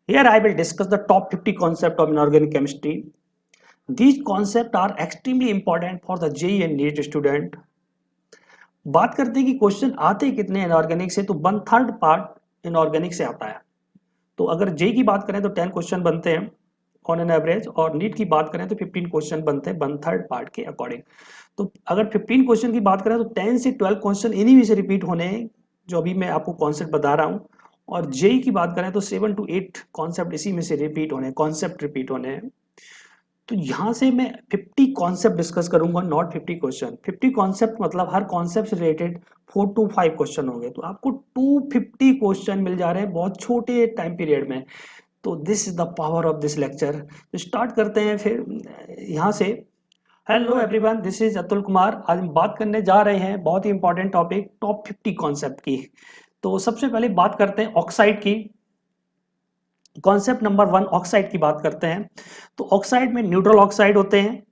Here I will discuss the top 50 concepts of inorganic chemistry. These concepts are extremely important for the JEE and NEET student. बात करते हैं कि question आते कितने inorganic से, तो 1/3 पार्ट इनऑर्गेनिक से आता है। तो अगर जेई की बात करें तो 10 क्वेश्चन बनते हैं ऑन एन एवरेज, और नीट की बात करें तो 15 क्वेश्चन बनते हैं 1/3 पार्ट के अकॉर्डिंग। तो अगर 15 क्वेश्चन की बात करें तो 10 से 12 क्वेश्चन इन्हीं में से रिपीट होने हैं, जो अभी मैं आपको कॉन्सेप्ट बता रहा हूँ। और जेई की बात करें तो 7 to 8 कॉन्सेप्ट इसी में से रिपीट होने, कॉन्सेप्ट रिपीट होने हैं। तो यहाँ से मैं 50 कॉन्सेप्ट डिस्कस करूंगा, नॉट 50 क्वेश्चन। 50 कॉन्सेप्ट मतलब हर कॉन्सेप्ट से रिलेटेड 4 to 5 क्वेश्चन होंगे, तो आपको 250 क्वेश्चन मिल जा रहे हैं बहुत छोटे टाइम पीरियड में। तो this is the power of this lecture. तो स्टार्ट करते हैं फिर यहाँ से। Hello everyone, this is Atul Kumar. आज हम बात करने जा रहे हैं बहुत ही इंपॉर्टेंट टॉपिक, टॉप 50 कॉन्सेप्ट की। तो सबसे पहले बात करते हैं ऑक्साइड की। कॉन्सेप्ट नंबर 1 ऑक्साइड की बात करते हैं। तो ऑक्साइड में न्यूट्रल ऑक्साइड होते हैं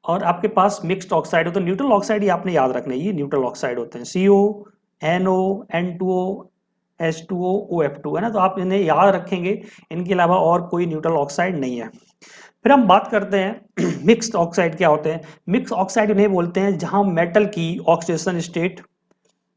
और आपके पास मिक्स्ड ऑक्साइड होते हैं। न्यूट्रल ऑक्साइड ये आपने याद रखना है, ये न्यूट्रल ऑक्साइड होते हैं, CO, NO, N2O, H2O, OF2, है ना। तो आप इन्हें याद रखेंगे, इनके अलावा और कोई न्यूट्रल ऑक्साइड नहीं है। फिर हम बात करते हैं मिक्स्ड ऑक्साइड क्या होते हैं। मिक्स ऑक्साइड उन्हें बोलते हैं जहां मेटल की ऑक्सीडेशन स्टेट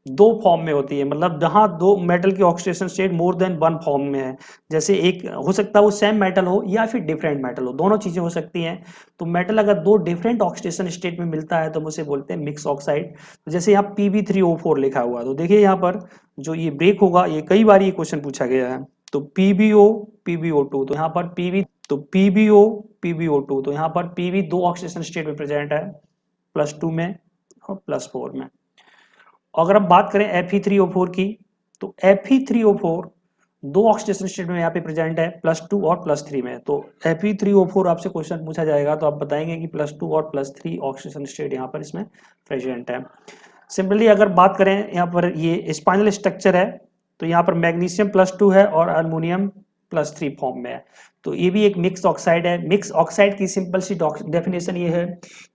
दो फॉर्म में होती है, मतलब जहां दो मेटल की oxidation state more than one form में है। जैसे एक हो सकता है वो सेम मेटल हो या फिर डिफरेंट मेटल हो, दोनों चीजें हो सकती हैं। तो मेटल अगर दो डिफरेंट ऑक्सीडेशन स्टेट में मिलता है तो हम उसे बोलते हैं मिक्स ऑक्साइड। तो जैसे यहाँ Pb3O4 लिखा हुआ है, तो देखिए यहाँ पर जो ये ब्रेक होगा, ये कई बार ये क्वेश्चन पूछा गया है। तो PbO PbO2, तो यहाँ पर Pb, तो PbO PbO2, तो यहाँ पर Pb दो ऑक्सीडेशन स्टेट में प्रेजेंट है, +2 में और +4 में। अगर हम बात करें Fe3O4 की, तो Fe3O4 दो ऑक्सीडेशन स्टेट में यहाँ पे प्रेजेंट है, +2 और +3 में। तो Fe3O4 आपसे क्वेश्चन पूछा जाएगा तो आप बताएंगे कि +2 और +3 ऑक्सीडेशन स्टेट यहाँ पर इसमें प्रेजेंट है। सिंपली अगर बात करें यहाँ पर ये स्पाइनल स्ट्रक्चर है, तो यहाँ पर मैग्नीशियम +2 है और अल्मोनियम +3 फॉर्म में है। तो ये भी एक मिक्स ऑक्साइड है। मिक्स ऑक्साइड की सिंपल सी डेफिनेशन ये है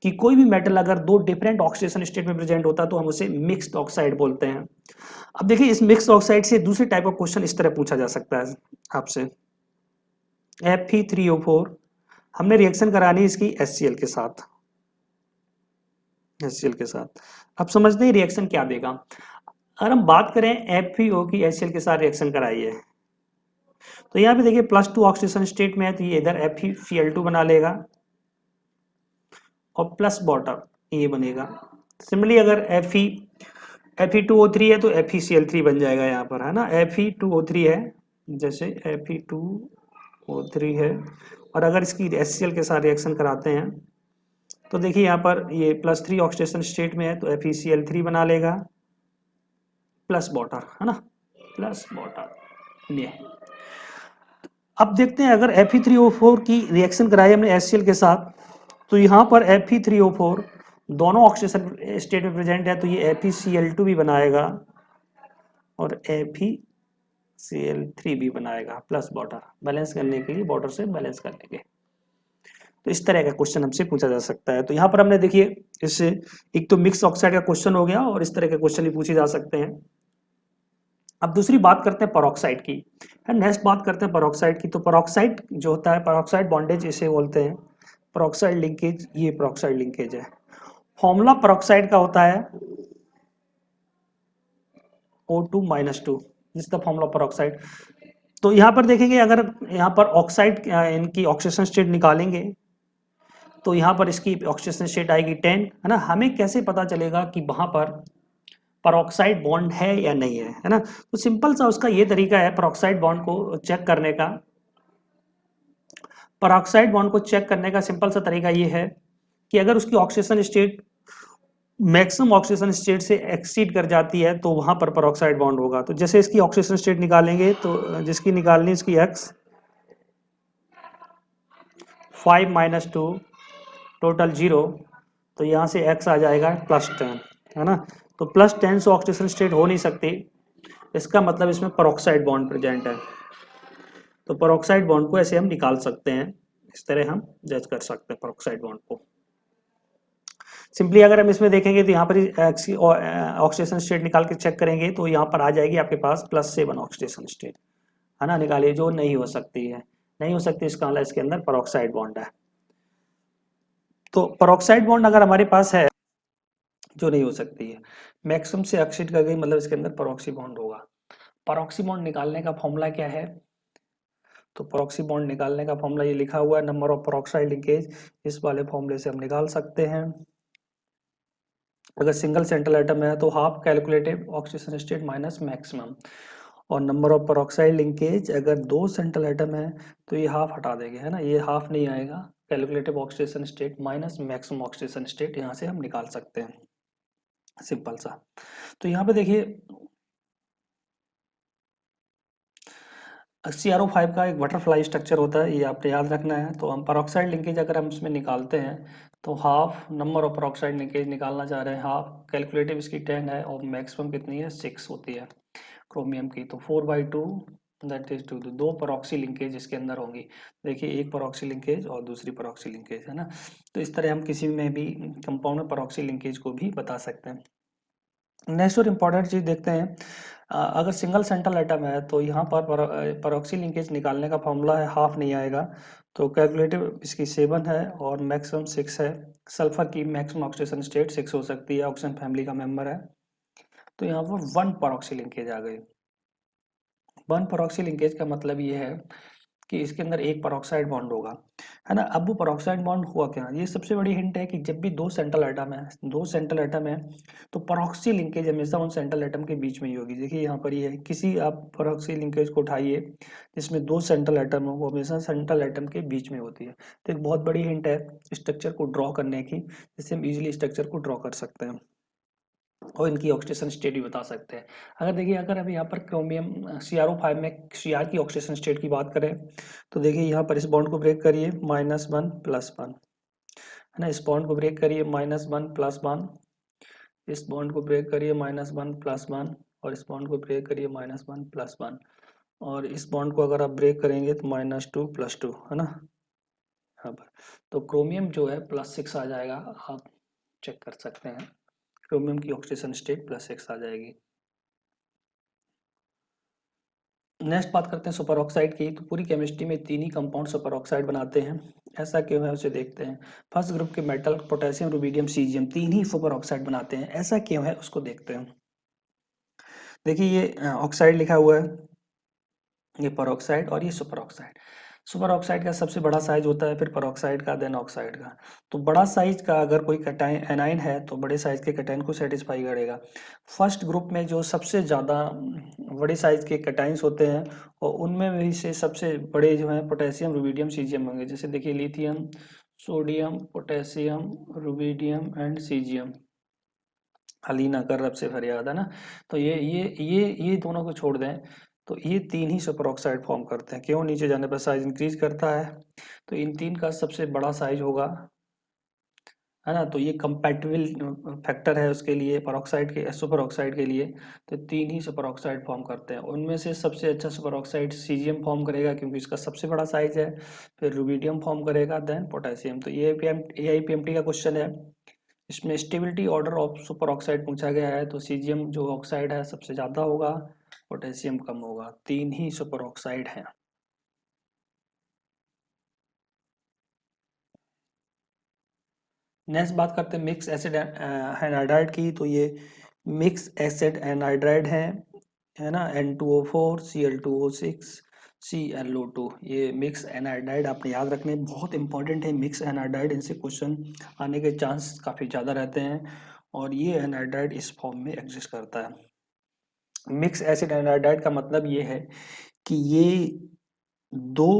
कि कोई भी मेटल अगर दो डिफरेंट ऑक्सीडेशन स्टेट में प्रेजेंट होता है तो हम उसे मिक्स्ड ऑक्साइड बोलते हैं। अब देखिए इस मिक्स्ड ऑक्साइड से दूसरे टाइप का क्वेश्चन इस तरह पूछा जा सकता है आपसे। Fe3O4 हमने रिएक्शन करानी है इसकी HCl के साथ, HCl के साथ। अब समझते हैं रिएक्शन क्या देगा। अगर हम बात करें FeO की HCl के साथ रिएक्शन कराइए, तो यहाँ पे देखिए +2 ऑक्सीडेशन स्टेट में है, तो ये इधर FeCl2 बना लेगा और प्लस वाटर ये बनेगा। सिमिलरली अगर Fe2O3 है तो FeCl3 बन जाएगा यहाँ पर, है ना। Fe2O3 है, जैसे Fe2O3 है, और अगर इसकी HCl के साथ रिएक्शन कराते हैं तो देखिए यहाँ पर ये +3 ऑक्सीडेशन स्टेट में है, तो FeCl3 बना लेगा प्लस वाटर, है ना, प्लस वाटर ये। अब देखते हैं अगर Fe3O4 की रिएक्शन कराई हमने HCl के साथ, तो यहाँ पर Fe3O4 दोनों ऑक्सीडेशन स्टेट में प्रेजेंट है, तो ये FeCl2 भी बनाएगा और FeCl3 भी बनाएगा प्लस वाटर, बैलेंस करने के लिए, वाटर से बैलेंस करने के। तो इस तरह का क्वेश्चन हमसे पूछा जा सकता है। तो यहाँ पर हमने देखिए इससे एक तो मिक्स ऑक्साइड का क्वेश्चन हो गया और इस तरह के क्वेश्चन भी पूछे जा सकते हैं। अब दूसरी बात करते हैं परऑक्साइड की। नेक्स्ट बात करते हैं परऑक्साइड की। तो परऑक्साइड जो होता है, परऑक्साइड बॉन्डेज इसे बोलते हैं, परऑक्साइड लिंकेज, ये परऑक्साइड लिंकेज है। फॉर्मूला परऑक्साइड का होता है O2-2, this the formula peroxide. तो यहाँ पर देखेंगे अगर यहाँ पर ऑक्साइड इनकी ऑक्सीडेशन स्टेट निकालेंगे तो यहाँ पर इसकी ऑक्सीडेशन स्टेट आएगी 10, है ना। हमें कैसे पता चलेगा कि वहां पर परऑक्साइड बॉन्ड है या नहीं है ना। तो सिंपल सा उसका ये तरीका है परऑक्साइड बॉन्ड को चेक करने का। परऑक्साइड बॉन्ड को चेक करने का सिंपल सा तरीका ये है कि अगर उसकी oxidation state maximum oxidation state से एक्सीड कर जाती है तो वहां पर परऑक्साइड बॉन्ड होगा। तो जैसे इसकी ऑक्सीडेशन स्टेट निकालेंगे तो जिसकी निकालनी इसकी x 5 - 2 टोटल 0, तो यहाँ से x आ जाएगा +10, है ना। तो +10 से ऑक्सीडेशन स्टेट हो नहीं सकती, इसका मतलब इसमें परऑक्साइड बॉन्ड प्रेजेंट है। तो परऑक्साइड बॉन्ड को ऐसे हम निकाल सकते हैं, इस तरह हम जज कर सकते हैं परऑक्साइड बॉन्ड को। सिंपली अगर हम इसमें देखेंगे तो यहाँ पर ऑक्सीडेशन स्टेट निकाल के चेक करेंगे तो यहाँ पर आ जाएगी आपके पास +7 ऑक्सीडेशन स्टेट, है ना, निकालिए, जो नहीं हो सकती है, नहीं हो सकती, इसका मतलब इसके अंदर पेरोक्साइड बॉन्ड है। तो पेरोक्साइड बॉन्ड अगर हमारे पास है जो नहीं हो सकती है, मैक्सिमम से ऑक्सीड कर गई, मतलब इसके अंदर पेरोक्सी बॉन्ड होगा। पेरोक्सी बॉन्ड निकालने का फॉर्मूला क्या है? तो पेरोक्सी बॉन्ड निकालने का फॉर्मूला ये लिखा हुआ है, नंबर ऑफ पेरोक्साइड लिंकेज, इस वाले फॉर्मूले से हम निकाल सकते हैं। अगर सिंगल सेंट्रल एटम है तो half calculative oxygen state minus maximum, और नंबर ऑफ पेरोक्साइड लिंकेज अगर दो सेंट्रल एटम है तो ये हाफ हटा देंगे, है ना, ये हाफ नहीं आएगा, calculative oxygen state minus maximum oxygen state यहाँ से हम निकाल सकते हैं, सिंपल सा। तो यहाँ पे देखिए CrO5 का एक बटरफ्लाई स्ट्रक्चर होता है, ये आपने याद रखना है। तो हम पेरोक्साइड लिंकेज अगर हम इसमें निकालते हैं तो half number of peroxide linkage निकालना चाह रहे हैं, हाफ कैलकुलेटिव इसकी 10 है और मैक्सिमम कितनी है, 6 होती है क्रोमियम की। तो 4/2 दैट इज 2, दो पेरोक्सी लिंकेज इसके अंदर होंगी। देखिए एक पेरोक्सी लिंकेज और दूसरी पेरोक्सी लिंकेज, है ना। तो इस तरह हम किसी में भी कंपाउंड में पेरोक्सी लिंकेज को भी बता सकते हैं। नेक्स्ट और इम्पॉर्टेंट चीज़ देखते हैं, अगर सिंगल सेंट्रल एटम है तो यहाँ पर पेरोक्सी लिंकेज निकालने का फॉर्मूला है, हाफ नहीं आएगा, तो कैलकुलेटिव इसकी 7 है और मैक्सिमम 6 है। सल्फर की मैक्सिमम ऑक्सीजन स्टेट 6 हो सकती है, ऑक्सीजन फैमिली का मेंबर है। तो यहाँ पर 1 पेरोक्सी लिंकेज आ गई। 1 पेरोक्सी लिंकेज का मतलब ये है कि इसके अंदर एक पेरोक्साइड बॉन्ड होगा, है ना। अब वो पेरोक्साइड बॉन्ड हुआ क्या, ये सबसे बड़ी हिंट है कि जब भी दो सेंट्रल एटम है, दो सेंट्रल एटम है, तो पेरोक्सी लिंकेज हमेशा उन सेंट्रल एटम के बीच में ही होगी। देखिए यहाँ पर ये है, किसी आप पेरोक्सी लिंकेज को उठाइए जिसमें दो सेंट्रल एटम हो, वो हमेशा सेंट्रल एटम के बीच में होती है। तो एक बहुत बड़ी हिंट है स्ट्रक्चर को ड्रॉ करने की, जिससे हम इजिली स्ट्रक्चर को ड्रॉ कर सकते हैं और इनकी ऑक्सीडेशन स्टेट भी बता सकते हैं। अगर देखिए, अगर हम यहाँ पर क्रोमियम CrO5 में Cr की ऑक्सीडेशन स्टेट की बात करें तो देखिए यहाँ पर इस बॉन्ड को ब्रेक करिए, -1 +1, है ना, इस बॉन्ड को ब्रेक करिए, -1 +1, इस बॉन्ड को ब्रेक करिए, -1 +1, और इस बॉन्ड को ब्रेक करिए, -1 +1, और इस बॉन्ड को अगर आप ब्रेक करेंगे तो -2 +2, है ना, यहाँ पर। तो क्रोमियम जो है +6 आ जाएगा, आप चेक कर सकते हैं, क्रोमियम की ऑक्सीडेशन स्टेट +6 आ जाएगी। नेक्स्ट बात करते हैं सुपर ऑक्साइड की। तो पूरी केमिस्ट्री में तीन ही कंपाउंड सुपर ऑक्साइड बनाते हैं, ऐसा क्यों है उसे देखते हैं। फर्स्ट ग्रुप के मेटल पोटेशियम, रुबिडियम, सीजियम, तीन ही सुपर ऑक्साइड बनाते हैं, ऐसा क्यों है उसको देखते हैं। देखिए ये ऑक्साइड लिखा हुआ है, ये परऑक्साइड और ये सुपर ऑक्साइड। सुपर ऑक्साइड का सबसे बड़ा साइज होता है, फिर परऑक्साइड का, देन ऑक्साइड का। तो बड़ा साइज का अगर कोई कटाइन एनाइन है तो बड़े साइज के कटाइन को सेटिस्फाई करेगा। फर्स्ट ग्रुप में जो सबसे ज़्यादा बड़े साइज के कटाइंस होते हैं, और उनमें भी से सबसे बड़े जो हैं पोटेशियम, रुबिडियम, सीजियम होंगे। जैसे देखिए lithium, sodium, potassium, rubidium and caesium. हलीना कर रब से फरियाद, है ना। तो ये दोनों को छोड़ दें तो ये तीन ही सुपर ऑक्साइड फॉर्म करते हैं। क्यों, नीचे जाने पर साइज इंक्रीज करता है, तो इन तीन का सबसे बड़ा साइज होगा, है ना। तो ये कंपैटिबल फैक्टर है उसके लिए, परऑक्साइड के सुपर ऑक्साइड के लिए। तो तीन ही सुपर ऑक्साइड फॉर्म करते हैं, उनमें से सबसे अच्छा सुपर ऑक्साइड सीजियम फॉर्म करेगा क्योंकि इसका सबसे बड़ा साइज है, फिर रुबिडियम फॉर्म करेगा, देन पोटेशियम। तो ये AIPMT का क्वेश्चन है, इसमें stability order of super oxide पूछा गया है। तो सीजियम जो ऑक्साइड है सबसे ज्यादा होगा, पोटेशियम कम होगा, तीन ही सुपर ऑक्साइड हैं। नेक्स्ट बात करते हैं मिक्स एसिड एनहाइड्राइड की। तो ये मिक्स एसिड एनहाइड्राइड है ना, N2O4 Cl2O6 ClO2, ये मिक्स एनहाइड्राइड आपने याद रखने, बहुत इंपॉर्टेंट है मिक्स एनहाइड्राइड, इनसे क्वेश्चन आने के चांस काफ़ी ज़्यादा रहते हैं, और ये एनहाइड्राइड इस फॉर्म में एग्जिस्ट करता है। मिक्स एसिड एनहाइड्राइड का मतलब ये है कि ये दो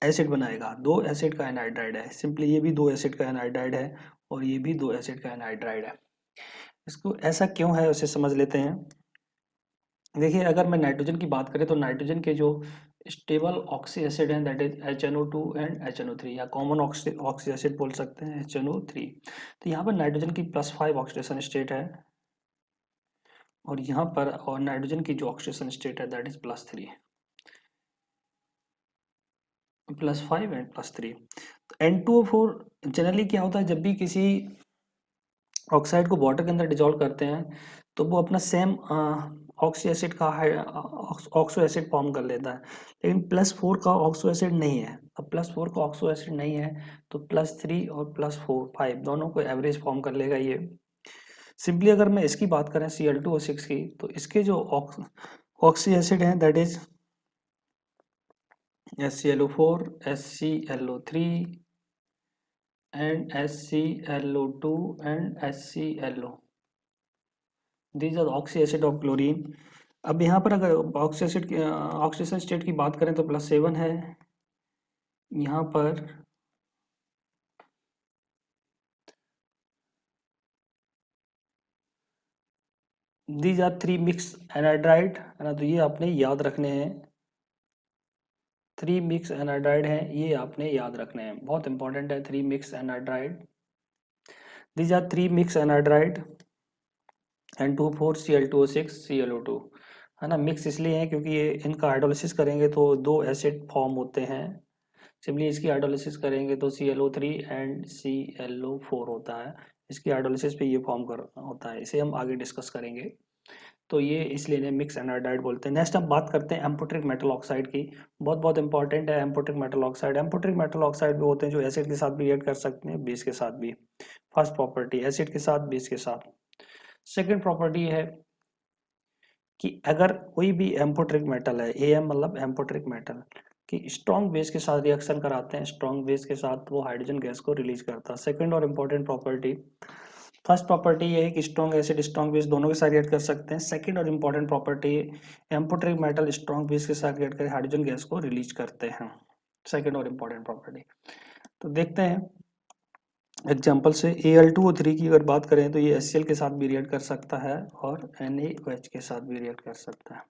एसिड बनाएगा, दो एसिड का एनहाइड्राइड है, सिंपली ये भी दो एसिड का एनहाइड्राइड है और ये भी दो एसिड का एनहाइड्राइड है। इसको ऐसा क्यों है उसे समझ लेते हैं। देखिए अगर मैं नाइट्रोजन की बात करें तो नाइट्रोजन के जो स्टेबल ऑक्सी एसिड हैं that is HNO2 and HNO3, या कॉमन ऑक्सी एसिड बोल सकते हैं HNO3। तो यहाँ पर नाइट्रोजन की +5 ऑक्सीडेशन स्टेट है, और यहाँ पर और नाइट्रोजन की जो ऑक्सीडेशन स्टेट है that is +3, +5 and +3। N2O4 generally क्या होता है, जब भी किसी ऑक्साइड को वाटर के अंदर डिजोल्व करते हैं तो वो अपना सेम ऑक्सी एसिड का ऑक्सो एसिड फॉर्म कर लेता है, लेकिन +4 का ऑक्सो एसिड नहीं है। अब +4 का ऑक्सो एसिड नहीं है तो +3 और +4 5 दोनों को एवरेज फॉर्म कर लेगा ये। सिंपली अगर मैं इसकी बात करें Cl2O6 की, तो इसके जो ऑक्सी एसिड हैं that is HClO4, HClO3 and HClO2 and HClO। These are oxy acid of chlorine. अब यहाँ पर अगर ऑक्सीजन स्टेट की बात करें तो +7 है। यहाँ पर दीज आर 3 मिक्स एनाड्राइड है ना, तो ये आपने याद रखने हैं। 3 मिक्स एनाड्राइड हैं, ये आपने याद रखने हैं, बहुत इंपॉर्टेंट है 3 mix anhydride. These are 3 mix anhydride N2,4 Cl2O6 ClO2 है ना। मिक्स इसलिए है क्योंकि ये इनका हाइड्रोलिसिस करेंगे तो दो एसिड फॉर्म होते हैं। सिंपली इसकी हाइड्रोलिसिस करेंगे तो ClO3 एंड ClO4 होता है। इसकी हाइड्रोलिसिस पे ये फॉर्म कर होता है, इसे हम आगे डिस्कस करेंगे। तो ये इसलिए इन्हें मिक्स एनाडाइड बोलते हैं। नेक्स्ट हम बात करते हैं एम्फोटेरिक मेटल ऑक्साइड की। बहुत बहुत इंपॉर्टेंट है amphoteric metal oxide. Amphoteric metal oxide भी होते हैं जो एसिड के साथ भी रिएक्ट कर सकते हैं, बेस के साथ भी। फर्स्ट प्रॉपर्टी एसिड के साथ, बेस के साथ। सेकेंड प्रॉपर्टी है कि अगर कोई भी एम्फोटेरिक मेटल है, एम मतलब एम्फोटेरिक मेटल, कि स्ट्रॉन्ग बेस के साथ रिएक्शन कराते हैं, स्ट्रॉन्ग बेस के साथ वो हाइड्रोजन गैस को रिलीज करता है। सेकंड और इम्पोर्टेंट प्रॉपर्टी, फर्स्ट प्रॉपर्टी ये है कि स्ट्रॉन्ग एसिड स्ट्रॉन्ग बेस दोनों के साथ रिएक्ट कर सकते हैं। सेकंड और important property, amphoteric metal strong base के साथ रिएक्ट कर हाइड्रोजन गैस को रिलीज करते हैं। सेकंड और इम्पोर्टेंट प्रॉपर्टी। तो देखते हैं एग्जाम्पल से। Al2O3 की अगर बात करें तो ये HCl के साथ भी रिएक्ट कर सकता है और NaOH के साथ भी रिएक्ट कर सकता है।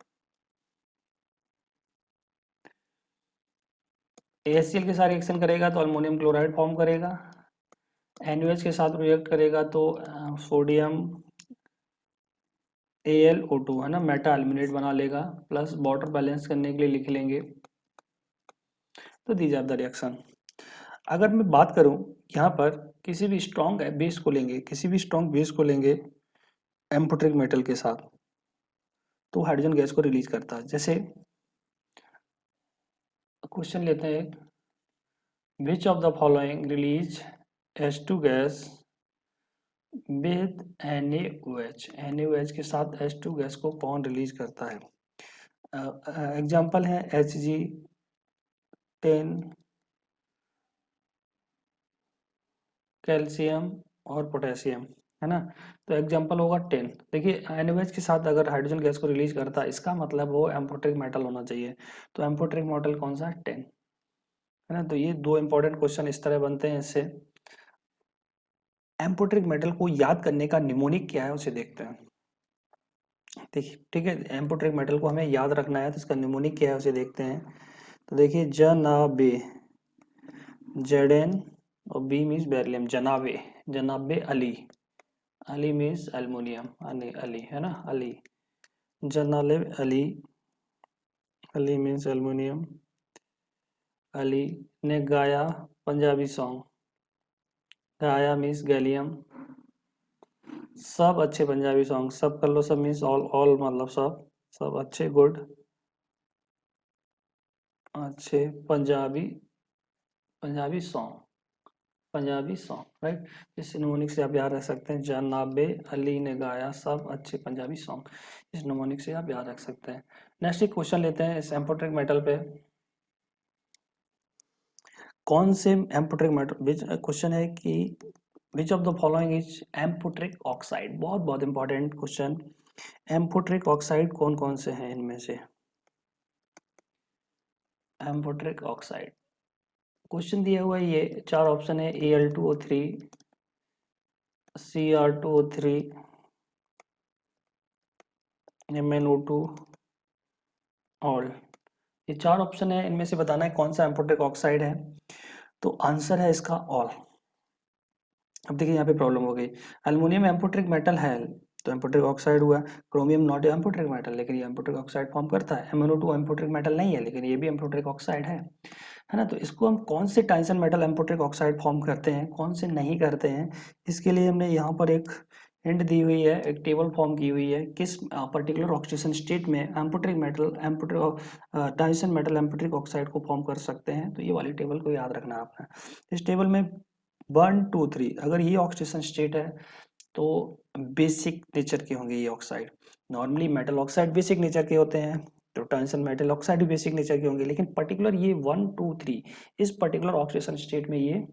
ACl के साथ रिएक्शन करेगा तो अल्मोनियम क्लोराइड फॉर्म करेगा। NaOH के साथ रिएक्ट करेगा तो सोडियम AlO2 है ना, मेटा एल्यूमिनेट बना लेगा। प्लस वाटर बैलेंस करने के लिए लिख लेंगे। तो दीज आर द रिएक्शन। अगर मैं बात करूं यहाँ पर किसी भी स्ट्रॉन्ग बेस को लेंगे, किसी भी स्ट्रॉन्ग बेस को लेंगे एम्फोटेरिक मेटल के साथ, तो हाइड्रोजन गैस को रिलीज करता है। जैसे क्वेश्चन लेते हैं, which of the following release H2 gas with NaOH। NaOH के साथ H2 गैस को कौन रिलीज करता है? एग्जाम्पल है Hg10, कैल्शियम और पोटेशियम है ना। तो एग्जाम्पल होगा 10। देखिए NaOH के साथ अगर हाइड्रोजन गैस को रिलीज करता है, इसका मतलब वो एम्फोटेरिक मेटल होना चाहिए। तो एम्फोटेरिक मेटल कौन सा है? 10 है ना। तो ये दो इंपॉर्टेंट क्वेश्चन इस तरह बनते हैं इससे। एम्फोटेरिक मेटल को याद करने का निमोनिक क्या है उसे देखते हैं। देखिए ठीक है, एम्फोटेरिक मेटल को हमें याद रखना है तो इसका निमोनिक क्या है उसे देखते हैं। तो देखिए जनाबे, Zn और बी मीन्स बेरिलियम, जनाबे, जनाबे अली, अली मीन्स एल्युमिनियम, अली अली है ना, अली, जनाले अली, अली मीन्स एल्युमिनियम। अली ने गाया पंजाबी सॉन्ग, गाया मीन्स गैलियम। सब अच्छे पंजाबी सॉन्ग, सब कर लो, सब मीन्स ऑल, ऑल मतलब सब, सब अच्छे गुड अच्छे Punjabi, Punjabi song, Punjabi song right. इस निमोनिक से आप याद रख सकते हैं, जनाबे अली ने गाया सब अच्छे पंजाबी सॉन्ग। इस निमोनिक से आप याद रख सकते हैं। नेक्स्ट एक क्वेश्चन लेते हैं इस एम्फोटेरिक मेटल पे। कौन से एम्फोटेरिक मेटल, क्वेश्चन है कि which of the following is amphoteric oxide. बहुत बहुत इंपॉर्टेंट क्वेश्चन। एम्फोटेरिक ऑक्साइड कौन कौन से हैं इनमें से? एम्फोटेरिक ऑक्साइड क्वेश्चन दिया हुआ है, ये चार ऑप्शन है, Al2O3, Cr2O3, MnO2 और ये चार ऑप्शन है, इनमें से बताना है कौन सा एम्फोटेरिक ऑक्साइड है। तो आंसर है इसका ऑल। अब देखिए यहाँ पे प्रॉब्लम हो गई, एल्युमिनियम एम्फोटेरिक मेटल है तो एम्फोटेरिक ऑक्साइड हुआ। क्रोमियम नॉट एम्फोटेरिक मेटल लेकिन ये एम्फोटेरिक ऑक्साइड फॉर्म करता है। MnO2 एम्फोटेरिक मेटल नहीं है लेकिन ये भी एम्फोटेरिक ऑक्साइड है ना। तो इसको हम कौन से Tyson metal amphoteric oxide form करते हैं, कौन से नहीं करते हैं, इसके लिए हमने यहाँ पर एक हिंट दी हुई है, एक टेबल फॉर्म की हुई है, किस पर्टिकुलर ऑक्सीडेशन स्टेट में amphoteric metal tungsten metal amphoteric oxide को फॉर्म कर सकते हैं। तो ये वाली टेबल को याद रखना आपने। इस टेबल में 1 2 3 अगर ये ऑक्सीडेशन स्टेट है तो बेसिक नेचर के होंगे ये oxide. Normally metal oxide basic nature के होते हैं, तो टंगस्टन मेटल ऑक्साइड भी बेसिक नेचर के होंगे, लेकिन पर्टिकुलर ये 1 2 3 इस पर्टिकुलर ऑक्सीडेशन स्टेट में ये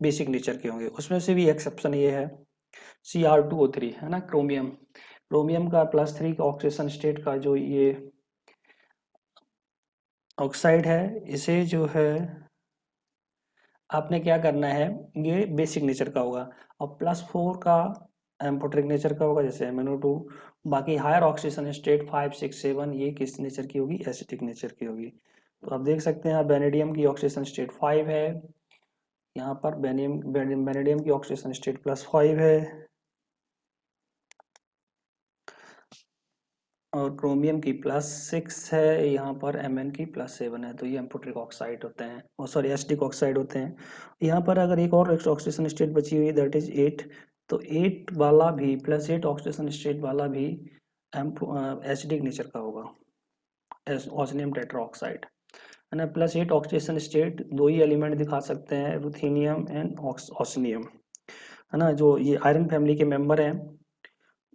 बेसिक नेचर के होंगे। उसमें से भी एक्सेप्शन ये है Cr2O3 है ना, क्रोमियम। क्रोमियम का +3 का ऑक्सीडेशन स्टेट का जो ये ऑक्साइड है, इसे जो है आपने क्या करना है, ये बेसिक नेचर का होगा, और +4 का एम्फोटेरिक नेचर का होगा जैसे MnO2। बाकी हायर ऑक्सीडेशन स्टेट 5 6 7 ये किस नेचर की होगी, एसिडिक नेचर की होगी। तो आप देख सकते हैं बेनेडियम की ऑक्सीडेशन स्टेट 5 है, यहाँ पर बेनेडियम की ऑक्सीडेशन स्टेट +5 है, और क्रोमियम की +6 है, यहाँ पर Mn की +7 है। तो ये एम्फोटेरिक ऑक्साइड होते हैं, और सॉरी एसिडिक ऑक्साइड होते हैं। यहाँ पर अगर एक और ऑक्सीडेशन स्टेट बची हुई दैट इज 8, तो 8 वाला भी +8 ऑक्सीडेशन स्टेट वाला भी एसिडिक नेचर का होगा, ओसनियम टेट्राऑक्साइड है ना। +8 ऑक्सीडेशन स्टेट दो ही एलिमेंट दिखा सकते हैं, रुथेनियम एंड ओसनियम है ना, जो ये आयरन फैमिली के मेंबर हैं।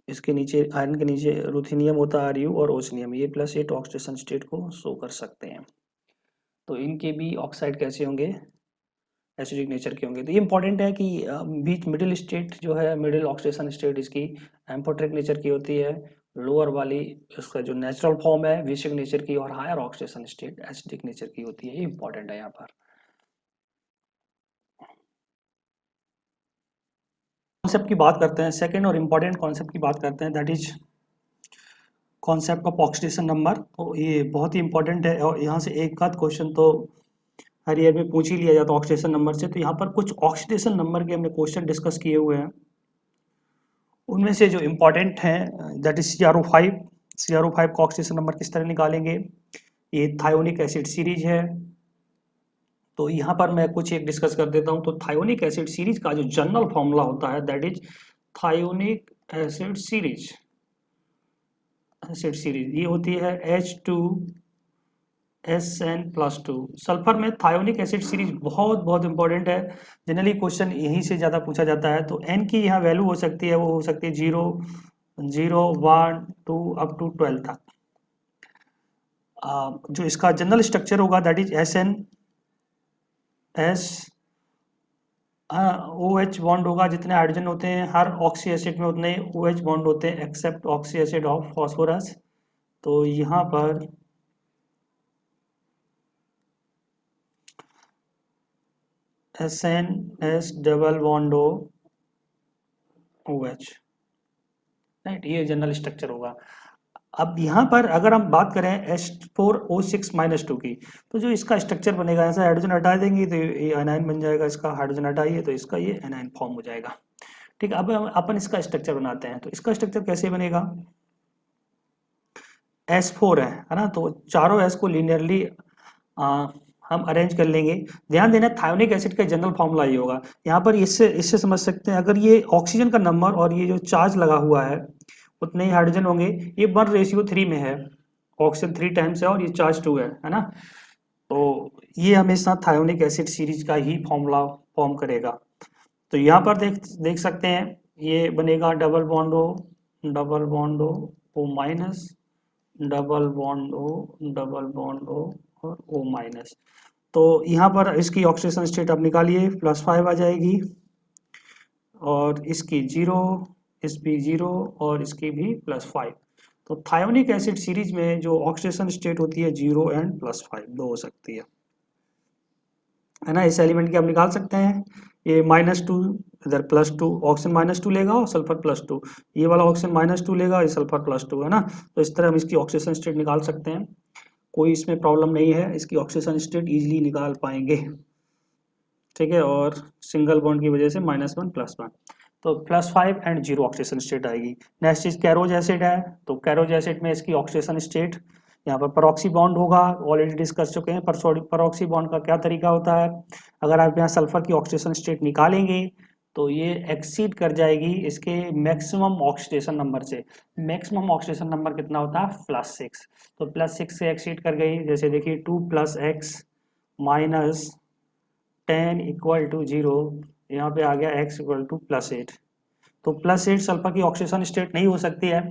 इसके नीचे आयरन के नीचे रुथेनियम होता है Ru, और ओसनियम, ये +8 ऑक्सीडेशन स्टेट को शो कर सकते हैं। तो इनके भी ऑक्साइड कैसे होंगे, एसिडिक नेचर के होंगे। तो ये इंपॉर्टेंट है कि बीच मिडिल स्टेट जो है, मिडिल ऑक्सीडेशन स्टेट इसकी एम्फोटेरिक नेचर की होती है, लोअर वाली इसका जो नेचुरल फॉर्म है बेसिक नेचर की, और higher oxidation state acidic nature की होती है। ये इंपॉर्टेंट है यहाँ पर। कॉन्सेप्ट की बात करते हैं, सेकेंड और इम्पॉर्टेंट कॉन्सेप्ट की बात करते हैं, that is concept of oxidation number. तो ये बहुत ही इंपॉर्टेंट है, और यहाँ से एक आध क्वेश्चन तो हर ईयर में पूछ ही लिया जाता है ऑक्सीडेशन नंबर से। तो यहाँ पर कुछ ऑक्सीडेशन नंबर के हमने क्वेश्चन डिस्कस किए हुए हैं, उनमें से जो इम्पोर्टेंट हैं दैट इज CrO5। CrO5 का ऑक्सीडेशन नंबर किस तरह निकालेंगे, ये थायोनिक एसिड सीरीज है। तो यहाँ पर मैं कुछ एक डिस्कस कर देता हूँ। तो थायोनिक एसिड सीरीज का जो जनरल फॉर्मूला होता है that is thionic acid series, ये होती है H2SN+2। सल्फर में थायोनिक एसिड सीरीज बहुत बहुत इंपॉर्टेंट है, जनरली क्वेश्चन यहीं से ज़्यादा पूछा जाता है। तो N की यहाँ वैल्यू हो सकती है, वो हो सकती है 0 0 1 2 अप टू 12 तक। जो इसका जनरल स्ट्रक्चर होगा that is SN+S। OH bond होगा, जितने हाइड्रोजन होते हैं हर ऑक्सी एसिड में उतने OH बॉन्ड होते हैं except oxy acid of phosphorus. तो यहाँ पर SN+S double bond OH, right, ये जनरल स्ट्रक्चर होगा। अब यहाँ पर अगर हम बात करें H4O6-2 की, तो जो इसका स्ट्रक्चर बनेगा, ऐसा हाइड्रोजन हटा देंगे तो ये एनाइन बन जाएगा, इसका हाइड्रोजन हटाइए तो इसका ये एनाइन फॉर्म हो जाएगा। ठीक है, अब अपन इसका स्ट्रक्चर बनाते हैं। तो इसका स्ट्रक्चर कैसे बनेगा, S4 है ना, तो चारों S को लीनियरली हम अरेंज कर लेंगे। ध्यान देना थायोनिक एसिड का जनरल फॉर्मूला ये होगा। यहाँ पर इससे इससे समझ सकते हैं, अगर ये ऑक्सीजन का नंबर और ये जो चार्ज लगा हुआ है उतने ही हाइड्रोजन होंगे। ये 1:3 में है, ऑक्सीजन 3 टाइम्स है और ये चार्ज 2 है ना। तो ये हमेशा थायोनिक एसिड सीरीज का ही फॉर्मूला फॉर्म करेगा। तो यहाँ पर देख देख सकते हैं, ये बनेगा double bond O minus, double bond O, double bond O और O माइनस। तो यहाँ पर इसकी ऑक्सीडेशन स्टेट आप निकालिए, +5 आ जाएगी, और इसकी 0, इस भी 0, और इसकी भी +5। तो थायोनिक एसिड सीरीज में जो ऑक्सीडेशन स्टेट होती है 0 एंड +5 दो हो सकती है ना। इस एलिमेंट की आप निकाल सकते हैं, ये -2 इधर +2, ऑक्सीजन -2 लेगा और सल्फर +2, ये वाला ऑक्सीजन -2 लेगा, ये सल्फर +2 है ना। तो इस तरह हम इसकी ऑक्सीडेशन स्टेट निकाल सकते हैं, कोई इसमें प्रॉब्लम नहीं है, इसकी ऑक्सीडेशन स्टेट इजीली निकाल पाएंगे। ठीक है, और सिंगल बॉन्ड की वजह से -1 +1, तो +5 एंड 0 ऑक्सीडेशन स्टेट आएगी। नेक्स्ट चीज कैरोज एसिड है, तो कैरोज एसिड में इसकी ऑक्सीडेशन स्टेट, यहाँ पर परऑक्सी बॉन्ड होगा, ऑलरेडी डिस्कस चुके हैं परऑक्सी बॉन्ड का क्या तरीका होता है। अगर आप यहाँ सल्फर की ऑक्सीडेशन स्टेट निकालेंगे तो ये एक्सीड कर जाएगी इसके मैक्सिमम ऑक्सीडेशन नंबर से। मैक्सिमम ऑक्सीडेशन नंबर कितना होता है +6, तो +6 से एक्सीड कर गई। जैसे देखिए 2 + x माइनस 10 इक्वल टू 0, यहाँ पे आ गया x इक्वल टू +8। तो +8 सल्फर की ऑक्सीडेशन स्टेट नहीं हो सकती है।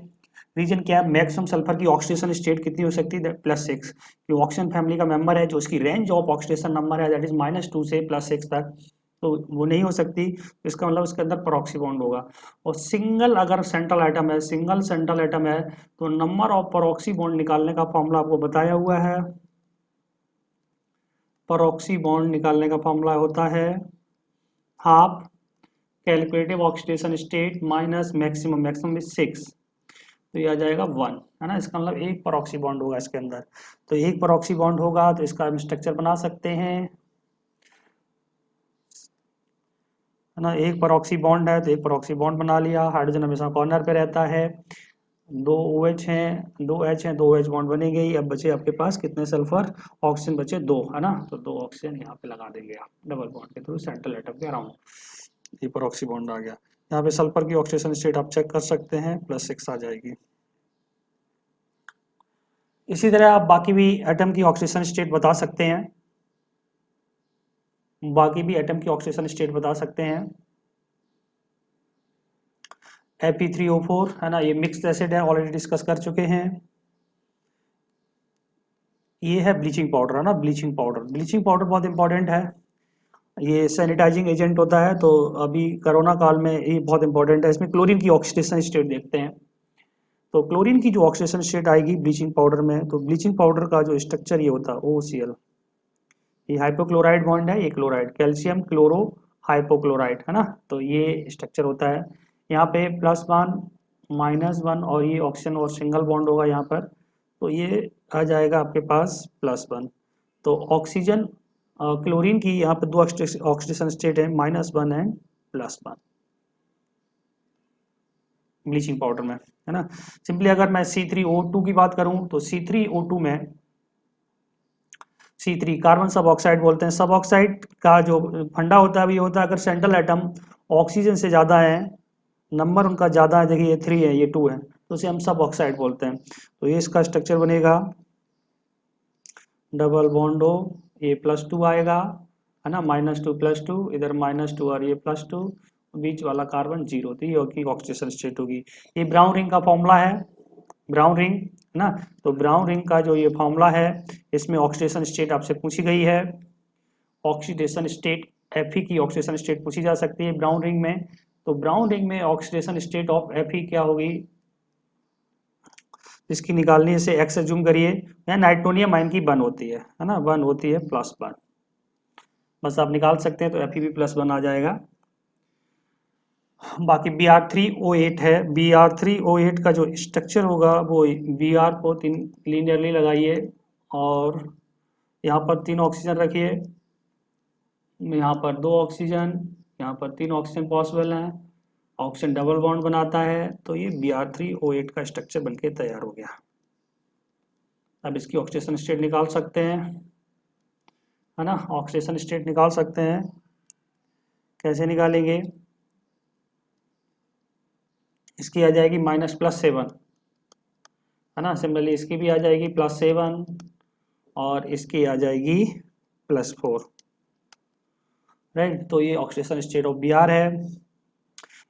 रीजन क्या है, मैक्सिमम सल्फर की ऑक्सीडेशन स्टेट कितनी हो सकती है +6, कि ऑक्सीजन फैमिली का मेंबर है जो उसकी रेंज ऑफ ऑक्सीडेशन नंबर है दैट इज -2 से +6 तक, तो वो नहीं हो सकती। इसका मतलब उसके अंदर प्रॉक्सी बॉन्ड होगा। और सिंगल अगर सेंट्रल एटम है, सिंगल सेंट्रल एटम है, तो नंबर ऑफ प्रॉक्सी बॉन्ड निकालने का फॉर्मूला आपको बताया हुआ है। प्रॉक्सी बॉन्ड निकालने का फॉर्मूला होता है half calculative oxidation state minus maximum, maximum is 6, तो ये आ जाएगा 1, है ना। इसका मतलब एक प्रॉक्सी बॉन्ड होगा इसके अंदर। तो एक प्रॉक्सी बॉन्ड होगा तो इसका हम स्ट्रक्चर बना सकते हैं, है ना। एक प्रॉक्सी बॉन्ड है तो एक प्रॉक्सी बॉन्ड बना लिया। हाइड्रोजन हमेशा कॉर्नर पे रहता है। दो OH हैं, दो H हैं, दो OH बॉन्ड बने गई। अब बचे आपके पास कितने सल्फर, ऑक्सीजन बचे 2, है ना। तो 2 ऑक्सीजन यहाँ पे लगा देंगे आप डबल बॉन्ड के थ्रू सेंट्रल एटम के अराउंड। ये प्रॉक्सी बॉन्ड आ गया। यहाँ पे सल्फर की ऑक्सीडेशन स्टेट आप चेक कर सकते हैं, +6 आ जाएगी। इसी तरह आप बाकी भी एटम की ऑक्सीडेशन स्टेट बता सकते हैं, बाकी भी एटम की ऑक्सीडेशन स्टेट बता सकते हैं। Fe3O4, है ना, ये मिक्स्ड एसिड है, ऑलरेडी डिस्कस कर चुके हैं। ये है ब्लीचिंग पाउडर, है ना, ब्लीचिंग पाउडर। ब्लीचिंग पाउडर बहुत इंपॉर्टेंट है, ये सैनिटाइजिंग एजेंट होता है। तो अभी कोरोना काल में ये बहुत इंपॉर्टेंट है। इसमें क्लोरीन की ऑक्सीडेशन स्टेट देखते हैं। तो क्लोरीन की जो ऑक्सीडेशन स्टेट आएगी ब्लीचिंग पाउडर में, तो ब्लीचिंग पाउडर का जो स्ट्रक्चर ये होता है OCl, ये हाइपोक्लोराइड बॉन्ड है, ये क्लोराइड, कैल्शियम क्लोरो हाइपोक्लोराइड, है ना। तो ये स्ट्रक्चर होता है। यहाँ पे +1 -1 और ये ऑक्सीजन और सिंगल बॉन्ड होगा यहाँ पर, तो ये आ जाएगा आपके पास +1। तो ऑक्सीजन क्लोरीन की यहाँ पे 2 ऑक्सीडेशन स्टेट है, -1 एंड +1 ब्लीचिंग पाउडर में, है ना। सिंपली अगर मैं C3O2 की बात करूं तो C3O2 में C3 कार्बन सब ऑक्साइड बोलते हैं। सब ऑक्साइड का जो फंडा होता है ये होता है, अगर सेंट्रल एटम ऑक्सीजन से ज़्यादा है, नंबर उनका ज़्यादा है, देखिए ये 3 है, ये 2 है, तो उसे हम सब ऑक्साइड बोलते हैं। तो ये इसका स्ट्रक्चर बनेगा डबल बॉन्ड हो, ये +2 आएगा, है ना, -2 +2, इधर -2 और ये +2, बीच वाला कार्बन 0, तो ये की ऑक्सीडेशन स्टेट होगी। ये ब्राउन रिंग का फॉर्मूला है, ब्राउन रिंग, है ना। तो ब्राउन रिंग का जो ये फॉर्मूला है, इसमें ऑक्सीडेशन स्टेट आपसे पूछी गई है। ऑक्सीडेशन स्टेट Fe की ऑक्सीडेशन स्टेट पूछी जा सकती है ब्राउन रिंग में। तो ब्राउन रिंग में ऑक्सीडेशन स्टेट ऑफ Fe क्या होगी, इसकी निकालनी है, इसे x से जूम करिए। यहाँ नाइट्रोनियम आयन की 1 होती है ना, 1 होती है, +1, बस आप निकाल सकते हैं, तो Fe भी +1 आ जाएगा। बाकी Br3O8 है, Br3O8 का जो स्ट्रक्चर होगा वो Br को 3 लीनियरली लगाइए और यहाँ पर 3 ऑक्सीजन रखिए, यहाँ पर 2 ऑक्सीजन, यहाँ पर 3 ऑक्सीजन पॉसिबल हैं, ऑक्सीजन डबल बॉन्ड बनाता है, तो ये Br3O8 का स्ट्रक्चर बनके तैयार हो गया। अब इसकी ऑक्सीडेशन स्टेट निकाल सकते हैं, है ना, ऑक्सीडेशन स्टेट निकाल सकते हैं। कैसे निकालेंगे, इसकी आ जाएगी -+7, है ना। सिमिलरली इसकी भी आ जाएगी +7 और इसकी आ जाएगी +4, राइट। तो ये ऑक्सीडेशन स्टेट ऑफ Br है।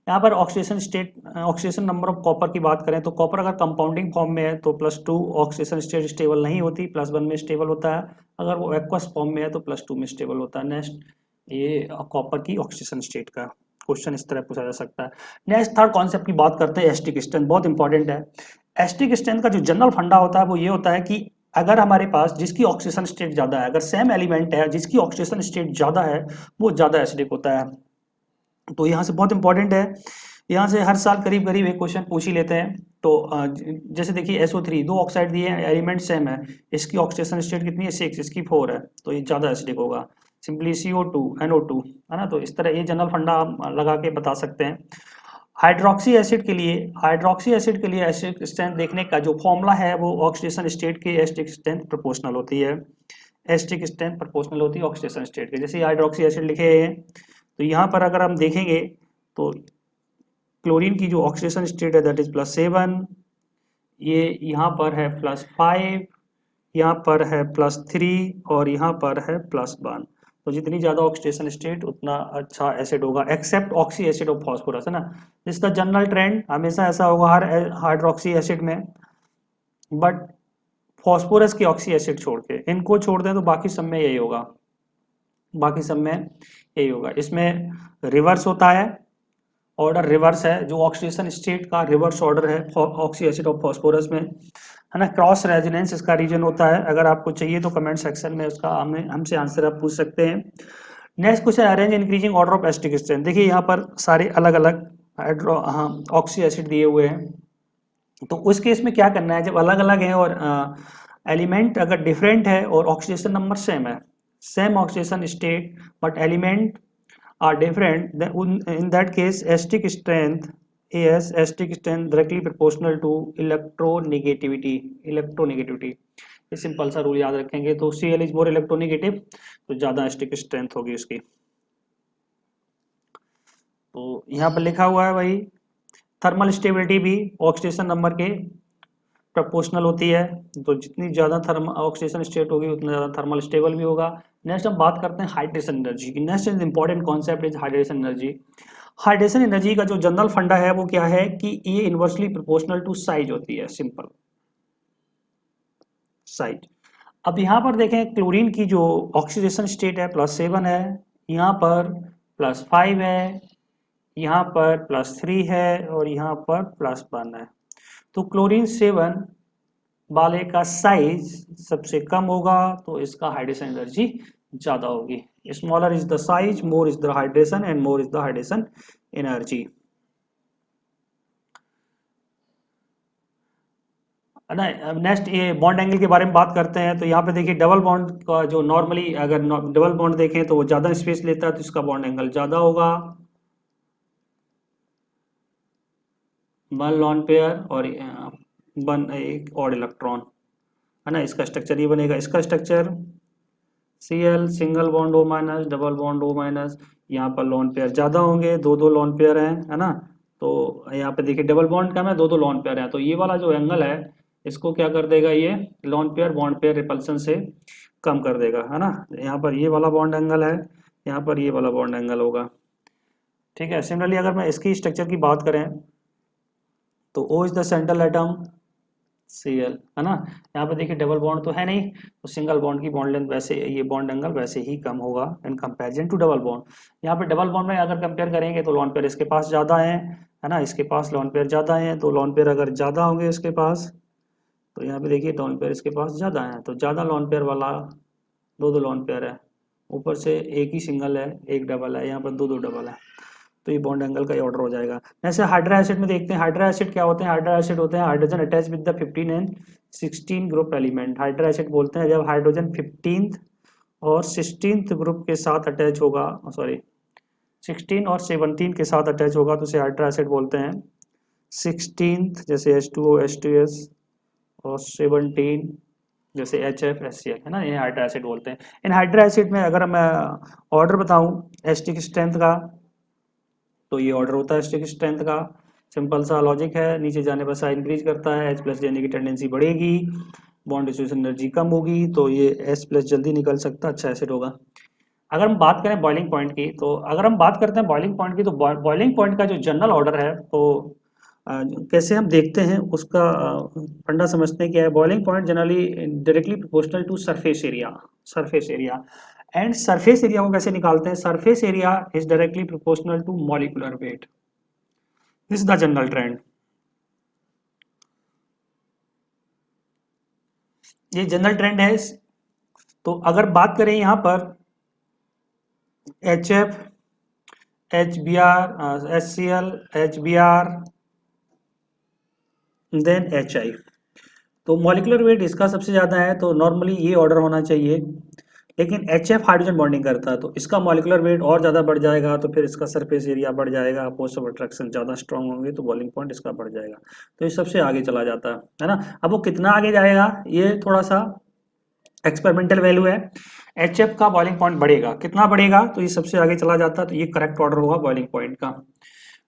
यहाँ पर oxidation state, oxidation number of copper की बात करें तो कॉपर अगर कंपाउंडिंग फॉर्म में है तो +2 ऑक्सीडेशन स्टेट स्टेबल नहीं होती, +1 में स्टेबल होता है। अगर वो एक्वस फॉर्म में है तो +2 में स्टेबल होता है। नेक्स्ट, ये कॉपर की ऑक्सीडेशन स्टेट का क्वेश्चन इस तरह पूछा जा सकता है। नेक्स्ट थर्ड कॉन्सेप्ट की बात करते हैं, एस्टिक स्ट्रेंथ, बहुत इंपॉर्टेंट है। एस्टिक स्ट्रेंथ का जो जनरल फंडा होता है वो ये होता है कि अगर हमारे पास जिसकी ऑक्सीडेशन स्टेट ज़्यादा है, अगर सेम एलिमेंट है जिसकी ऑक्सीडेशन स्टेट ज़्यादा है, वो ज़्यादा एसिडिक होता है। तो यहाँ से बहुत इंपॉर्टेंट है, यहाँ से हर साल करीब करीब एक क्वेश्चन पूछ ही लेते हैं। तो जैसे देखिए SO3, 2 ऑक्साइड दिए हैं, एलिमेंट सेम है, इसकी ऑक्सीडेशन स्टेट कितनी है 6, इसकी 4 है, तो ये ज़्यादा एसिडिक होगा। सिंपली CO2 NO2, है ना। तो इस तरह ये जनरल फंडा हम लगा के बता सकते हैं। हाइड्रोक्सी एसिड के लिए, हाइड्रोक्सी एसिड के लिए एसिडिक स्ट्रेंथ देखने का जो फॉर्मूला है वो ऑक्सीडेशन स्टेट के एसिडिक स्ट्रेंथ प्रोपोर्शनल होती है। एसिडिक स्ट्रेंथ प्रोपोर्शनल होती है ऑक्सीडेशन स्टेट के। जैसे हाइड्रोक्सी एसिड लिखे हैं, तो यहाँ पर अगर हम देखेंगे तो क्लोरीन की जो ऑक्सीडेशन स्टेट है दैट इज +7, ये यहाँ पर है +5, यहाँ पर है +3 और यहाँ पर है +1। तो जितनी ज़्यादा ऑक्सीडेशन स्टेट उतना अच्छा एसिड होगा, except oxy acid of phosphorus, है ना। इसका जनरल ट्रेंड हमेशा ऐसा होगा हर हाइड्रोक्सी एसिड में, बट फॉस्फोरस की ऑक्सी एसिड छोड़ के, इनको छोड़ दें तो बाकी सब में यही होगा, बाकी सब में यही होगा। इसमें रिवर्स होता है, ऑर्डर रिवर्स है, जो ऑक्सीडेशन स्टेट का रिवर्स ऑर्डर है ऑक्सी एसिड ऑफ फॉस्फोरस में, है ना। क्रॉस रेजोनेंस इसका रीजन होता है। अगर आपको चाहिए तो कमेंट सेक्शन में उसका हमसे आंसर आप पूछ सकते हैं। Next question, arrange increasing order of acetic strength. देखिए यहाँ पर सारे अलग अलग हाइड्रो ऑक्सी एसिड दिए हुए हैं, तो उस केस में क्या करना है, जब अलग अलग है और एलिमेंट अगर डिफरेंट है और ऑक्सीडेशन नंबर सेम है, same oxidation state but element are different, then in that case acidic strength directly proportional to electronegativity। ये सिंपल सा रूल याद रखेंगे, तो Cl इज मोर इलेक्ट्रोनेगेटिव, तो ज्यादा एसिडिक स्ट्रेंथ होगी उसकी। तो यहाँ पर लिखा हुआ है भाई, थर्मल स्टेबिलिटी भी ऑक्सीडेशन नंबर के प्रोपोर्शनल होती है, तो जितनी ज़्यादा ऑक्सीडेशन स्टेट होगी उतना ज़्यादा थर्मल स्टेबल भी होगा। नेक्स्ट हम बात करते हैं हाइड्रेशन एनर्जी की। Next is important concept is hydration energy. Hydration energy का जो जनरल फंडा है वो क्या है कि ये इनवर्सली प्रोपोर्शनल टू साइज होती है, सिंपल साइज। अब यहाँ पर देखें क्लोरीन की जो ऑक्सीडेशन स्टेट है +7 है, यहाँ पर +5 है, यहाँ पर +3 है और यहाँ पर +1 है। तो क्लोरीन 7 वाले का साइज सबसे कम होगा, तो इसका हाइड्रेशन एनर्जी ज्यादा होगी। Smaller is the size, more is the hydration and more is the hydration energy, है ना। नेक्स्ट ये बॉन्ड एंगल के बारे में बात करते हैं, तो यहाँ पे देखिए डबल बॉन्ड का जो नॉर्मली अगर डबल बॉन्ड देखें तो वो ज्यादा स्पेस लेता है, तो इसका बॉन्ड एंगल ज्यादा होगा, 1 लॉन पेयर और 1 एक ऑड इलेक्ट्रॉन, है ना। इसका स्ट्रक्चर ये बनेगा, इसका structure Cl single bond O-, double bond O-, यहाँ पर लॉन पेयर ज्यादा होंगे, दो लॉन पेयर हैं, है ना। तो यहाँ पे देखिए डबल बॉन्ड कम है, दो लॉन पेयर है, तो ये वाला जो एंगल है इसको क्या कर देगा, ये lone pair bond pair repulsion से कम कर देगा, है ना। यहाँ पर ये वाला बॉन्ड एंगल है, यहाँ पर ये वाला बॉन्ड एंगल होगा, ठीक है। सिमिलरली अगर मैं इसकी स्ट्रक्चर की बात करें तो O is the central atom Cl, है ना। यहाँ पे देखिए डबल बॉन्ड तो है नहीं, तो सिंगल बॉन्ड की बॉन्ड लेंथ वैसे, ये बॉन्ड एंगल वैसे ही कम होगा in comparison to double bond. यहाँ पे डबल बॉन्ड में अगर कंपेयर करेंगे तो लॉन पेयर इसके पास ज़्यादा है ना, इसके पास लॉन पेयर ज़्यादा है, तो लॉन पेयर अगर ज़्यादा होंगे इसके पास, तो यहाँ पे देखिए लॉन पेयर इसके पास ज़्यादा है, तो ज़्यादा लॉन पेयर वाला दो लॉन पेयर है, ऊपर से एक ही सिंगल है एक डबल है, यहाँ पर दो डबल है, तो ये बॉन्ड एंगल का ऑर्डर हो जाएगा। जैसे हाइड्रा एसिड में देखते हैं, हाइड्रा एसिड क्या होते हैं, हाइड्रा एसिड होते हैं hydrogen attach with the 15 and 16 group element. Hydra acid बोलते हैं जब हाइड्रोजन 15th और 16th ग्रुप के साथ अटैच होगा, सॉरी 16 और 17 के साथ अटैच होगा तो उसे हाइड्रा एसिड बोलते हैं। 16th जैसे H2O H2S और 17 जैसे HF HCl, है ना, ये हाइड्रा एसिड बोलते हैं। इन हाइड्रा एसिड में अगर मैं ऑर्डर बताऊं एसिटिक स्ट्रेंथ का, तो ये ऑर्डर होता है स्टिक स्ट्रेंथ का, सिंपल सा लॉजिक है, नीचे जाने पर साइज इंक्रीज करता है, H+ लेने की टेंडेंसी बढ़ेगी, बॉन्ड डिस्ट्रीब्यूशन एनर्जी कम होगी, तो ये H+ जल्दी निकल सकता है, अच्छा एसिड होगा। अगर हम बात करें बॉइलिंग पॉइंट की, तो अगर हम बात करते हैं बॉइलिंग पॉइंट की, तो बॉइलिंग पॉइंट का जो जनरल ऑर्डर है, तो कैसे हम देखते हैं उसका फंडा समझते हैं क्या है। Boiling point generally directly proportional to surface area, surface area and surface area को कैसे निकालते हैं, surface area is directly proportional to molecular weight, this is the general trend. ये जनरल ट्रेंड है। तो अगर बात करें यहाँ पर HF HBr HCl HBr then HI, तो मॉलिक्यूलर वेट इसका सबसे ज़्यादा है, तो नॉर्मली ये ऑर्डर होना चाहिए, लेकिन HF हाइड्रोजन बॉन्डिंग करता है तो इसका मॉलिक्यूलर वेट और ज़्यादा बढ़ जाएगा, तो फिर इसका सरफेस एरिया बढ़ जाएगा, फोर्स ऑफ अट्रैक्शन ज़्यादा स्ट्रांग होंगे तो बॉइलिंग पॉइंट इसका बढ़ जाएगा, तो ये सबसे आगे चला जाता है ना। अब वो कितना आगे जाएगा ये थोड़ा सा एक्सपेरिमेंटल वैल्यू है। HF का बॉइलिंग पॉइंट बढ़ेगा, कितना बढ़ेगा, तो ये सबसे आगे चला जाता है, तो ये करेक्ट ऑर्डर होगा बॉइलिंग पॉइंट का।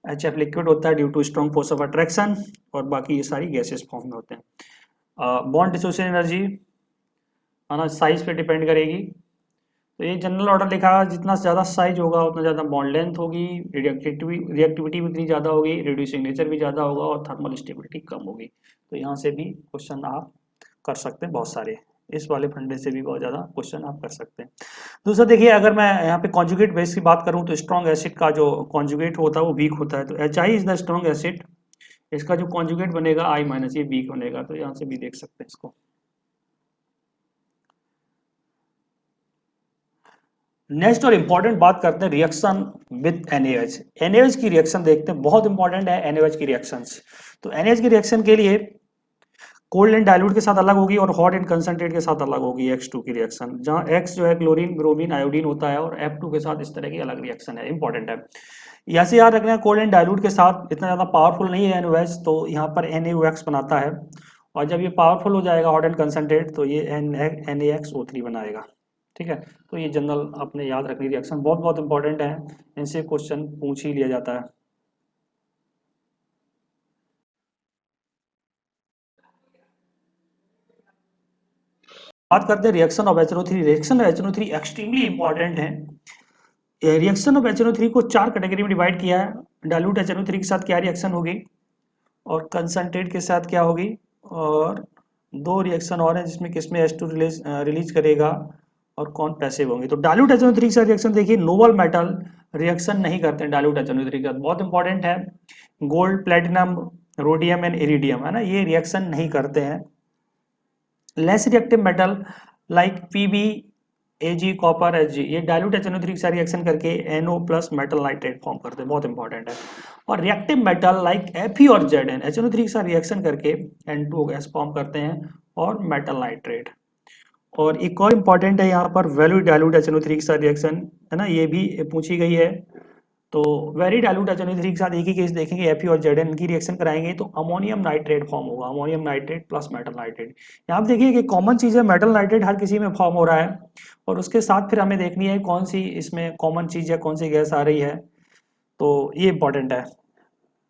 HF लिक्विड होता है due to strong force of attraction, और बाकी ये सारी गैसेस फॉर्म में होते हैं। बॉन्ड डिसोसिएशन एनर्जी है ना, साइज पे डिपेंड करेगी। तो ये जनरल ऑर्डर लिखा है, जितना ज़्यादा साइज होगा उतना ज़्यादा बॉन्ड लेंथ होगी, रिएक्टिविटी भी उतनी ज़्यादा होगी, रिड्यूसिंग नेचर भी ज़्यादा होगा, और थर्मल स्टेबिलिटी कम होगी। तो यहाँ से भी क्वेश्चन आप कर सकते हैं बहुत सारे, इस वाले फंडे से भी बहुत ज़्यादा क्वेश्चन आप कर सकते हैं। दूसरा देखिए, अगर मैं यहाँ पे कॉन्जुगेट बेस की बात करूँ तो स्ट्रॉन्ग एसिड का जो कॉन्जुगेट होता है वो वीक होता है, तो HI is the strong acid, इसका जो कॉन्जुगेट बनेगा I माइनस, ये वीक बनेगा, तो यहाँ से भी देख सकते हैं इसको। नेक्स्ट और इम्पॉर्टेंट बात करते हैं रिएक्शन विद NaOH। NaOH की रिएक्शन देखते हैं, बहुत इंपॉर्टेंट है NaOH की रिएक्शंस। तो NaOH की रिएक्शन के लिए कोल्ड एंड डाइल्यूट के साथ अलग होगी और हॉट एंड कंसंट्रेट के साथ अलग होगी X2 की रिएक्शन, जहां X जो है क्लोरीन ब्रोमीन आयोडीन होता है, और F2 के साथ इस तरह की अलग रिएक्शन है, इंपॉर्टेंट है। यहाँ से याद रखना है कोल्ड एंड डाइल्यूट के साथ इतना ज़्यादा पावरफुल नहीं है NaOH, तो यहाँ पर NaOX बनाता है, और जब ये पावरफुल हो जाएगा हॉट एंड कंसंट्रेट तो ये NaXO3 बनाएगा। ठीक है, तो ये जनरल अपने याद रखनी रिएक्शन बहुत बहुत इंपॉर्टेंट है, इनसे क्वेश्चन पूछ ही लिया जाता है। बात करते हैं reaction of HNO3। Reaction of HNO3 extremely important है। रिएक्शन ऑफ HNO3 को 4 कैटेगरी में डिवाइड किया है। डाइल्यूट HNO3 के साथ क्या रिएक्शन होगी, और कंसंट्रेट के साथ क्या होगी, और दो रिएक्शन और हैं जिसमें किसमें H2 रिलीज करेगा, और कौन पैसिव होंगे। तो डाइल्यूट HNO3 के साथ रिएक्शन देखिए, नोबल मेटल रिएक्शन नहीं करते हैं डाइल्यूट HNO3 के साथ, बहुत इंपॉर्टेंट है। Gold, platinum, rhodium and iridium है ना, ये रिएक्शन नहीं करते हैं। Less reactive metal like Pb, Ag, copper, Hg, ये डाइल्यूट HNO3 के साथ रिएक्शन करके NO plus metal nitrate form करते हैं, बहुत इंपॉर्टेंट है। और रिएक्टिव मेटल लाइक Fe और Zn HNO3 के साथ रिएक्शन करके N2 गैस फॉर्म करते हैं, और मेटल नाइट्रेट। और एक और इम्पॉर्टेंट है यहाँ पर वैल्यू डाइल्यूट HNO3 के साथ रिएक्शन, है ना, ये भी पूछी गई है। तो वेरी डाइल्यूट HNO3 के साथ एक ही केस देखेंगे, Fe और Zn की रिएक्शन कराएंगे तो अमोनियम नाइट्रेट फॉर्म होगा, ammonium nitrate plus metal nitrate. यहाँ आप देखिए कि कॉमन चीज़ है, मेटल नाइट्रेट हर किसी में फॉर्म हो रहा है, और उसके साथ फिर हमें देखनी है कौन सी इसमें कॉमन चीज़ है, कौन सी गैस आ रही है, तो ये इंपॉर्टेंट है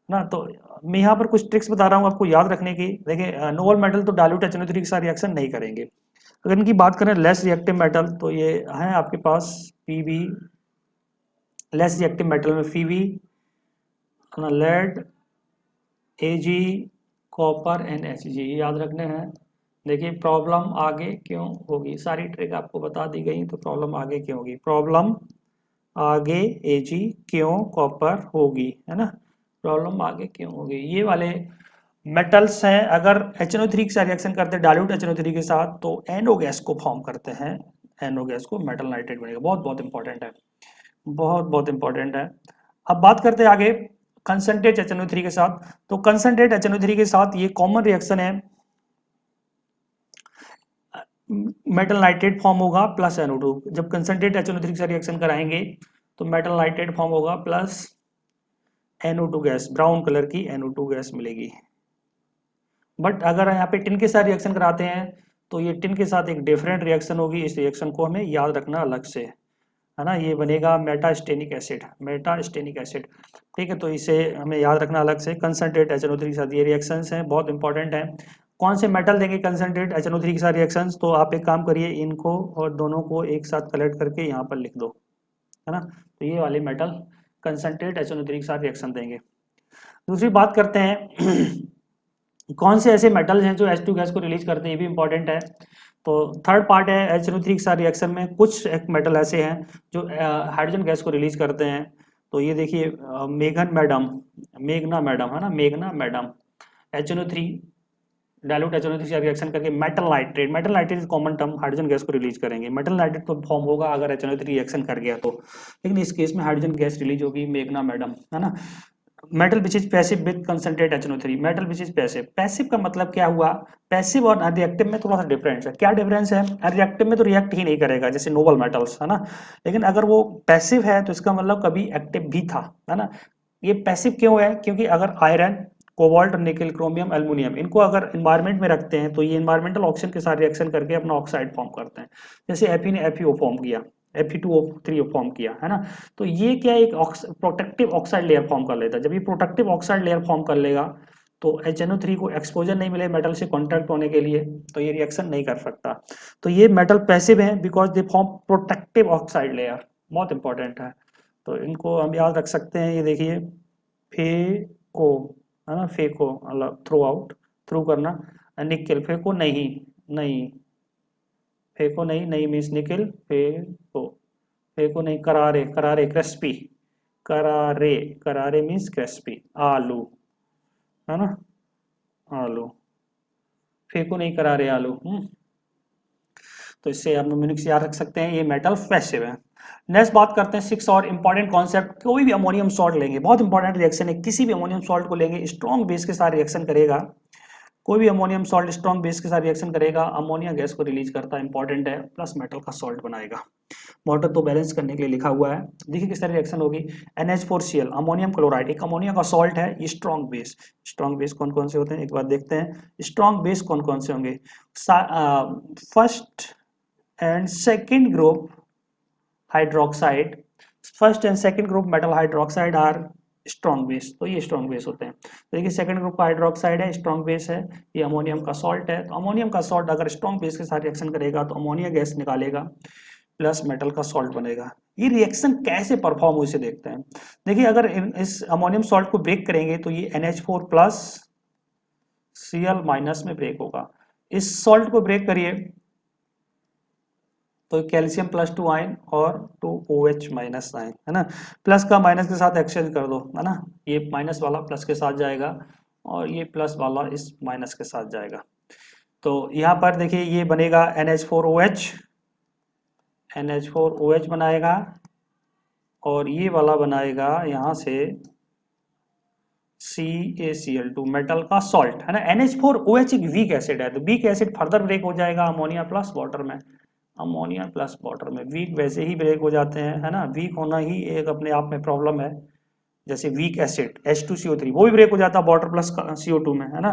ना। तो मैं यहाँ पर कुछ ट्रिक्स बता रहा हूँ आपको याद रखने की। देखिए, नोबल मेटल तो डाइल्यूट HNO3 के साथ रिएक्शन नहीं करेंगे। अगर इनकी बात करें लेस रिएक्टिव मेटल, तो ये है आपके पास Pb, लेस रिएक्टिव मेटल में Pb, lead, Ag, copper and Hg, याद रखने हैं। देखिए प्रॉब्लम आगे क्यों होगी, सारी ट्रिक आपको बता दी गई, तो प्रॉब्लम आगे क्यों होगी, प्रॉब्लम आगे Ag क्यों कॉपर होगी, है ना, प्रॉब्लम आगे क्यों होगी। ये वाले मेटल्स हैं, अगर HNO3 के साथ रिएक्शन करते हैं डाइल्यूट HNO3 के साथ तो NO गैस को फॉर्म करते हैं, NO गैस को मेटल नाइट्रेट बनेगा, बहुत बहुत इंपॉर्टेंट है, बहुत बहुत इंपॉर्टेंट है। अब बात करते हैं आगे कंसंट्रेट HNO3 के साथ। तो कंसंट्रेट HNO3 के साथ ये कॉमन रिएक्शन है, मेटल नाइट्रेट फॉर्म होगा प्लस NO2। जब कंसंट्रेट HNO3 के साथ रिएक्शन कराएंगे तो मेटल नाइट्रेट फॉर्म होगा plus NO2 gas, brown colour की NO2 गैस मिलेगी। बट अगर यहाँ पे टिन के साथ रिएक्शन कराते हैं तो ये टिन के साथ एक डिफरेंट रिएक्शन होगी, इस रिएक्शन को हमें याद रखना अलग से, है ना, ये बनेगा मेटास्टेनिक एसिड, मेटास्टेनिक एसिड। ठीक है, तो इसे हमें याद रखना अलग से। कंसंट्रेट HNO3 के साथ ये रिएक्शंस हैं, बहुत इंपॉर्टेंट है। कौन से मेटल देंगे कंसंट्रेट HNO3 के साथ रिएक्शंस, तो आप एक काम करिए, इनको और दोनों को एक साथ कलेक्ट करके यहाँ पर लिख दो, है ना, तो ये वाले मेटल कंसंट्रेट HNO3 के साथ रिएक्शन देंगे। दूसरी बात करते हैं कौन से ऐसे मेटल्स हैं जो H2 गैस को रिलीज करते हैं, ये भी इंपॉर्टेंट है। तो थर्ड पार्ट है HNO3 के साथ रिएक्शन में कुछ एक मेटल ऐसे हैं जो हाइड्रोजन गैस को रिलीज करते हैं। तो ये देखिए मेघन मैडम, मेघना मैडम, है ना, मेघना मैडम HNO3 डाइल्यूट HNO3 से रिएक्शन करके metal nitrate, metal nitrate common term, hydrogen gas को रिलीज करेंगे। मेटल नाइट्रेट तो फॉर्म होगा अगर HNO3 रिएक्शन कर गया तो, लेकिन इस केस में हाइड्रोजन गैस रिलीज होगी, मेघना मैडम, है ना। Metal which is passive with concentrate HNO3, metal which is passive, passive का मतलब क्या हुआ, पैसिव और रिएक्टिव में थोड़ा सा डिफरेंस है। क्या डिफरेंस है, रिएक्टिव में तो रिएक्ट ही नहीं करेगा जैसे नोबल मेटल्स, है ना, लेकिन अगर वो पैसिव है तो इसका मतलब कभी एक्टिव भी था, है ना। ये पैसिव क्यों है, क्योंकि अगर आयरन, कोबाल्ट, निकल, क्रोमियम, एल्युमिनियम, इनको अगर एनवायरनमेंट में रखते हैं तो ये एनवायरमेंटल ऑक्सीजन के साथ रिएक्शन करके अपना ऑक्साइड फॉर्म करते हैं। जैसे Fe ने FeO फॉर्म किया, Fe2O3 फॉर्म किया है ना। तो ये क्या एक प्रोटेक्टिव ऑक्साइड लेयर फॉर्म कर लेता है। जब ये प्रोटेक्टिव ऑक्साइड लेयर फॉर्म कर लेगा तो HNO3 को एक्सपोजर नहीं मिले मेटल से कॉन्टैक्ट होने के लिए, तो ये रिएक्शन नहीं कर सकता। तो ये मेटल पैसिव है because they form protective oxide layer, बहुत इंपॉर्टेंट है। तो इनको हम याद रख सकते हैं। ये देखिए फेको है ना, फेको मतलब थ्रो आउट, थ्रू करना। निकल फेको नहीं, नहीं फेको नहीं, नहीं मीन्स निकल, फेको, फेको नहीं, करारे, करारे क्रिस्पी, करारे, करारे मीन्स क्रिस्पी, आलू है ना, आलू, फेको नहीं करारे आलू। तो इससे हम न्यूमेरिक्स याद रख सकते हैं, ये मेटल पैसिव है। नेक्स्ट बात करते हैं सिक्स और इंपॉर्टेंट कॉन्सेप्ट। कोई भी अमोनियम सॉल्ट लेंगे, बहुत इंपॉर्टेंट रिएक्शन है, किसी भी अमोनियम सॉल्ट को लेंगे स्ट्रॉन्ग बेस के साथ रिएक्शन करेगा। कोई भी अमोनियम सॉल्ट स्ट्रॉन्ग बेस के साथ रिएक्शन करेगा, अमोनिया गैस को रिलीज करता है, इंपॉर्टेंट है, प्लस मेटल का सॉल्ट बनाएगा। वाटर तो बैलेंस करने के लिए लिखा हुआ है। देखिए किस तरह रिएक्शन होगी। NH4Cl अमोनियम क्लोराइड एक अमोनिया का सॉल्ट है, ये स्ट्रॉन्ग बेस। स्ट्रॉन्ग बेस कौन कौन से होते हैं एक बार देखते हैं। स्ट्रॉन्ग बेस कौन कौन से होंगे। First and second group hydroxide, first and second group metal hydroxide are strong base, तो ये स्ट्रॉन्ग बेस होते हैं। तो देखिए सेकंड ग्रुप का हाइड्रोक्साइड है, स्ट्रॉन्ग बेस है, ये अमोनियम का सॉल्ट है। तो अमोनियम का सॉल्ट अगर स्ट्रॉन्ग बेस के साथ रिएक्शन करेगा तो अमोनिया गैस निकालेगा, प्लस मेटल का सॉल्ट बनेगा। ये रिएक्शन कैसे परफॉर्म हुई से देखते हैं। देखिए अगर इस अमोनियम सॉल्ट को ब्रेक करेंगे तो ये NH4 प्लस Cl माइनस में ब्रेक होगा। इस सॉल्ट को ब्रेक करिए तो कैल्शियम +2 आयन और 2OH माइनस आयन है ना, प्लस का माइनस के साथ एक्सचेंज कर दो है ना, ये माइनस वाला प्लस के साथ जाएगा और ये प्लस वाला इस माइनस के साथ जाएगा। तो यहाँ पर देखिए ये बनेगा NH4OH, NH4OH बनाएगा और ये वाला बनाएगा यहाँ से CaCl2 मेटल का सॉल्ट है ना। NH4OH एक वीक एसिड है, तो वीक एसिड फर्दर ब्रेक हो जाएगा अमोनिया प्लस वाटर में, अमोनिया प्लस वाटर में। वीक वैसे ही ब्रेक हो जाते हैं है ना, वीक होना ही एक अपने आप में प्रॉब्लम है। जैसे वीक एसिड H2CO3 वो भी ब्रेक हो जाता है वाटर प्लस CO2 में है ना,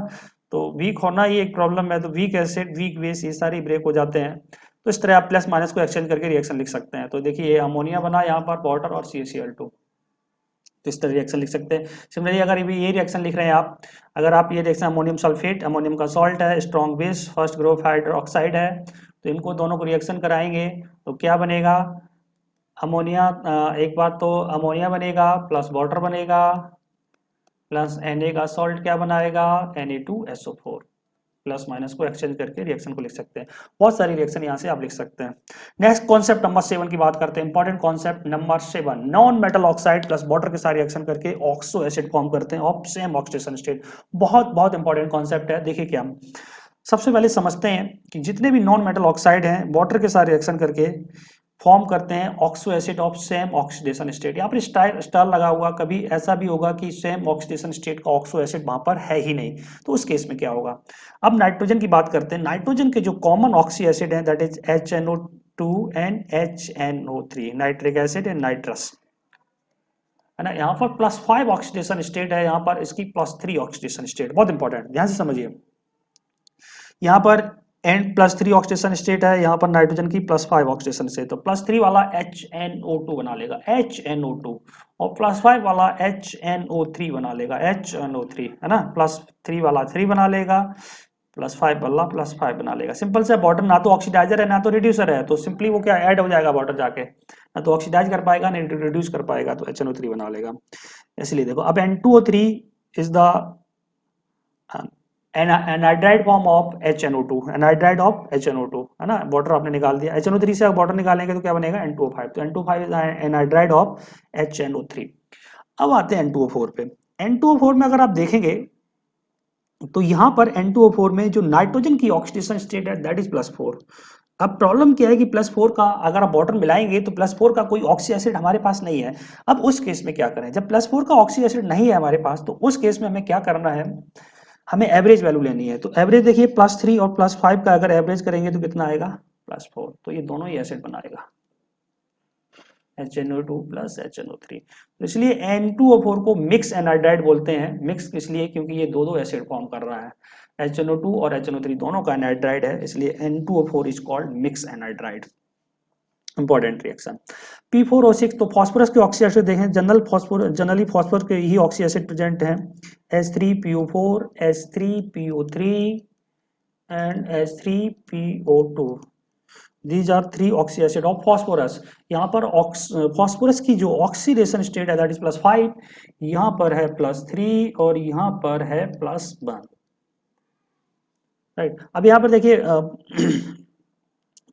तो वीक होना ही एक प्रॉब्लम है। तो वीक एसिड, वीक बेस, ये सारे ब्रेक हो जाते हैं। तो इस तरह आप प्लस माइनस को एक्सचेंज करके रिएक्शन लिख सकते हैं। तो देखिए ये अमोनिया बना यहाँ पर वाटर और CaCl2, तो इस तरह रिएक्शन लिख सकते हैं। सिमिलरली अगर ये रिएक्शन लिख रहे हैं आप, अगर आप ये रिएक्शन अमोनियम सल्फेट, अमोनियम का सॉल्ट है, strong base, first group hydroxide है, तो इनको दोनों को रिएक्शन कराएंगे तो क्या बनेगा। अमोनिया, एक बात तो अमोनिया बनेगा प्लस वाटर बनेगा प्लस Na का सॉल्ट क्या बनाएगा Na2SO4, प्लस माइनस को एक्सचेंज करके रिएक्शन को लिख सकते हैं। बहुत सारी रिएक्शन यहाँ से आप लिख सकते हैं। नेक्स्ट कॉन्सेप्ट नंबर 7 की बात करते हैं, important concept number 7। Non metal oxide plus water के साथ रिएक्शन करके ऑक्सो एसिड फॉर्म करते हैं ऑफ सेम ऑक्सीडेशन स्टेट। बहुत बहुत इंपॉर्टेंट कॉन्सेप्ट है। देखिए क्या, सबसे पहले समझते हैं कि जितने भी नॉन मेटल ऑक्साइड हैं वाटर के साथ रिएक्शन करके फॉर्म करते हैं oxo acid of same oxidation state. यहाँ पर स्टार लगा हुआ, कभी ऐसा भी होगा कि सेम ऑक्सीडेशन स्टेट का ऑक्सो एसिड वहां पर है ही नहीं, तो उस केस में क्या होगा। अब नाइट्रोजन की बात करते हैं। नाइट्रोजन के जो कॉमन ऑक्सी एसिड है that is HNO2 and HNO3, nitric acid and nitrous है ना। यहाँ पर +5 ऑक्सीडेशन स्टेट है, यहाँ पर इसकी +3 ऑक्सीडेशन स्टेट। बहुत इंपॉर्टेंट, ध्यान से समझिए। यहाँ पर N+3 ऑक्सीडेशन स्टेट है, यहाँ पर नाइट्रोजन की +5 ऑक्सीडेशन स्टेट। तो +3 वाला HNO2 बना लेगा HNO2, और +5 वाला HNO3 बना लेगा HNO3 है ना। +3 वाला 3 बना लेगा, +5 वाला +5 बना लेगा। सिंपल से बॉटम ना तो ऑक्सीडाइजर है ना तो रिड्यूसर है, तो सिंपली वो क्या ऐड हो जाएगा वाटर जाके, ना तो ऑक्सीडाइज कर पाएगा ना रिड्यूस कर पाएगा, तो HNO3 बना लेगा। इसलिए देखो अब N2O3 is the anhydride form of HNO2, anhydride of HNO2 है ना। वाटर आपने निकाल दिया, HNO3 से वाटर निकालेंगे तो क्या बनेगा N2O5, तो N2O5 is anhydride of HNO3। अब आते हैं N2O4 पे। N2O4 में अगर आप देखेंगे तो यहां पर N2O4 में जो नाइट्रोजन की ऑक्सीडेशन स्टेट है दैट इज +4। अब प्रॉब्लम क्या है कि +4 का अगर आप वाटर मिलाएंगे तो +4 का कोई ऑक्सी एसिड हमारे पास नहीं है। अब उस केस में क्या करें, जब +4 का ऑक्सी एसिड नहीं है हमारे पास, तो उस केस में हमें क्या करना है, हमें एवरेज वैल्यू लेनी है। तो एवरेज देखिए +3 और +5 का अगर एवरेज करेंगे तो कितना आएगा +4, तो ये दोनों ही एसिड बनाएगा HNO2 प्लस HNO3। तो इसलिए N2O4 को मिक्स एनहाइड्राइड बोलते हैं। मिक्स इसलिए क्योंकि ये दो एसिड फॉर्म कर रहा है, HNO2 और HNO3 दोनों का एनहाइड्राइड है, इसलिए N2O4 is called mix anhydride. Important reaction. P4O6 तो फॉस्फोरस के ऑक्सी एसिड देखें, जनरली फॉस्फोरस के ही ऑक्सी एसिड प्रेजेंट हैं, H3PO4, H3PO3 and H3PO2। These are three oxy acid of phosphorus. यहाँ पर फॉस्फोरस की जो ऑक्सीडेशन स्टेट है दैट इज +5, यहाँ पर है +3 और यहाँ पर है +1। राइट, अब यहाँ पर देखिए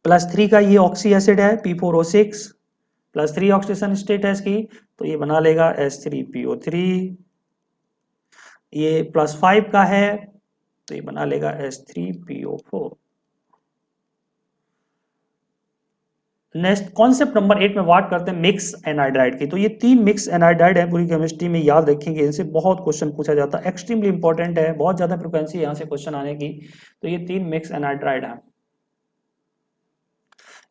+3 का ये ऑक्सी एसिड है P4O6, +3 ऑक्सीडेशन स्टेट है इसकी, तो ये बना लेगा H3PO3। ये +5 का है तो ये बना लेगा H3PO4। नेक्स्ट कॉन्सेप्ट नंबर 8 में बात करते हैं मिक्स एनाइड्राइड की। तो ये 3 मिक्स एनाइड्राइड है पूरी केमिस्ट्री में, याद रखेंगे, इनसे बहुत क्वेश्चन पूछा जाता है, एक्सट्रीमली इंपॉर्टेंट है, बहुत ज्यादा फ्रिक्वेंसी यहाँ से क्वेश्चन आने की। तो ये 3 मिक्स एनाइड्राइड है।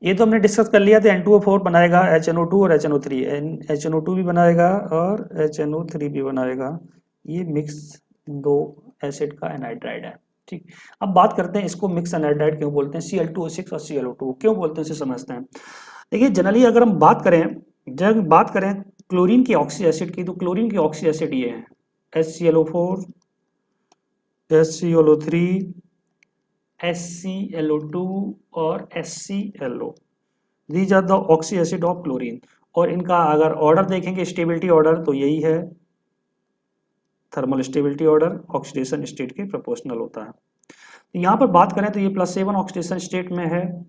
ये तो हमने डिस्कस कर लिया था, N2O4 बनाएगा HNO2 और HNO3, HNO2 भी बनाएगा और HNO3 भी बनाएगा। ये मिक्स दो एसिड का एनाइड्राइड है। ठीक, अब बात करते हैं इसको मिक्स एनाइड्राइड क्यों बोलते हैं, Cl2O6 और ClO2 क्यों बोलते हैं, इसे समझते हैं। देखिए जनरली अगर हम बात करें क्लोरीन की ऑक्सी एसिड की, तो क्लोरीन की ऑक्सी एसिड ये है HClO4, HClO3, HClO2 और HClO। These are the oxy acid of chlorine. और इनका अगर ऑर्डर देखेंगे, स्टेबिलिटी ऑर्डर, तो यही है thermal stability order, oxidation state के प्रोपोर्शनल होता है। तो यहाँ पर बात करें तो ये +7 ऑक्सीडेशन स्टेट में है,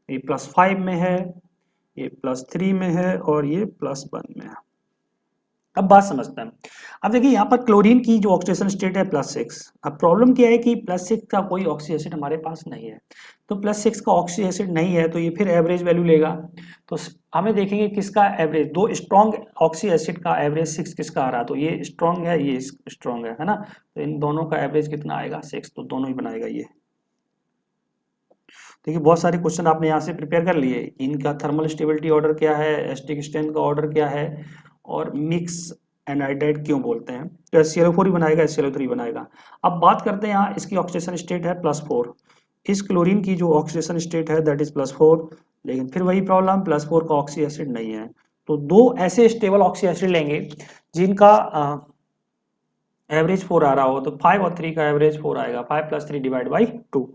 ये +5 में है, ये +3 में है और ये +1 में है। अब बात समझते हैं। अब देखिए यहाँ पर क्लोरीन की जो ऑक्सीडेशन स्टेट है +6। अब प्रॉब्लम क्या है कि +6 का कोई ऑक्सी एसिड हमारे पास नहीं है, तो +6 का ऑक्सी एसिड नहीं है तो ये फिर एवरेज वैल्यू लेगा। तो हमें देखेंगे किसका एवरेज, दो स्ट्रॉन्ग ऑक्सी एसिड का एवरेज 6 किसका आ रहा है, तो ये स्ट्रॉन्ग है, ये स्ट्रॉन्ग है ना, तो इन दोनों का एवरेज कितना आएगा 6, तो दोनों ही बनाएगा ये। देखिए बहुत सारे क्वेश्चन आपने यहाँ से प्रिपेयर कर लिए, इनका थर्मल स्टेबिलिटी ऑर्डर क्या है, एस्टिक स्ट्रेंथ का ऑर्डर क्या है, और मिक्स एनाइड्राइड क्यों बोलते हैं। तो HClO4 ही बनाएगा, HClO3 बनाएगा। अब बात करते हैं यहाँ इसकी ऑक्सीडेशन स्टेट है +4, इस क्लोरीन की जो ऑक्सीडेशन स्टेट है दैट इज +4, लेकिन फिर वही प्रॉब्लम, +4 का ऑक्सी एसिड नहीं है। तो दो ऐसे स्टेबल ऑक्सी एसिड लेंगे जिनका एवरेज 4 आ रहा हो, तो 5 और 3 का एवरेज 4 आएगा, 5 + 3 / 2,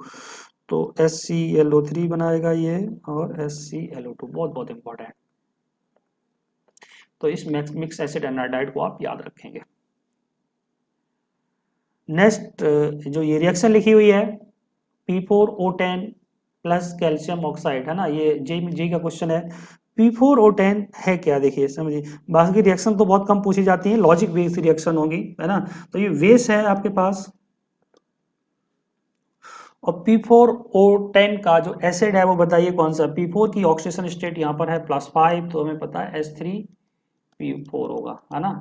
तो HClO3 बनाएगा ये और HClO2, बहुत बहुत इंपॉर्टेंट। तो इस मिक्स एसिड एनाइड्राइड को आप याद रखेंगे। नेक्स्ट जो ये रिएक्शन लिखी हुई है P4O10 प्लस कैल्शियम ऑक्साइड, है ना, ये जे का क्वेश्चन है। P4O10 है क्या, देखिए समझिए, बाकी रिएक्शन तो बहुत कम पूछी जाती है, लॉजिक बेस्ड रिएक्शन होगी, है ना। तो ये वेस है आपके पास, और P4O10 का जो एसिड है वो बताइए कौन सा। P4 की ऑक्सीडेशन स्टेट यहाँ पर है +5, तो हमें पता है H3P4 होगा, है ना।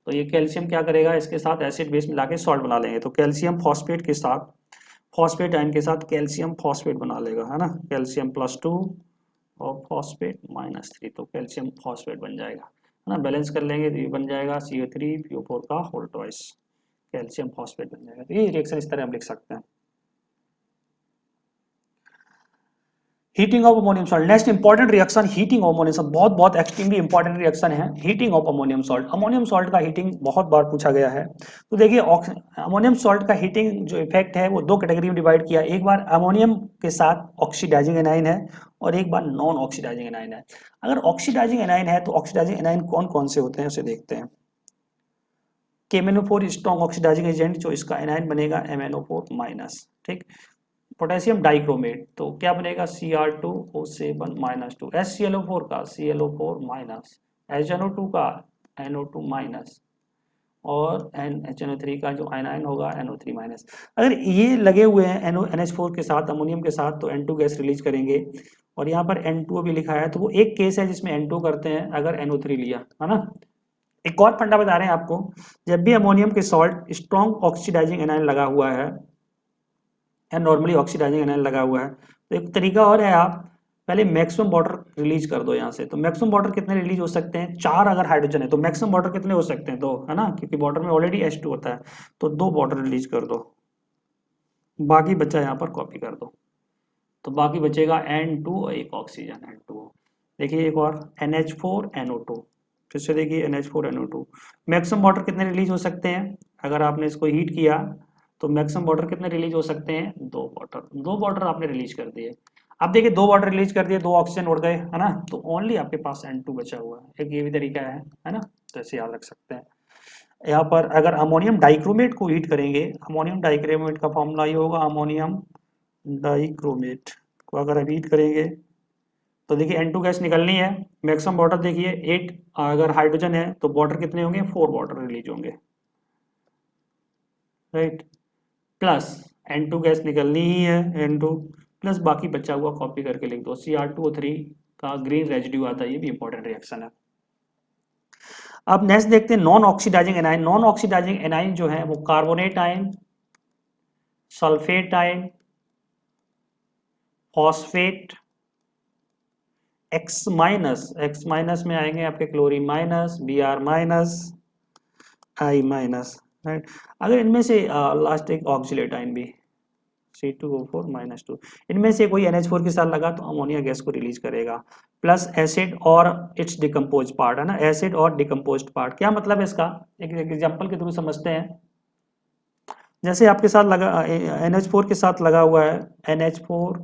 तो ये कैल्शियम क्या करेगा, इसके साथ एसिड बेस मिला के सॉल्ट बना लेंगे, तो कैल्शियम फॉस्फेट के साथ, फॉस्फेट आयन के साथ कैल्शियम फॉस्फेट बना लेगा, है ना, कैल्शियम +2 और फॉस्फेट -3, तो कैल्शियम फॉस्फेट बन जाएगा, है ना। बैलेंस कर लेंगे तो ये बन जाएगा CO3PO4 का होल ट्वाइस, कैल्शियम फॉस्फेट बन जाएगा। तो ये रिएक्शन इस तरह हम लिख सकते हैं। Heating of ammonium salt, next important reaction heating of ammonium salt, बहुत बहुत एक्सट्रीमली इंपॉर्टेंट रिएक्शन है heating of ammonium salt. Ammonium salt का हीटिंग बहुत बार पूछा गया है। तो देखिए अमोनियम सॉल्ट का हीटिंग जो इफेक्ट है वो दो कैटेगरी में डिवाइड किया, एक बार अमोनियम के साथ ऑक्सीडाइजिंग एनाइन है और एक बार नॉन ऑक्सीडाइजिंग एनाइन है। अगर ऑक्सीडाइजिंग एनाइन है तो ऑक्सीडाइजिंग एनाइन कौन कौन से होते हैं उसे देखते हैं। KMnO4 स्ट्रॉन्ग ऑक्सीडाइजिंग एजेंट, जो इसका एनाइन बनेगा MnO4-, ठीक। पोटेशियम डाइक्रोमेट, तो क्या बनेगा Cr2O7-2, HClO4 का ClO4-, HNO2 का NO2-, और HNO3 का जो आयनाइन होगा NO3-। अगर ये लगे हुए हैं NH4 के साथ, अमोनियम के साथ, तो N2 गैस रिलीज करेंगे, और यहाँ पर N2 भी लिखा है, तो वो एक केस है जिसमें N2 करते हैं अगर NO3 लिया, है ना। एक और फंडा बता रहे हैं आपको, जब भी अमोनियम के सॉल्ट स्ट्रॉन्ग ऑक्सीडाइजिंग एनाइन लगा हुआ है या नॉर्मली ऑक्सीडाइजिंग एनाइन लगा हुआ है, तो एक तरीका और है, आप पहले मैक्सिमम वाटर रिलीज कर दो यहाँ से। तो मैक्सिमम वाटर कितने रिलीज हो सकते हैं, 4 अगर हाइड्रोजन है तो मैक्सिमम वाटर कितने हो सकते हैं, 2, है ना, क्योंकि वाटर में ऑलरेडी H2 होता है, तो 2 वाटर रिलीज कर दो, बाकी बचा यहाँ पर कॉपी कर दो, तो बाकी बचेगा N2 और एक ऑक्सीजन N2। देखिए एक और NH4NO2, फिर से देखिए NH4NO2। मैक्सिमम वाटर कितने रिलीज हो सकते हैं, अगर आपने इसको हीट किया तो मैक्सिमम वाटर कितने रिलीज हो सकते हैं, 2 वाटर। 2 वाटर आपने रिलीज कर दिए। अब देखिए 2 वाटर रिलीज कर दिए, 2 ऑक्सीजन उड़ गए, है ना, तो ओनली आपके पास N2 बचा हुआ है। एक ये भी तरीका है ना, तो ऐसे याद रख सकते हैं। यहाँ पर अगर अमोनियम डाइक्रोमेट को हीट करेंगे, अमोनियम डाइक्रोमेट का फॉर्मूला ये होगा, अमोनियम डाइक्रोमेट को अगर हम हीट करेंगे तो देखिए N2 गैस निकलनी है। मैक्सिमम वाटर देखिए 8, अगर हाइड्रोजन है तो वाटर कितने होंगे, 4 वाटर रिलीज होंगे, राइट। प्लस N2 गैस निकलनी ही है, N2 प्लस बाकी बचा हुआ कॉपी करके लिख दो, Cr2O3 का ग्रीन रेजिड्यू आता है, ये भी इंपॉर्टेंट रिएक्शन है। अब नेक्स्ट देखते हैं non oxidising anion. Non oxidising anion जो है वो carbonate ion, sulphate ion, phosphate, X minus में आएंगे आपके chlorine minus, Br minus, I minus, right. अगर इनमें से लास्ट एक ऑक्सीलेट आयन भी C2O4-2, इनमें से कोई NH4 के साथ लगा तो अमोनिया गैस को रिलीज करेगा, प्लस एसिड और इट्स डिकम्पोज पार्ट, है ना, एसिड और डिकम्पोज पार्ट। क्या मतलब है इसका, एक एग्जांपल के थ्रू समझते हैं। जैसे आपके साथ लगा NH4 के साथ लगा हुआ है NH4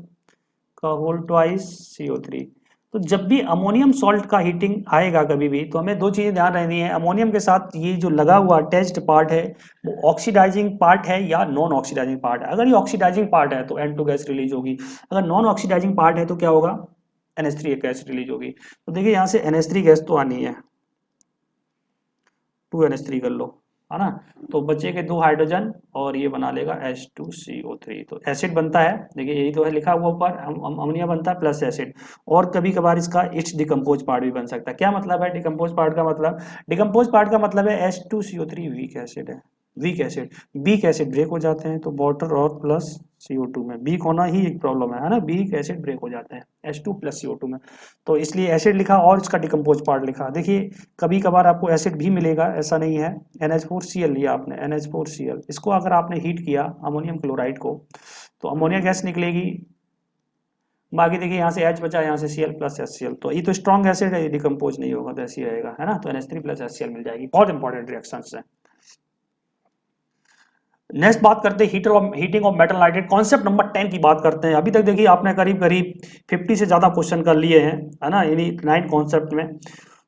का होल ट्वाइस CO3, तो जब भी अमोनियम सॉल्ट का हीटिंग आएगा कभी भी, तो हमें 2 चीजें ध्यान रखनी है, अमोनियम के साथ ये जो लगा हुआ अटैच्ड पार्ट है वो ऑक्सीडाइजिंग पार्ट है या नॉन ऑक्सीडाइजिंग पार्ट है। अगर ये ऑक्सीडाइजिंग पार्ट है तो N2 गैस रिलीज होगी, अगर नॉन ऑक्सीडाइजिंग पार्ट है तो क्या होगा, NH3 गैस रिलीज होगी। तो देखिए यहाँ से NH3 गैस तो आनी है, 2NH3 कर लो, है ना, तो बचेंगे 2 हाइड्रोजन और ये बना लेगा H2CO3, तो एसिड बनता है। देखिए यही तो है लिखा हुआ ऊपर, अमोनिया बनता है प्लस एसिड। और कभी कभार इसका इट्स डिकम्पोज पार्ट भी बन सकता है। क्या मतलब है डिकम्पोज पार्ट का मतलब, डिकम्पोज पार्ट का मतलब है H2CO3 वीक एसिड है, weak acid. Weak acid break हो जाते हैं तो वाटर और प्लस CO2 में वीक होना ही एक प्रॉब्लम है ना, वीक एसिड ब्रेक हो जाते हैं H2 प्लस CO2 में, तो इसलिए एसिड लिखा और इसका डिकम्पोज पार्ट लिखा। देखिए कभी कभार आपको एसिड भी मिलेगा, ऐसा नहीं है। NH4Cl लिया आपने, NH4Cl, इसको अगर आपने हीट किया अमोनियम क्लोराइड को तो अमोनिया गैस निकलेगी, बाकी देखिए यहाँ से H बचा, यहाँ से Cl प्लस HCl, तो ये तो स्ट्रॉन्ग एसिड है, ये डिकम्पोज नहीं होगा तो ऐसे ही रहेगा, है ना, तो NH3 प्लस HCl मिल जाएगी। बहुत इंपॉर्टेंट रिएक्शंस है। नेक्स्ट बात करते हैं heating of metal nitrate, concept number 10 की बात करते हैं। अभी तक देखिए आपने करीब करीब 50 से ज्यादा क्वेश्चन कर लिए हैं, है ना, इन्हीं 9 कॉन्सेप्ट में।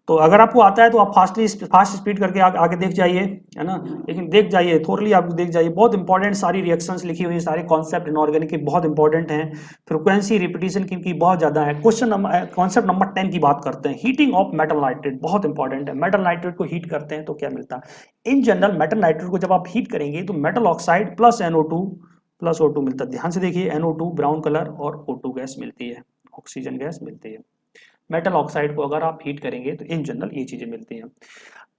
तो अगर आपको आता है तो आप फास्ट स्पीड करके आगे देख जाइए, है ना, लेकिन देख जाइए थोरली, आप देख जाइए, बहुत इंपॉर्टेंट सारी रिएक्शंस लिखी हुई है, सारे कॉन्सेप्ट इनऑर्गेनिक के बहुत इंपॉर्टेंट हैं, फ्रिक्वेंसी रिपीटिशन की बहुत ज्यादा है। क्वेश्चन नंबर कॉन्सेप्ट नंबर 10 की बात करते हैं, हीटिंग ऑफ मेटल नाइट्रेट, बहुत इंपॉर्टेंट है। मेटल नाइट्रेट को हीट करते हैं तो क्या मिलता है, इन जनरल मेटल नाइट्रेट को जब आप हीट करेंगे तो metal oxide plus NO2 plus O2 मिलता है। ध्यान से देखिए NO2 ब्राउन कलर और O2 गैस मिलती है, ऑक्सीजन गैस मिलती है। मेटल ऑक्साइड को अगर आप हीट करेंगे तो इन जनरल ये चीजें मिलती हैं।